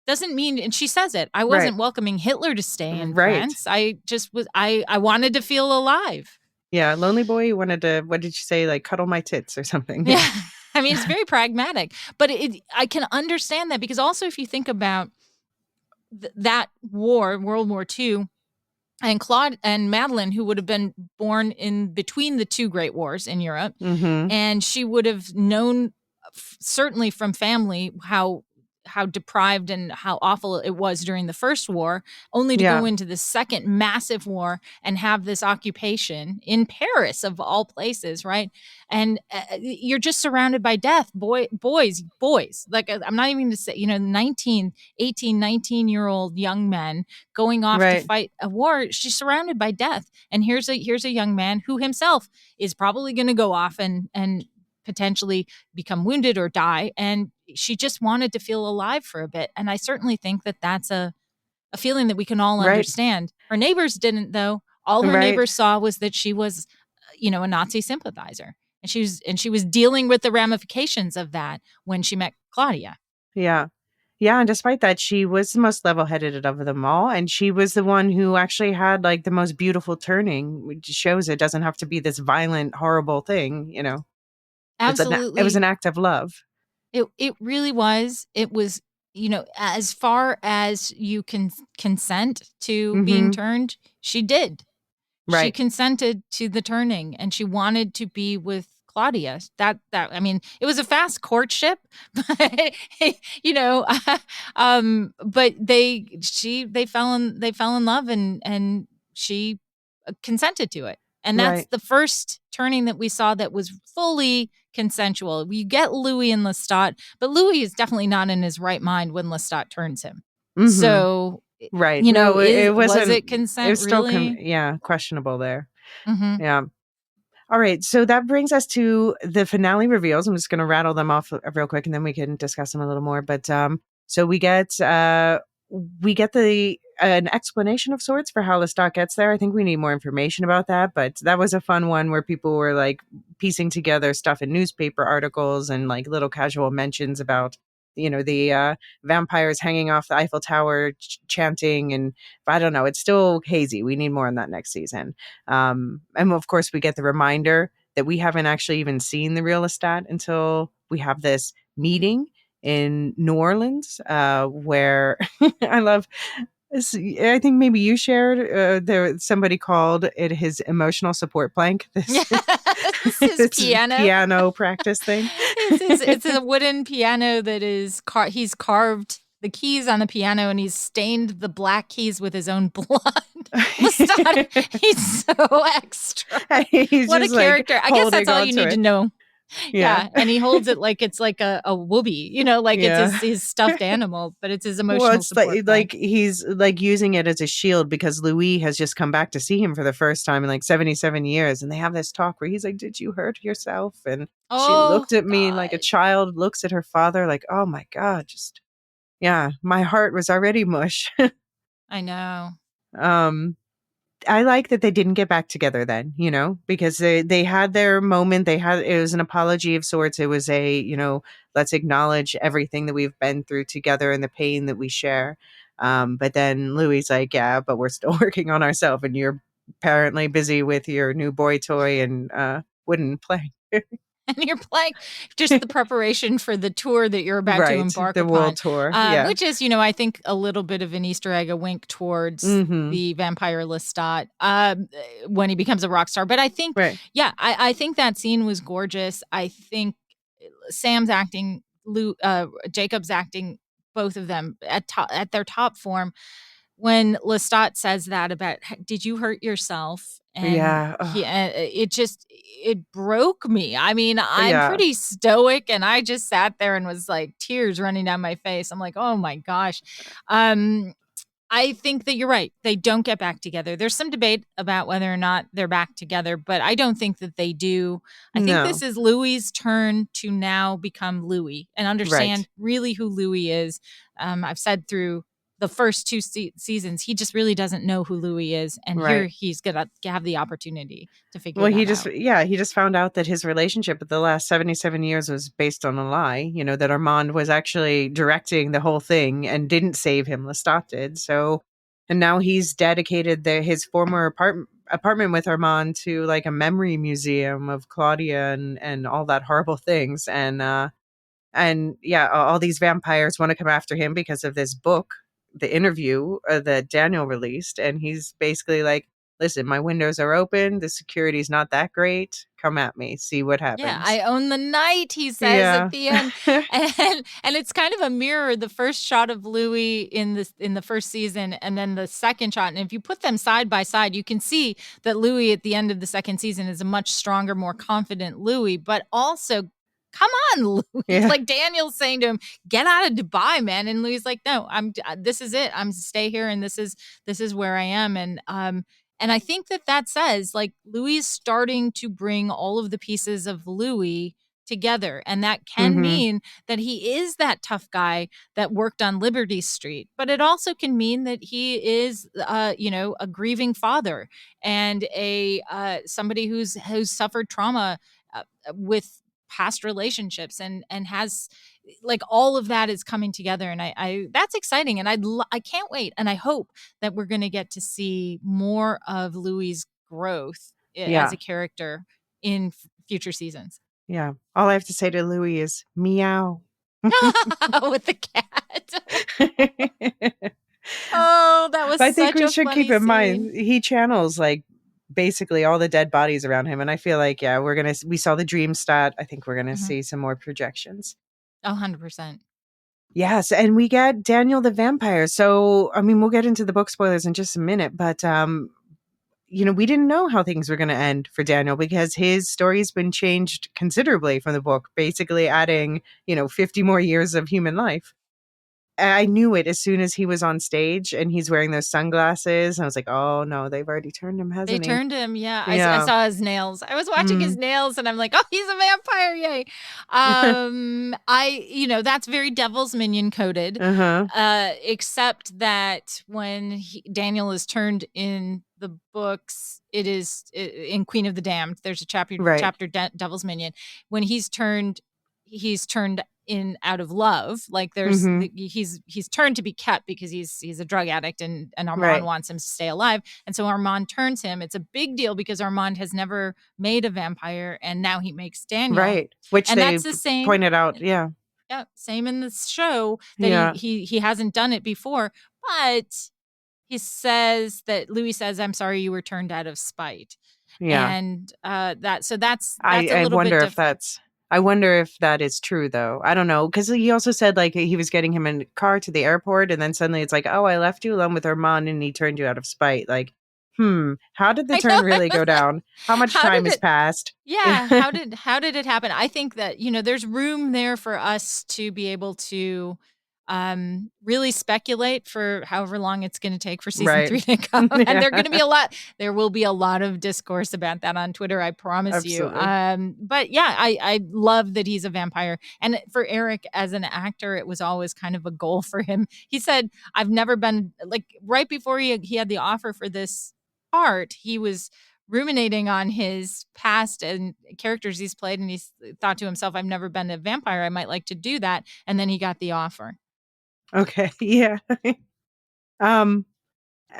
Speaker 4: doesn't mean, and she says it, I wasn't welcoming Hitler to stay in France. I just I wanted to feel alive.
Speaker 3: Yeah. Lonely boy wanted to, what did you say? Like cuddle my tits or something.
Speaker 4: Yeah. I mean, it's very pragmatic, but I can understand that because also if you think about that war, World War II, and Claude and Madeline, who would have been born in between the two great wars in Europe, and she would have known certainly from family how deprived and how awful it was during the first war, only to go into the second massive war and have this occupation in Paris of all places, right? And you're just surrounded by death, boys. Like I'm not even to say, 18, 19-year-old young men going off to fight a war. She's surrounded by death. And here's a young man who himself is probably going to go off and potentially become wounded or die. And she just wanted to feel alive for a bit. And I certainly think that that's a feeling that we can all understand. Her neighbors didn't, though. All her neighbors saw was that she was, a Nazi sympathizer. And she was dealing with the ramifications of that when she met Claudia.
Speaker 3: Yeah. Yeah. And despite that, she was the most level-headed of them all. And she was the one who actually had like the most beautiful turning, which shows it doesn't have to be this violent, horrible thing,
Speaker 4: Absolutely.
Speaker 3: It was an act of love.
Speaker 4: It really was. It was, as far as you can consent to being turned, she did. Right. She consented to the turning and she wanted to be with Claudia. That I mean, it was a fast courtship, but but they fell in love and she consented to it. And that's the first turning that we saw that was fully consensual. We get Louis and Lestat, but Louis is definitely not in his right mind when Lestat turns him. So,
Speaker 3: it wasn't.
Speaker 4: Was it consent?
Speaker 3: It was still,
Speaker 4: really?
Speaker 3: questionable there. Yeah. All right. So that brings us to the finale reveals. I'm just going to rattle them off real quick, and then we can discuss them a little more. But so we get an explanation of sorts for how Lestat gets there. I think we need more information about that, but that was a fun one where people were like piecing together stuff in newspaper articles and like little casual mentions about, the vampires hanging off the Eiffel Tower chanting. And I don't know, it's still hazy. We need more on that next season. And of course we get the reminder that we haven't actually even seen the real Lestat until we have this meeting in New Orleans, where I love. I think maybe you shared there. Somebody called it his emotional support plank. This,
Speaker 4: His piano.
Speaker 3: piano practice thing.
Speaker 4: It's a wooden piano that is he's carved the keys on the piano and he's stained the black keys with his own blood. Lestat, he's so extra.
Speaker 3: He's
Speaker 4: what a
Speaker 3: just,
Speaker 4: character.
Speaker 3: like,
Speaker 4: I guess that's all
Speaker 3: holding
Speaker 4: you need to know.
Speaker 3: Yeah.
Speaker 4: And he holds it like it's like a whoopee, like it's his stuffed animal, but it's his emotional
Speaker 3: Well, it's
Speaker 4: support.
Speaker 3: like he's like using it as a shield because Louis has just come back to see him for the first time in like 77 years. And they have this talk where he's like, "Did you hurt yourself?" And she looked at me like a child looks at her father, like, "Oh my God, my heart was already mush."
Speaker 4: I know.
Speaker 3: I like that they didn't get back together then, because they had their moment. It was an apology of sorts. It was let's acknowledge everything that we've been through together and the pain that we share. But then Louis like, yeah, but we're still working on ourselves, and you're apparently busy with your new boy toy and wooden plank.
Speaker 4: And you're playing just the preparation for the tour that you're about to embark
Speaker 3: the
Speaker 4: upon.
Speaker 3: world tour,
Speaker 4: which is, I think a little bit of an Easter egg, a wink towards the vampire Lestat when he becomes a rock star. But I think, I think that scene was gorgeous. I think Sam's acting, Jacob's acting, both of them at their top form. When Lestat says that about, did you hurt yourself? And it broke me. I mean, I'm pretty stoic and I just sat there and was like tears running down my face. I'm like, oh my gosh. I think that you're right. They don't get back together. There's some debate about whether or not they're back together, but I don't think that they do. I think this is Louis's turn to now become Louis and understand really who Louis is. I've said through the first two seasons, he just really doesn't know who Louis is. And here he's going to have the opportunity to figure that out.
Speaker 3: He just found out that his relationship with the last 77 years was based on a lie, that Armand was actually directing the whole thing and didn't save him. Lestat did. So, and now he's dedicated his former apartment with Armand to like a memory museum of Claudia and all that horrible things. And all these vampires want to come after him because of this book, the interview that Daniel released. And he's basically like, listen, my windows are open. The security's not that great. Come at me. See what happens.
Speaker 4: Yeah, I own the night, he says at the end. And it's kind of a mirror, the first shot of Louis in the first season and then the second shot. And if you put them side by side, you can see that Louis at the end of the second season is a much stronger, more confident Louis, but also, come on, Louis. Yeah. Like Daniel's saying to him, get out of Dubai, man. And Louis like, no, this is it. I'm stay here. And this is where I am. And I think that says like Louis is starting to bring all of the pieces of Louis together. And that can mean that he is that tough guy that worked on Liberty Street, but it also can mean that he is, a grieving father and somebody who's suffered trauma with past relationships and has like all of that is coming together. And I that's exciting. And I can't wait. And I hope that we're going to get to see more of Louis' growth as a character in future seasons.
Speaker 3: Yeah. All I have to say to Louis is meow.
Speaker 4: With the cat. Oh, that was
Speaker 3: I think we should keep in
Speaker 4: scene.
Speaker 3: mind he channels like basically all the dead bodies around him. And I feel like, we saw the dream stat. I think we're going to see some more projections.
Speaker 4: 100%.
Speaker 3: Yes. And we get Daniel the vampire. So, I mean, we'll get into the book spoilers in just a minute, but, we didn't know how things were going to end for Daniel because his story's been changed considerably from the book, basically adding, 50 more years of human life. I knew it as soon as he was on stage and he's wearing those sunglasses. I was like, oh no, they've already turned him, hasn't he?
Speaker 4: They turned him, yeah. I saw his nails. I was watching his nails and I'm like, oh, he's a vampire, yay. That's very Devil's Minion coded. Except that when Daniel is turned in the books, it is in Queen of the Damned. There's a chapter Devil's Minion. When he's turned in out of love, like there's he's turned to be kept because he's a drug addict and Armand wants him to stay alive, and so Armand turns him. It's a big deal because Armand has never made a vampire and now he makes Daniel,
Speaker 3: which
Speaker 4: and
Speaker 3: they
Speaker 4: that's the same
Speaker 3: pointed out.
Speaker 4: Yeah, same in the show that
Speaker 3: Yeah.
Speaker 4: he hasn't done it before, but he says that Louis says, "I'm sorry you were turned out of spite."
Speaker 3: Yeah.
Speaker 4: And that's a
Speaker 3: I
Speaker 4: little bit
Speaker 3: wonder if
Speaker 4: different.
Speaker 3: I wonder if that is true, though. I don't know, because he also said like he was getting him in a car to the airport, and then suddenly it's like, oh, I left you alone with Armand, and he turned you out of spite. Like, how did the
Speaker 4: I know.
Speaker 3: turn really go down? How much
Speaker 4: How
Speaker 3: time
Speaker 4: did
Speaker 3: has
Speaker 4: it?
Speaker 3: passed?
Speaker 4: Yeah, how did it happen? I think that, there's room there for us to be able to really speculate for however long it's going to take for season
Speaker 3: Right.
Speaker 4: 3 to come. And
Speaker 3: Yeah.
Speaker 4: there will be a lot of discourse about that on Twitter, I promise you.
Speaker 3: Absolutely.
Speaker 4: But yeah, I love that he's a vampire. And for Eric as an actor, it was always kind of a goal for him. He said, I've never been, like, right before he had the offer for this part, he was ruminating on his past and characters he's played, and he thought to himself, I've never been a vampire, I might like to do that. And then he got the offer.
Speaker 3: Okay. Yeah. um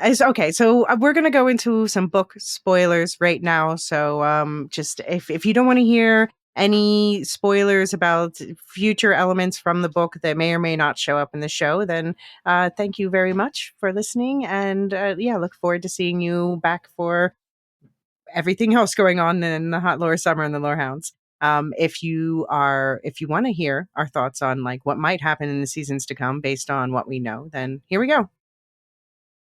Speaker 3: okay, so we're going to go into some book spoilers right now. So just if you don't want to hear any spoilers about future elements from the book that may or may not show up in the show, then thank you very much for listening. And yeah, look forward to seeing you back for everything else going on in the Hot Lore Summer and the Lorehounds. If you want to hear our thoughts on like what might happen in the seasons to come based on what we know, then here we go.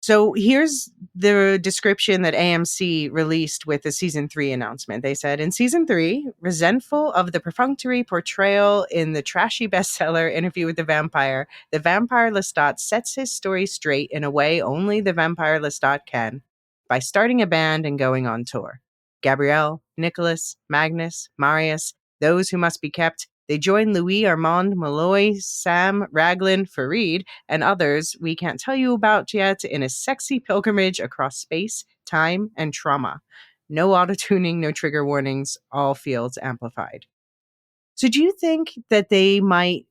Speaker 3: So here's the description that AMC released with the season 3 announcement. They said, in season 3, resentful of the perfunctory portrayal in the trashy bestseller Interview with the Vampire Lestat sets his story straight in a way only the Vampire Lestat can, by starting a band and going on tour. Gabrielle, Nicholas, Magnus, Marius, those who must be kept, they join Louis, Armand, Malloy, Sam, Raglan, Farid, and others we can't tell you about yet in a sexy pilgrimage across space, time, and trauma. No auto-tuning, no trigger warnings, all fields amplified. So do you think that they might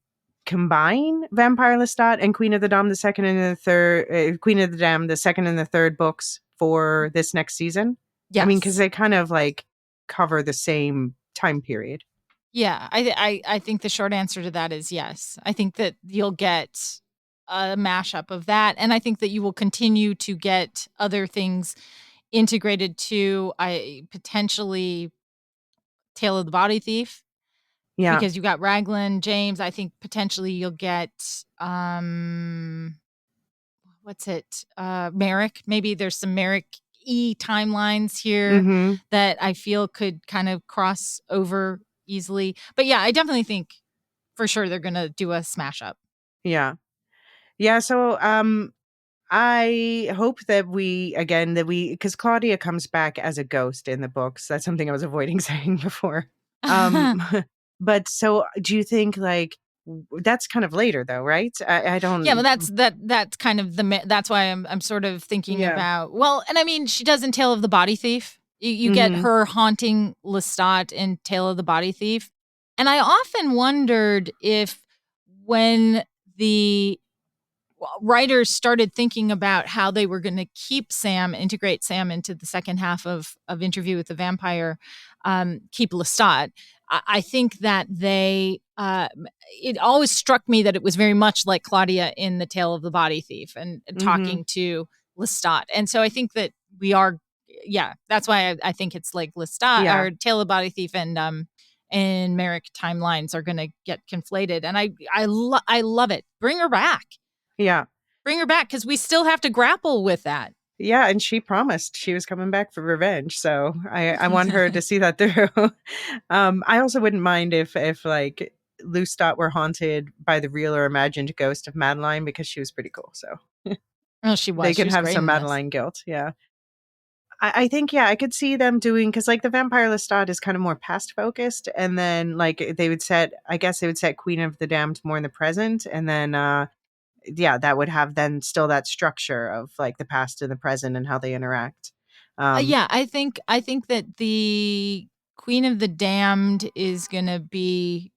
Speaker 3: combine Vampire Lestat and Queen of the Dam, the second and the third, Queen of the Dam, the second and the third books for this next season?
Speaker 4: Yes.
Speaker 3: I mean, because they kind of like cover the same time period.
Speaker 4: Yeah, I think the short answer to that is yes. I think that you'll get a mashup of that, and I think that you will continue to get other things integrated too. I potentially Tale of the Body Thief,
Speaker 3: Yeah.
Speaker 4: because you got Raglan, James. I think potentially you'll get what's it? Merrick. Maybe there's some Merrick timelines here
Speaker 3: Mm-hmm.
Speaker 4: that I feel could kind of cross over easily. But yeah, I definitely think for sure they're gonna do a smash up.
Speaker 3: Yeah. Yeah. So I hope that because Claudia comes back as a ghost in the books. That's something I was avoiding saying before. Um but so do you think like that's kind of later though, right? I don't.
Speaker 4: Yeah, well, that's kind of that's why I'm sort of thinking about, well, and I mean, she does in Tale of the Body Thief. You get her haunting Lestat in Tale of the Body Thief, and I often wondered if when the writers started thinking about how they were going to integrate Sam into the second half of Interview with the Vampire, keep Lestat. I think that it always struck me that it was very much like Claudia in The Tale of the Body Thief and talking to Lestat. And so I think that that's why I think it's like Lestat or Tale of the Body Thief and Merrick timelines are going to get conflated. And I love it. Bring her back.
Speaker 3: Yeah.
Speaker 4: Bring her back, because we still have to grapple with that.
Speaker 3: Yeah, and she promised she was coming back for revenge, so I want her to see that through. I also wouldn't mind if like Lestat were haunted by the real or imagined ghost of Madeline, because she was pretty cool. So
Speaker 4: she was.
Speaker 3: They can have some Madeline guilt. Yeah. I think, I could see them doing, because like the Vampire Lestat is kind of more past focused, and then like they would set Queen of the Damned more in the present, and then that would have then still that structure of like the past and the present and how they interact.
Speaker 4: I think that the Queen of the Damned is going to be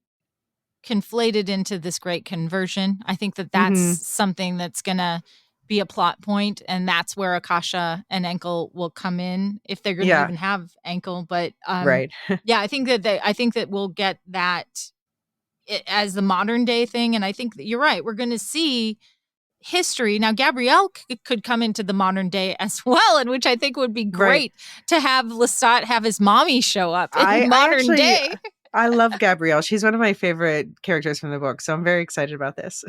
Speaker 4: conflated into this great conversion. I think that that's something that's going to be a plot point, and that's where Akasha and Ankle will come in, if they're going to even have Ankle. But
Speaker 3: right.
Speaker 4: I think that we'll get that as the modern day thing. And I think that you're right. We're going to see history. Now, Gabrielle could come into the modern day as well, in which I think would be great to have Lestat have his mommy show up in modern day.
Speaker 3: I love Gabrielle. She's one of my favorite characters from the book, so I'm very excited about this.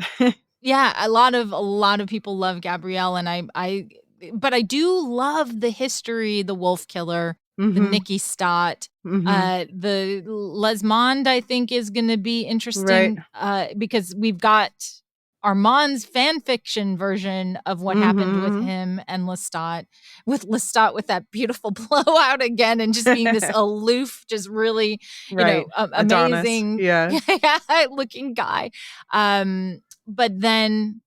Speaker 4: Yeah, a lot of people love Gabrielle, and but I do love the history, the Wolf Killer, the Nikki Stott, the Lesmond. I think is going to be interesting because we've got Armand's fan fiction version of what happened with him and Lestat, with that beautiful blowout again, and just being this aloof, just really, amazing, looking guy. But then,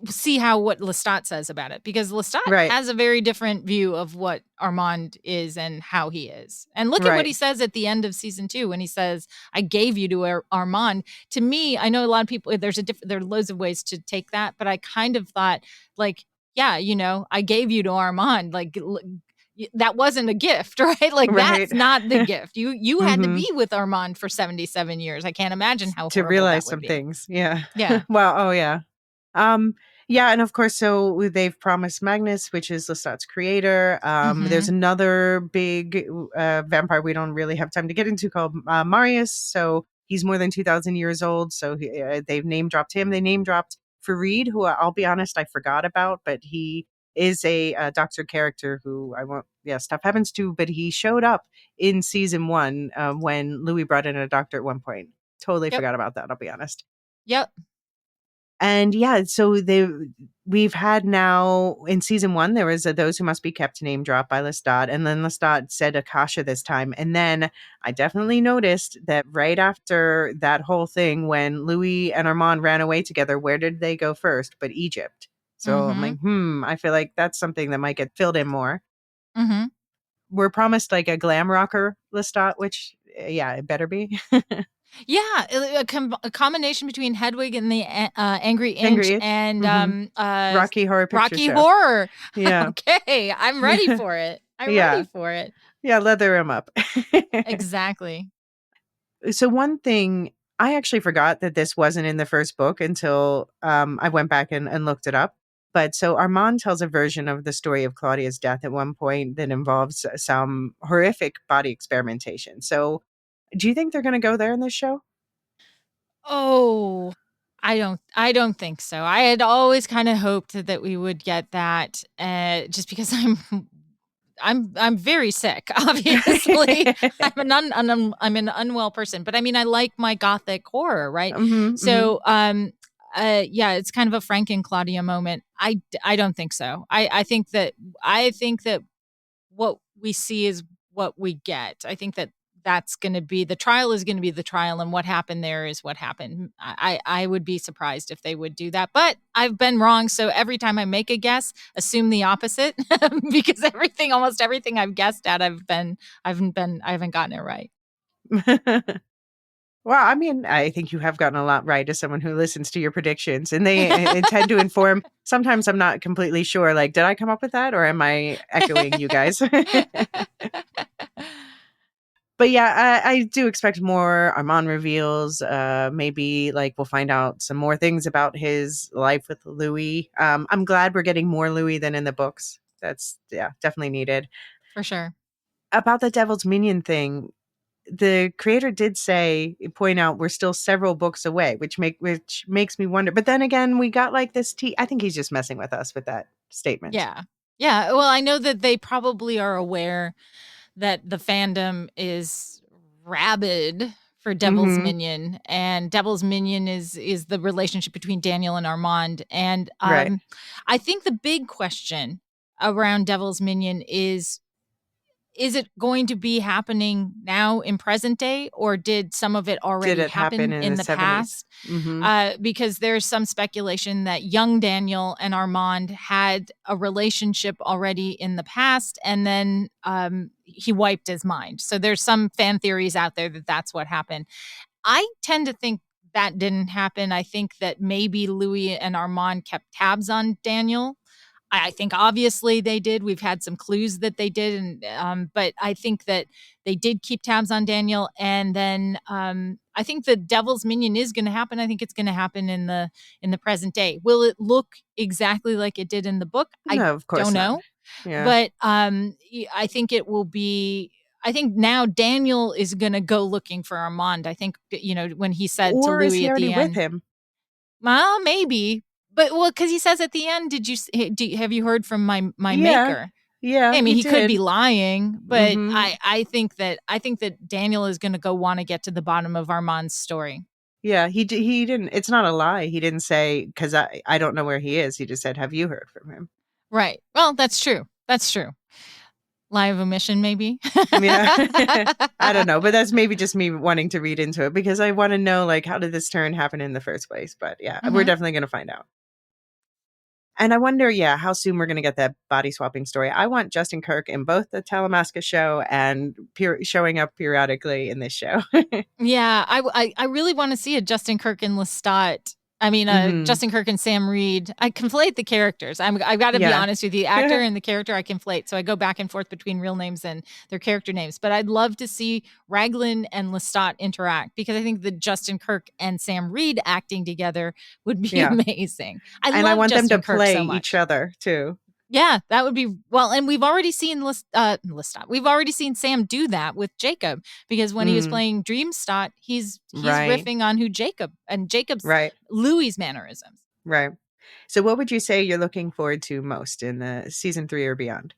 Speaker 4: see what Lestat says about it, because Lestat has a very different view of what Armand is and how he is. And look at what he says at the end of season 2 when he says, "I gave you to Armand." To me, I know a lot of people, there are loads of ways to take that, but I kind of thought, like, yeah, I gave you to Armand, like, that wasn't a gift, right? Like, that's not the gift. You had to be with Armand for 77 years. I can't imagine how
Speaker 3: to realize some things. Yeah. Well, oh yeah. Yeah, and of course, so they've promised Magnus, which is Lestat's creator. There's another big vampire we don't really have time to get into called Marius. So he's more than 2,000 years old. So they've name dropped him. They name dropped Farid, who I'll be honest, I forgot about, but he is a doctor character who stuff happens to, but he showed up in season 1 when Louis brought in a doctor at one point. Totally forgot about that, I'll be honest.
Speaker 4: Yep.
Speaker 3: And yeah, so we've had now in season 1, there was Those Who Must Be Kept name drop by Lestat. And then Lestat said Akasha this time. And then I definitely noticed that right after that whole thing, when Louis and Armand ran away together, where did they go first? But Egypt. So I'm like, I feel like that's something that might get filled in more. We're promised like a glam rocker Lestat, which, it better be.
Speaker 4: Yeah, a combination between Hedwig and the Angry Inch and
Speaker 3: Rocky Horror Picture
Speaker 4: Rocky
Speaker 3: Show.
Speaker 4: Horror.
Speaker 3: Yeah.
Speaker 4: Okay, I'm ready for it. Ready for it.
Speaker 3: Yeah, leather him up.
Speaker 4: Exactly.
Speaker 3: So one thing, I actually forgot that this wasn't in the first book until I went back and looked it up. But so Armand tells a version of the story of Claudia's death at one point that involves some horrific body experimentation. So do you think they're going to go there in this show?
Speaker 4: Oh, I don't think so. I had always kind of hoped that we would get that, just because I'm very sick. Obviously, I'm an unwell person. But I mean, I like my gothic horror, right? So, it's kind of a Frank and Claudia moment. I don't think so. I think that what we see is what we get. I think that that's going to be, the trial is going to be the trial, and what happened there is what happened. I would be surprised if they would do that, but I've been wrong. So every time I make a guess, assume the opposite, because almost everything I've guessed at, I haven't gotten it right.
Speaker 3: Well, I mean, I think you have gotten a lot right as someone who listens to your predictions, and they intend to inform. Sometimes I'm not completely sure, like, did I come up with that, or am I echoing you guys? But yeah, I do expect more Armand reveals. Maybe like we'll find out some more things about his life with Louis. I'm glad we're getting more Louis than in the books. That's definitely needed.
Speaker 4: For sure.
Speaker 3: About the Devil's Minion thing, the creator did point out we're still several books away, which makes me wonder. But then again, we got like this I think he's just messing with us with that statement.
Speaker 4: Yeah. Well, I know that they probably are aware that the fandom is rabid for Devil's Minion, and Devil's Minion is the relationship between Daniel and Armand. And I think the big question around Devil's Minion is it going to be happening now in present day, or did some of it already happen in the past? Because there's some speculation that young Daniel and Armand had a relationship already in the past, and then he wiped his mind. So there's some fan theories out there that that's what happened. I tend to think that didn't happen. I think that maybe Louis and Armand kept tabs on Daniel. I think obviously they did. We've had some clues that they did, and but I think that they did keep tabs on Daniel. And then I think the Devil's Minion is going to happen. I think it's going to happen in the present day. Will it look exactly like it did in the book? I
Speaker 3: No, of course
Speaker 4: don't
Speaker 3: not.
Speaker 4: know,
Speaker 3: Yeah.
Speaker 4: but I think it will be. I think now Daniel is going to go looking for Armand. I think when he said to
Speaker 3: Or is
Speaker 4: Louis
Speaker 3: he
Speaker 4: at
Speaker 3: already
Speaker 4: the
Speaker 3: with
Speaker 4: end,
Speaker 3: him?
Speaker 4: well, maybe. But because he says at the end, have you heard from my
Speaker 3: Yeah.
Speaker 4: maker?
Speaker 3: Yeah,
Speaker 4: I mean, he could
Speaker 3: did.
Speaker 4: be lying, but
Speaker 3: Mhm.
Speaker 4: I think that Daniel is going to go want to get to the bottom of Armand's story.
Speaker 3: Yeah, he didn't. It's not a lie. He didn't say because I don't know where he is. He just said, "Have you heard from him?"
Speaker 4: Right. Well, that's true. That's true. Lie of omission, maybe.
Speaker 3: Yeah, I don't know, but that's maybe just me wanting to read into it because I want to know like how did this turn happen in the first place. But yeah, we're definitely going to find out. And I wonder, yeah, how soon we're going to get that body swapping story. I want Justin Kirk in both the Talamasca show and showing up periodically in this show.
Speaker 4: Yeah, I really want to see a Justin Kirk and Lestat. I mean, Justin Kirk and Sam Reed. I conflate the characters. I've got to be honest with you. The actor and the character I conflate. So I go back and forth between real names and their character names. But I'd love to see Raglan and Lestat interact because I think the Justin Kirk and Sam Reed acting together would be amazing. I want
Speaker 3: Justin them to
Speaker 4: Kirk
Speaker 3: play
Speaker 4: so much.
Speaker 3: each other too.
Speaker 4: Yeah, that would be well, and we've already seen Lestat. We've already seen Sam do that with Jacob because when he was playing Dreamstot, he's riffing on who Jacob's Louis's mannerisms.
Speaker 3: Right. So, what would you say you're looking forward to most in the season 3 or beyond?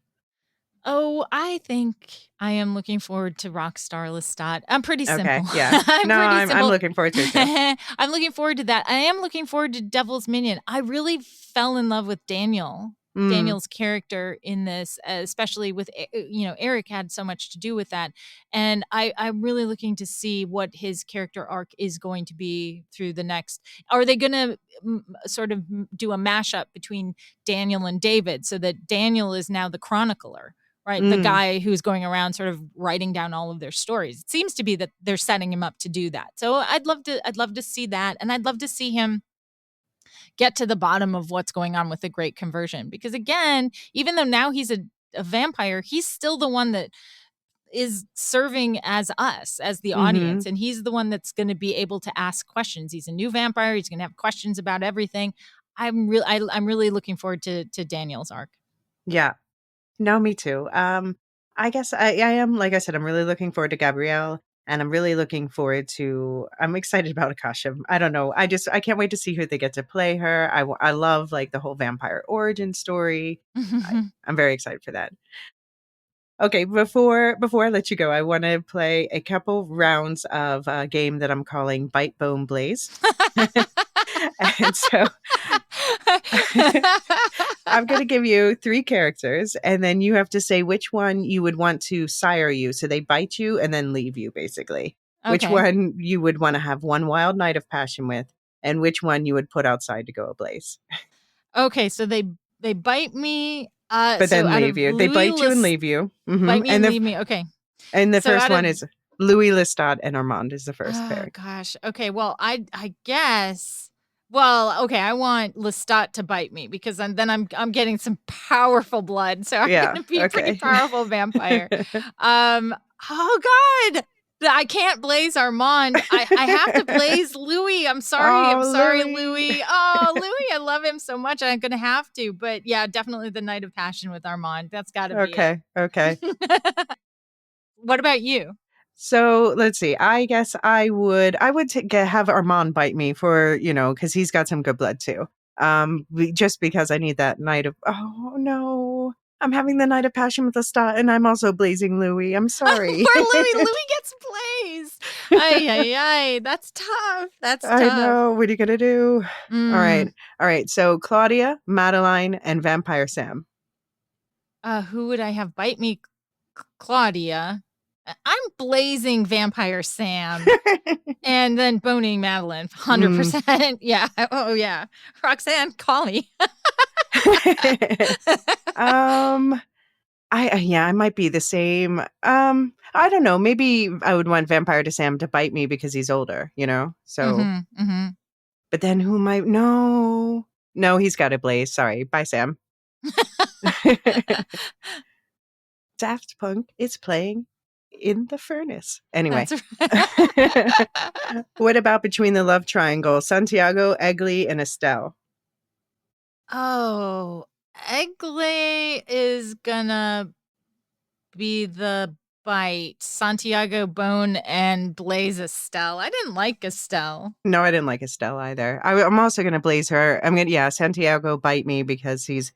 Speaker 4: Oh, I think I am looking forward to Rockstar Lestat. I'm pretty simple.
Speaker 3: Okay, yeah. I'm looking forward to it too.
Speaker 4: I'm looking forward to that. I am looking forward to Devil's Minion. I really fell in love with Daniel's character in this, especially with, Eric had so much to do with that. And I'm really looking to see what his character arc is going to be through the next. Are they going to sort of do a mashup between Daniel and David so that Daniel is now the chronicler? Right, the guy who's going around sort of writing down all of their stories. It seems to be that they're setting him up to do that. So I'd love to see that, and I'd love to see him get to the bottom of what's going on with the Great Conversion. Because again, even though now he's a vampire, he's still the one that is serving as us, as the audience, and he's the one that's going to be able to ask questions. He's a new vampire. He's going to have questions about everything. I'm really looking forward to Daniel's arc.
Speaker 3: Yeah. No, me too. I guess I am, like I said, I'm really looking forward to Gabrielle, and I'm really looking forward to, I'm excited about Akasha. I don't know. I can't wait to see who they get to play her. I love like the whole vampire origin story. I'm very excited for that. Okay, before I let you go, I want to play a couple rounds of a game that I'm calling Bite Bone Blaze. And so I'm going to give you 3 characters, and then you have to say which one you would want to sire you. So they bite you and then leave you, basically. Okay. Which one you would want to have one wild night of passion with, and which one you would put outside to go ablaze.
Speaker 4: Okay, so they bite me.
Speaker 3: But then leave you. They bite you and leave you.
Speaker 4: Bite me and leave me. Okay.
Speaker 3: And the first one is Louis Lestat and Armand is the first pair.
Speaker 4: Gosh. Okay. Well, I guess. Well, okay. I want Lestat to bite me because then I'm getting some powerful blood, so I'm gonna be a pretty powerful vampire. Oh God. I can't blaze Armand. I have to blaze Louis. I'm sorry. I'm sorry, Louis. Oh, Louis, I love him so much. I'm going to have to. But yeah, definitely the Night of Passion with Armand. That's got to be it.
Speaker 3: Okay.
Speaker 4: What about you?
Speaker 3: So let's see. I guess I would have Armand bite me for, because he's got some good blood too. Just because I need that night of, oh no. I'm having the Night of Passion with Lestat, and I'm also blazing Louis. I'm sorry.
Speaker 4: Poor Louis. Louis gets blazed. Ay. That's tough. That's tough.
Speaker 3: I know. What are you going to do? All right. So Claudia, Madeline, and Vampire Sam.
Speaker 4: Who would I have bite me? Claudia. I'm blazing Vampire Sam. And then boning Madeline. 100%. Yeah. Oh, yeah. Roxanne, call me.
Speaker 3: I might be the same. I don't know. Maybe I would want Vampire to Sam to bite me because he's older, So, but then who might? No, he's got a blaze. Sorry, bye, Sam. Daft Punk is playing in the furnace. Anyway.
Speaker 4: That's right.
Speaker 3: What about between the love triangle? Santiago, Egli, and Estelle.
Speaker 4: Oh, Egley is gonna be the bite. Santiago Bone and Blaze Estelle. I didn't like Estelle.
Speaker 3: No, I didn't like Estelle either. I'm also going to blaze her. Santiago bite me because he's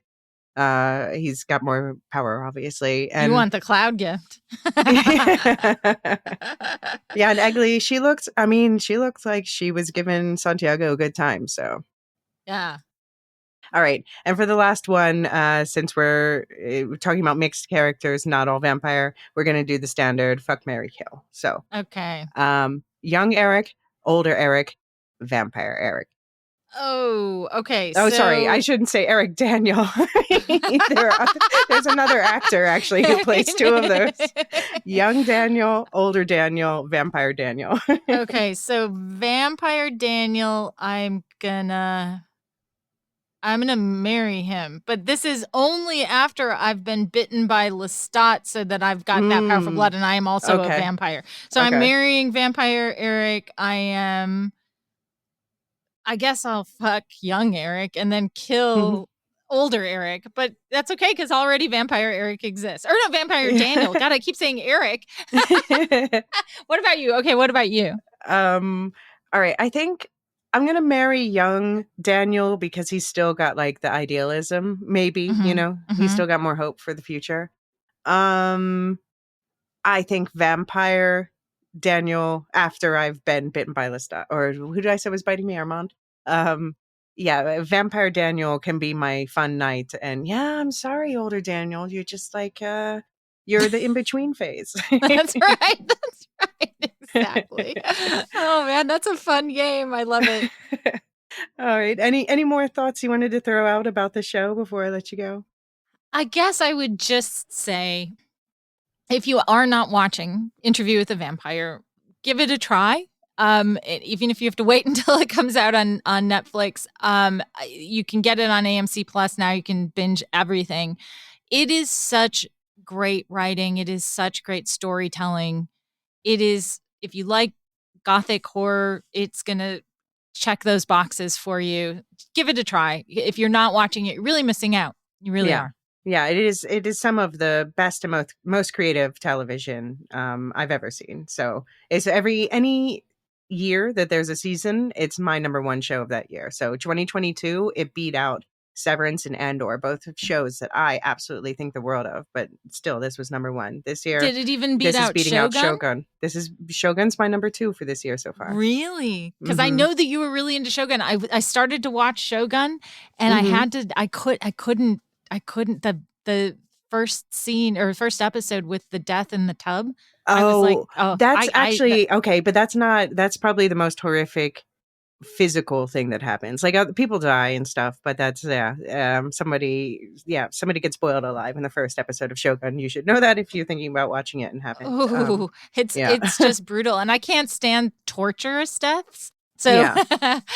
Speaker 3: got more power, obviously. And
Speaker 4: you want the cloud gift.
Speaker 3: Yeah, and Egli, she looked like she was giving Santiago a good time, so.
Speaker 4: Yeah.
Speaker 3: All right. And for the last one, since we're talking about mixed characters, not all vampire, we're going to do the standard fuck, marry, kill. So,
Speaker 4: Okay.
Speaker 3: young Eric, older Eric, vampire Eric.
Speaker 4: Oh, okay.
Speaker 3: Oh, sorry. I shouldn't say Eric Daniel. There's another actor, actually, who plays two of those. Young Daniel, older Daniel, vampire Daniel.
Speaker 4: Okay. So, vampire Daniel, I'm gonna marry him, but this is only after I've been bitten by Lestat so that I've got that powerful blood and I am also a vampire. So I'm marrying vampire Eric. I guess I'll fuck young Eric and then kill older Eric, but that's okay because already vampire Eric exists. Or no, vampire Daniel. God, I keep saying Eric. What about you? Okay, what about you?
Speaker 3: All right, I think I'm going to marry young Daniel because he's still got like the idealism, maybe, he's still got more hope for the future. I think vampire Daniel after I've been bitten by Lestat, or who did I say was biting me? Armand. Vampire Daniel can be my fun night. And yeah, I'm sorry, older Daniel. You're just like, you're the in-between phase.
Speaker 4: That's right. That's right. Exactly. Oh man, that's a fun game. I love it.
Speaker 3: All right. Any more thoughts you wanted to throw out about the show before I let you go?
Speaker 4: I guess I would just say, if you are not watching Interview with a Vampire, give it a try. Even if you have to wait until it comes out on Netflix, you can get it on AMC Plus now. You can binge everything. It is such great writing. It is such great storytelling. It is, if you like gothic horror, it's gonna check those boxes for you. Give it a try. If you're not watching it, you're really missing out. You really are.
Speaker 3: Yeah, it is some of the best and most creative television I've ever seen. So it's any year that there's a season, it's my number one show of that year. So 2022, it beat out Severance and Andor, both of shows that I absolutely think the world of. But still, this was number one this year.
Speaker 4: Did it even beat out Shogun?
Speaker 3: This is Shogun's my number two for this year so far.
Speaker 4: Really? Because I know that you were really into Shogun. I started to watch Shogun, and I couldn't. The first scene or first episode with the death in the tub. I was like,
Speaker 3: that's okay, but that's probably the most horrific physical thing that happens. Like people die and stuff, but that's somebody gets boiled alive in the first episode of Shogun. You should know that if you're thinking about watching it and haven't.
Speaker 4: It's just brutal, and I can't stand torturous deaths. So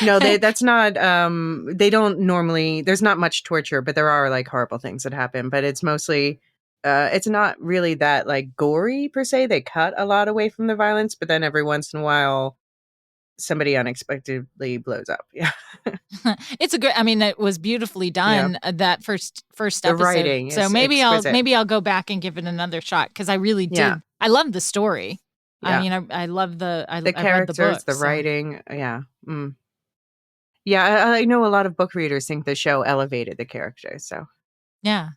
Speaker 3: no, that's not. They don't normally. There's not much torture, but there are like horrible things that happen. But it's mostly. It's not really that like gory per se. They cut a lot away from the violence, but then every once in a while, somebody unexpectedly blows up. Yeah,
Speaker 4: it's a good. I mean, it was beautifully done. That first episode.
Speaker 3: The writing.
Speaker 4: So maybe I'll go back and give it another shot because I really did. Yeah. I love the story. Yeah. I mean, I love the
Speaker 3: characters,
Speaker 4: read the book,
Speaker 3: the writing. Yeah. Yeah, I know a lot of book readers think the show elevated the characters. So,
Speaker 4: yeah.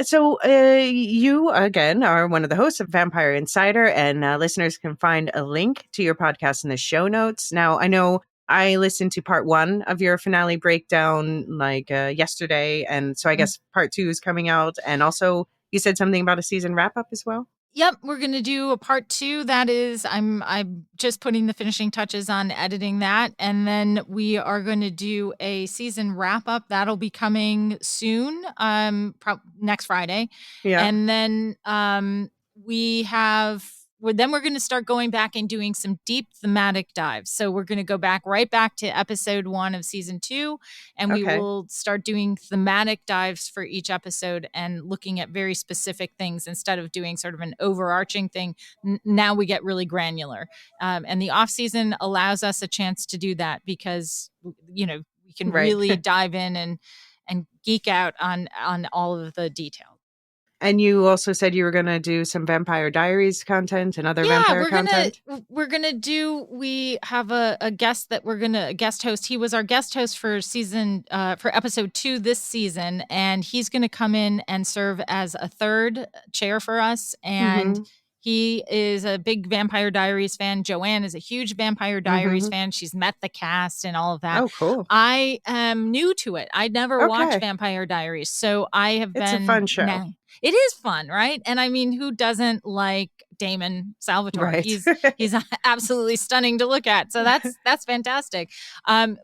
Speaker 3: So you, again, are one of the hosts of Vampire Insider, and listeners can find a link to your podcast in the show notes. Now, I know I listened to part 1 of your finale breakdown yesterday, and so I guess part 2 is coming out. And also, you said something about a season wrap-up as well?
Speaker 4: Yep, we're going to do a part 2. That is, I'm just putting the finishing touches on editing that. And then we are going to do a season wrap up. That'll be coming soon, next Friday. Yeah. And then we have then we're going to start going back and doing some deep thematic dives. So we're going to go right back to episode 1 of season 2, and we will start doing thematic dives for each episode and looking at very specific things instead of doing sort of an overarching thing. Now we get really granular, and the off season allows us a chance to do that because we can really dive in and geek out on all of the details.
Speaker 3: And you also said you were going to do some Vampire Diaries content and other vampire content.
Speaker 4: We have a guest that we're going to guest host. He was our guest host for episode 2 this season, and he's going to come in and serve as a third chair for us. And he is a big Vampire Diaries fan. Joanne is a huge Vampire Diaries fan. She's met the cast and all of that.
Speaker 3: Oh, cool.
Speaker 4: I am new to it. I never watched Vampire Diaries, so I have been...
Speaker 3: It's a fun show.
Speaker 4: It is fun, right? And I mean, who doesn't like Damon Salvatore?
Speaker 3: Right.
Speaker 4: He's absolutely stunning to look at. So that's fantastic. So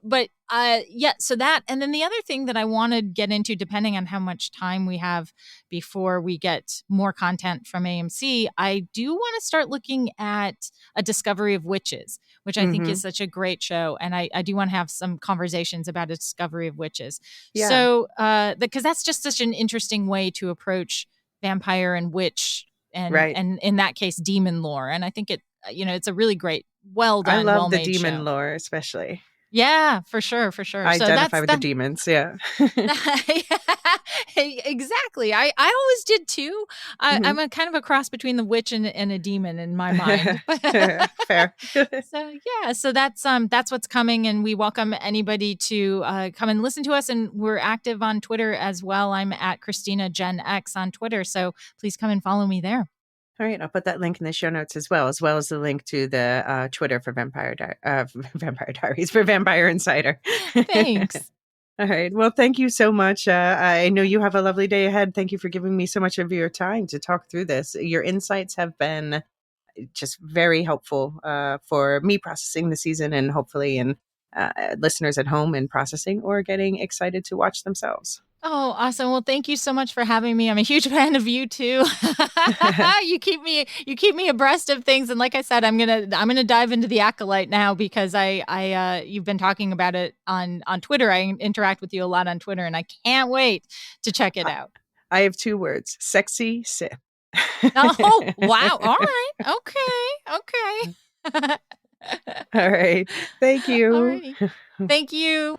Speaker 4: that, and then the other thing that I want to get into, depending on how much time we have before we get more content from AMC, I do want to start looking at A Discovery of Witches, which I think is such a great show. And I do want to have some conversations about A Discovery of Witches. Yeah. So, because that's just such an interesting way to approach vampire and witch and in that case, demon lore. And I think it's a really great, well done,
Speaker 3: I love
Speaker 4: well-made
Speaker 3: the demon
Speaker 4: show.
Speaker 3: Lore, especially.
Speaker 4: Yeah, for sure.
Speaker 3: I identify with the demons, yeah.
Speaker 4: Exactly. I always did too. I'm a kind of a cross between the witch and a demon in my mind.
Speaker 3: Fair.
Speaker 4: So that's what's coming, and we welcome anybody to come and listen to us. And we're active on Twitter as well. I'm at Kristina Gen X on Twitter, so please come and follow me there.
Speaker 3: All right, I'll put that link in the show notes as well as the link to the Twitter for Vampire Diaries, for Vampire Insider.
Speaker 4: Thanks.
Speaker 3: All right. Well, thank you so much. I know you have a lovely day ahead. Thank you for giving me so much of your time to talk through this. Your insights have been just very helpful for me processing the season, and hopefully in listeners at home in processing or getting excited to watch themselves.
Speaker 4: Oh, awesome. Well, thank you so much for having me. I'm a huge fan of you too. You keep me abreast of things. And like I said, I'm going to dive into the Acolyte now because you've been talking about it on Twitter. I interact with you a lot on Twitter, and I can't wait to check it out.
Speaker 3: I have 2 words: sexy Sith.
Speaker 4: Oh, wow. All right. Okay.
Speaker 3: All right. Thank you.
Speaker 4: Alrighty. Thank you.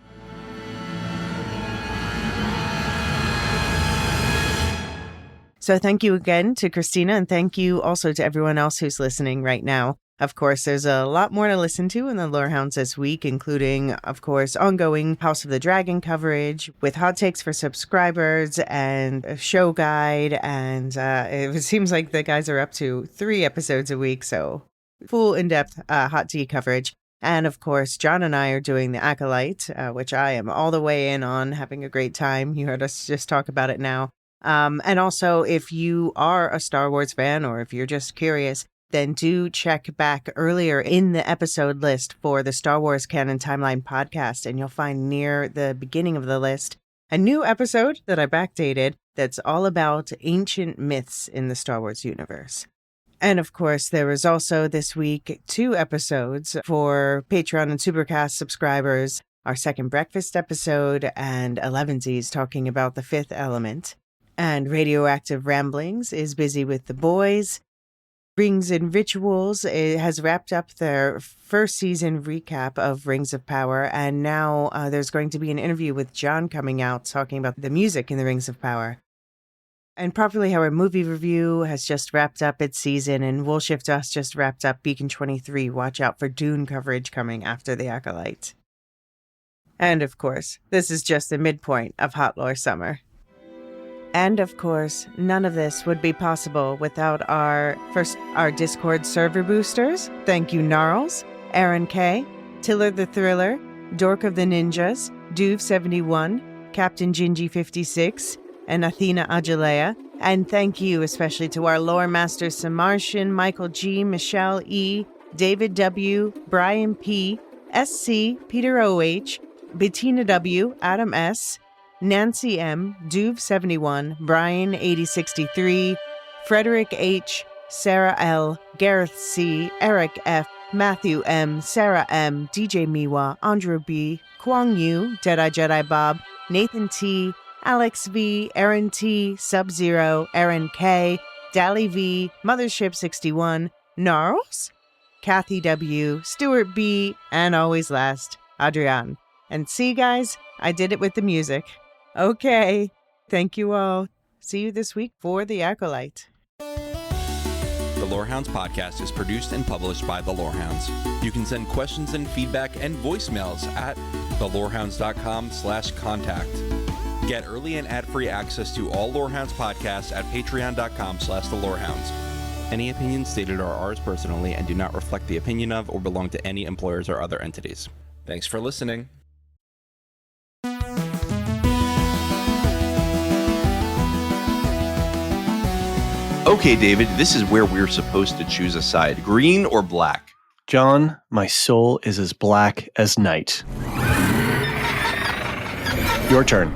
Speaker 3: So thank you again to Kristina, and thank you also to everyone else who's listening right now. Of course, there's a lot more to listen to in the Lorehounds this week, including, of course, ongoing House of the Dragon coverage with hot takes for subscribers and a show guide. And it seems like the guys are up to 3 episodes a week, so full in-depth hot tea coverage. And of course, John and I are doing the Acolyte, which I am all the way in on, having a great time. You heard us just talk about it now. And also, if you are a Star Wars fan or if you're just curious, then do check back earlier in the episode list for the Star Wars Canon Timeline podcast, and you'll find near the beginning of the list a new episode that I backdated that's all about ancient myths in the Star Wars universe. And of course, there was also this week 2 episodes for Patreon and Supercast subscribers, our second breakfast episode and Elevensies talking about the 5th element. And Radioactive Ramblings is busy with the boys. Rings and Rituals has wrapped up their first season recap of Rings of Power, and now there's going to be an interview with John coming out talking about the music in the Rings of Power. And Properly How a Movie Review has just wrapped up its season, and We'll Shift Us just wrapped up Beacon 23. Watch out for Dune coverage coming after the Acolyte. And of course, this is just the midpoint of Hot Lore Summer. And of course, none of this would be possible without our Discord server boosters. Thank you, Gnarls, Aaron K, Tiller the Thriller, Dork of the Ninjas, Duve71, Captain Gingy 56, and Athena Ajalea. And thank you especially to our lore masters Samartian, Michael G, Michelle E, David W, Brian P, SC, Peter OH, Bettina W, Adam S, Nancy M, Duve71, Brian 8063, Frederick H, Sarah L, Gareth C., Eric F., Matthew M., Sarah M., DJ Miwa, Andrew B., Kwang Yu, Jedi Bob, Nathan T., Alex V., Aaron T., Sub-Zero, Aaron K., Dally V., Mothership 61, Gnarls, Kathy W., Stuart B., and always last, Adrian. And see, guys, I did it with the music. Okay, thank you all. See you this week for The Acolyte.
Speaker 1: The Lorehounds podcast is produced and published by The Lorehounds. You can send questions and feedback and voicemails at thelorehounds.com/contact. Get early and ad-free access to all Lorehounds podcasts at patreon.com/thelorehounds. Any opinions stated are ours personally and do not reflect the opinion of or belong to any employers or other entities. Thanks for listening. Okay, David, this is where we're supposed to choose a side, green or black?
Speaker 2: John, my soul is as black as night. Your turn.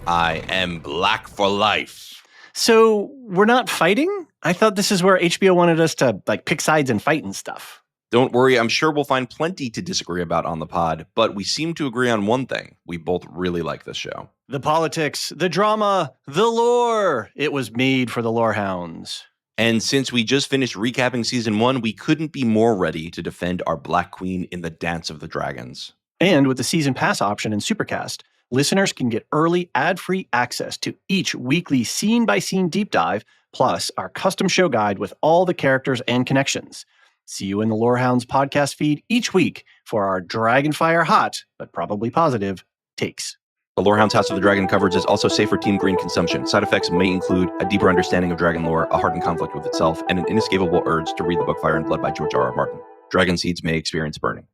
Speaker 1: I am black for life.
Speaker 2: So we're not fighting? I thought this is where HBO wanted us to pick sides and fight and stuff.
Speaker 1: Don't worry, I'm sure we'll find plenty to disagree about on the pod, but we seem to agree on one thing. We both really like this show.
Speaker 2: The politics, the drama, the lore. It was made for the Lorehounds.
Speaker 1: And since we just finished recapping season 1, we couldn't be more ready to defend our Black Queen in the Dance of the Dragons.
Speaker 2: And with the season pass option in Supercast, listeners can get early ad-free access to each weekly scene-by-scene deep dive, plus our custom show guide with all the characters and connections. See you in the Lorehounds podcast feed each week for our Dragonfire hot, but probably positive, takes.
Speaker 1: The Lorehounds House of the Dragon coverage is also safe for Team Green consumption. Side effects may include a deeper understanding of dragon lore, a hardened conflict with itself, and an inescapable urge to read the book Fire and Blood by George R.R. Martin. Dragon seeds may experience burning.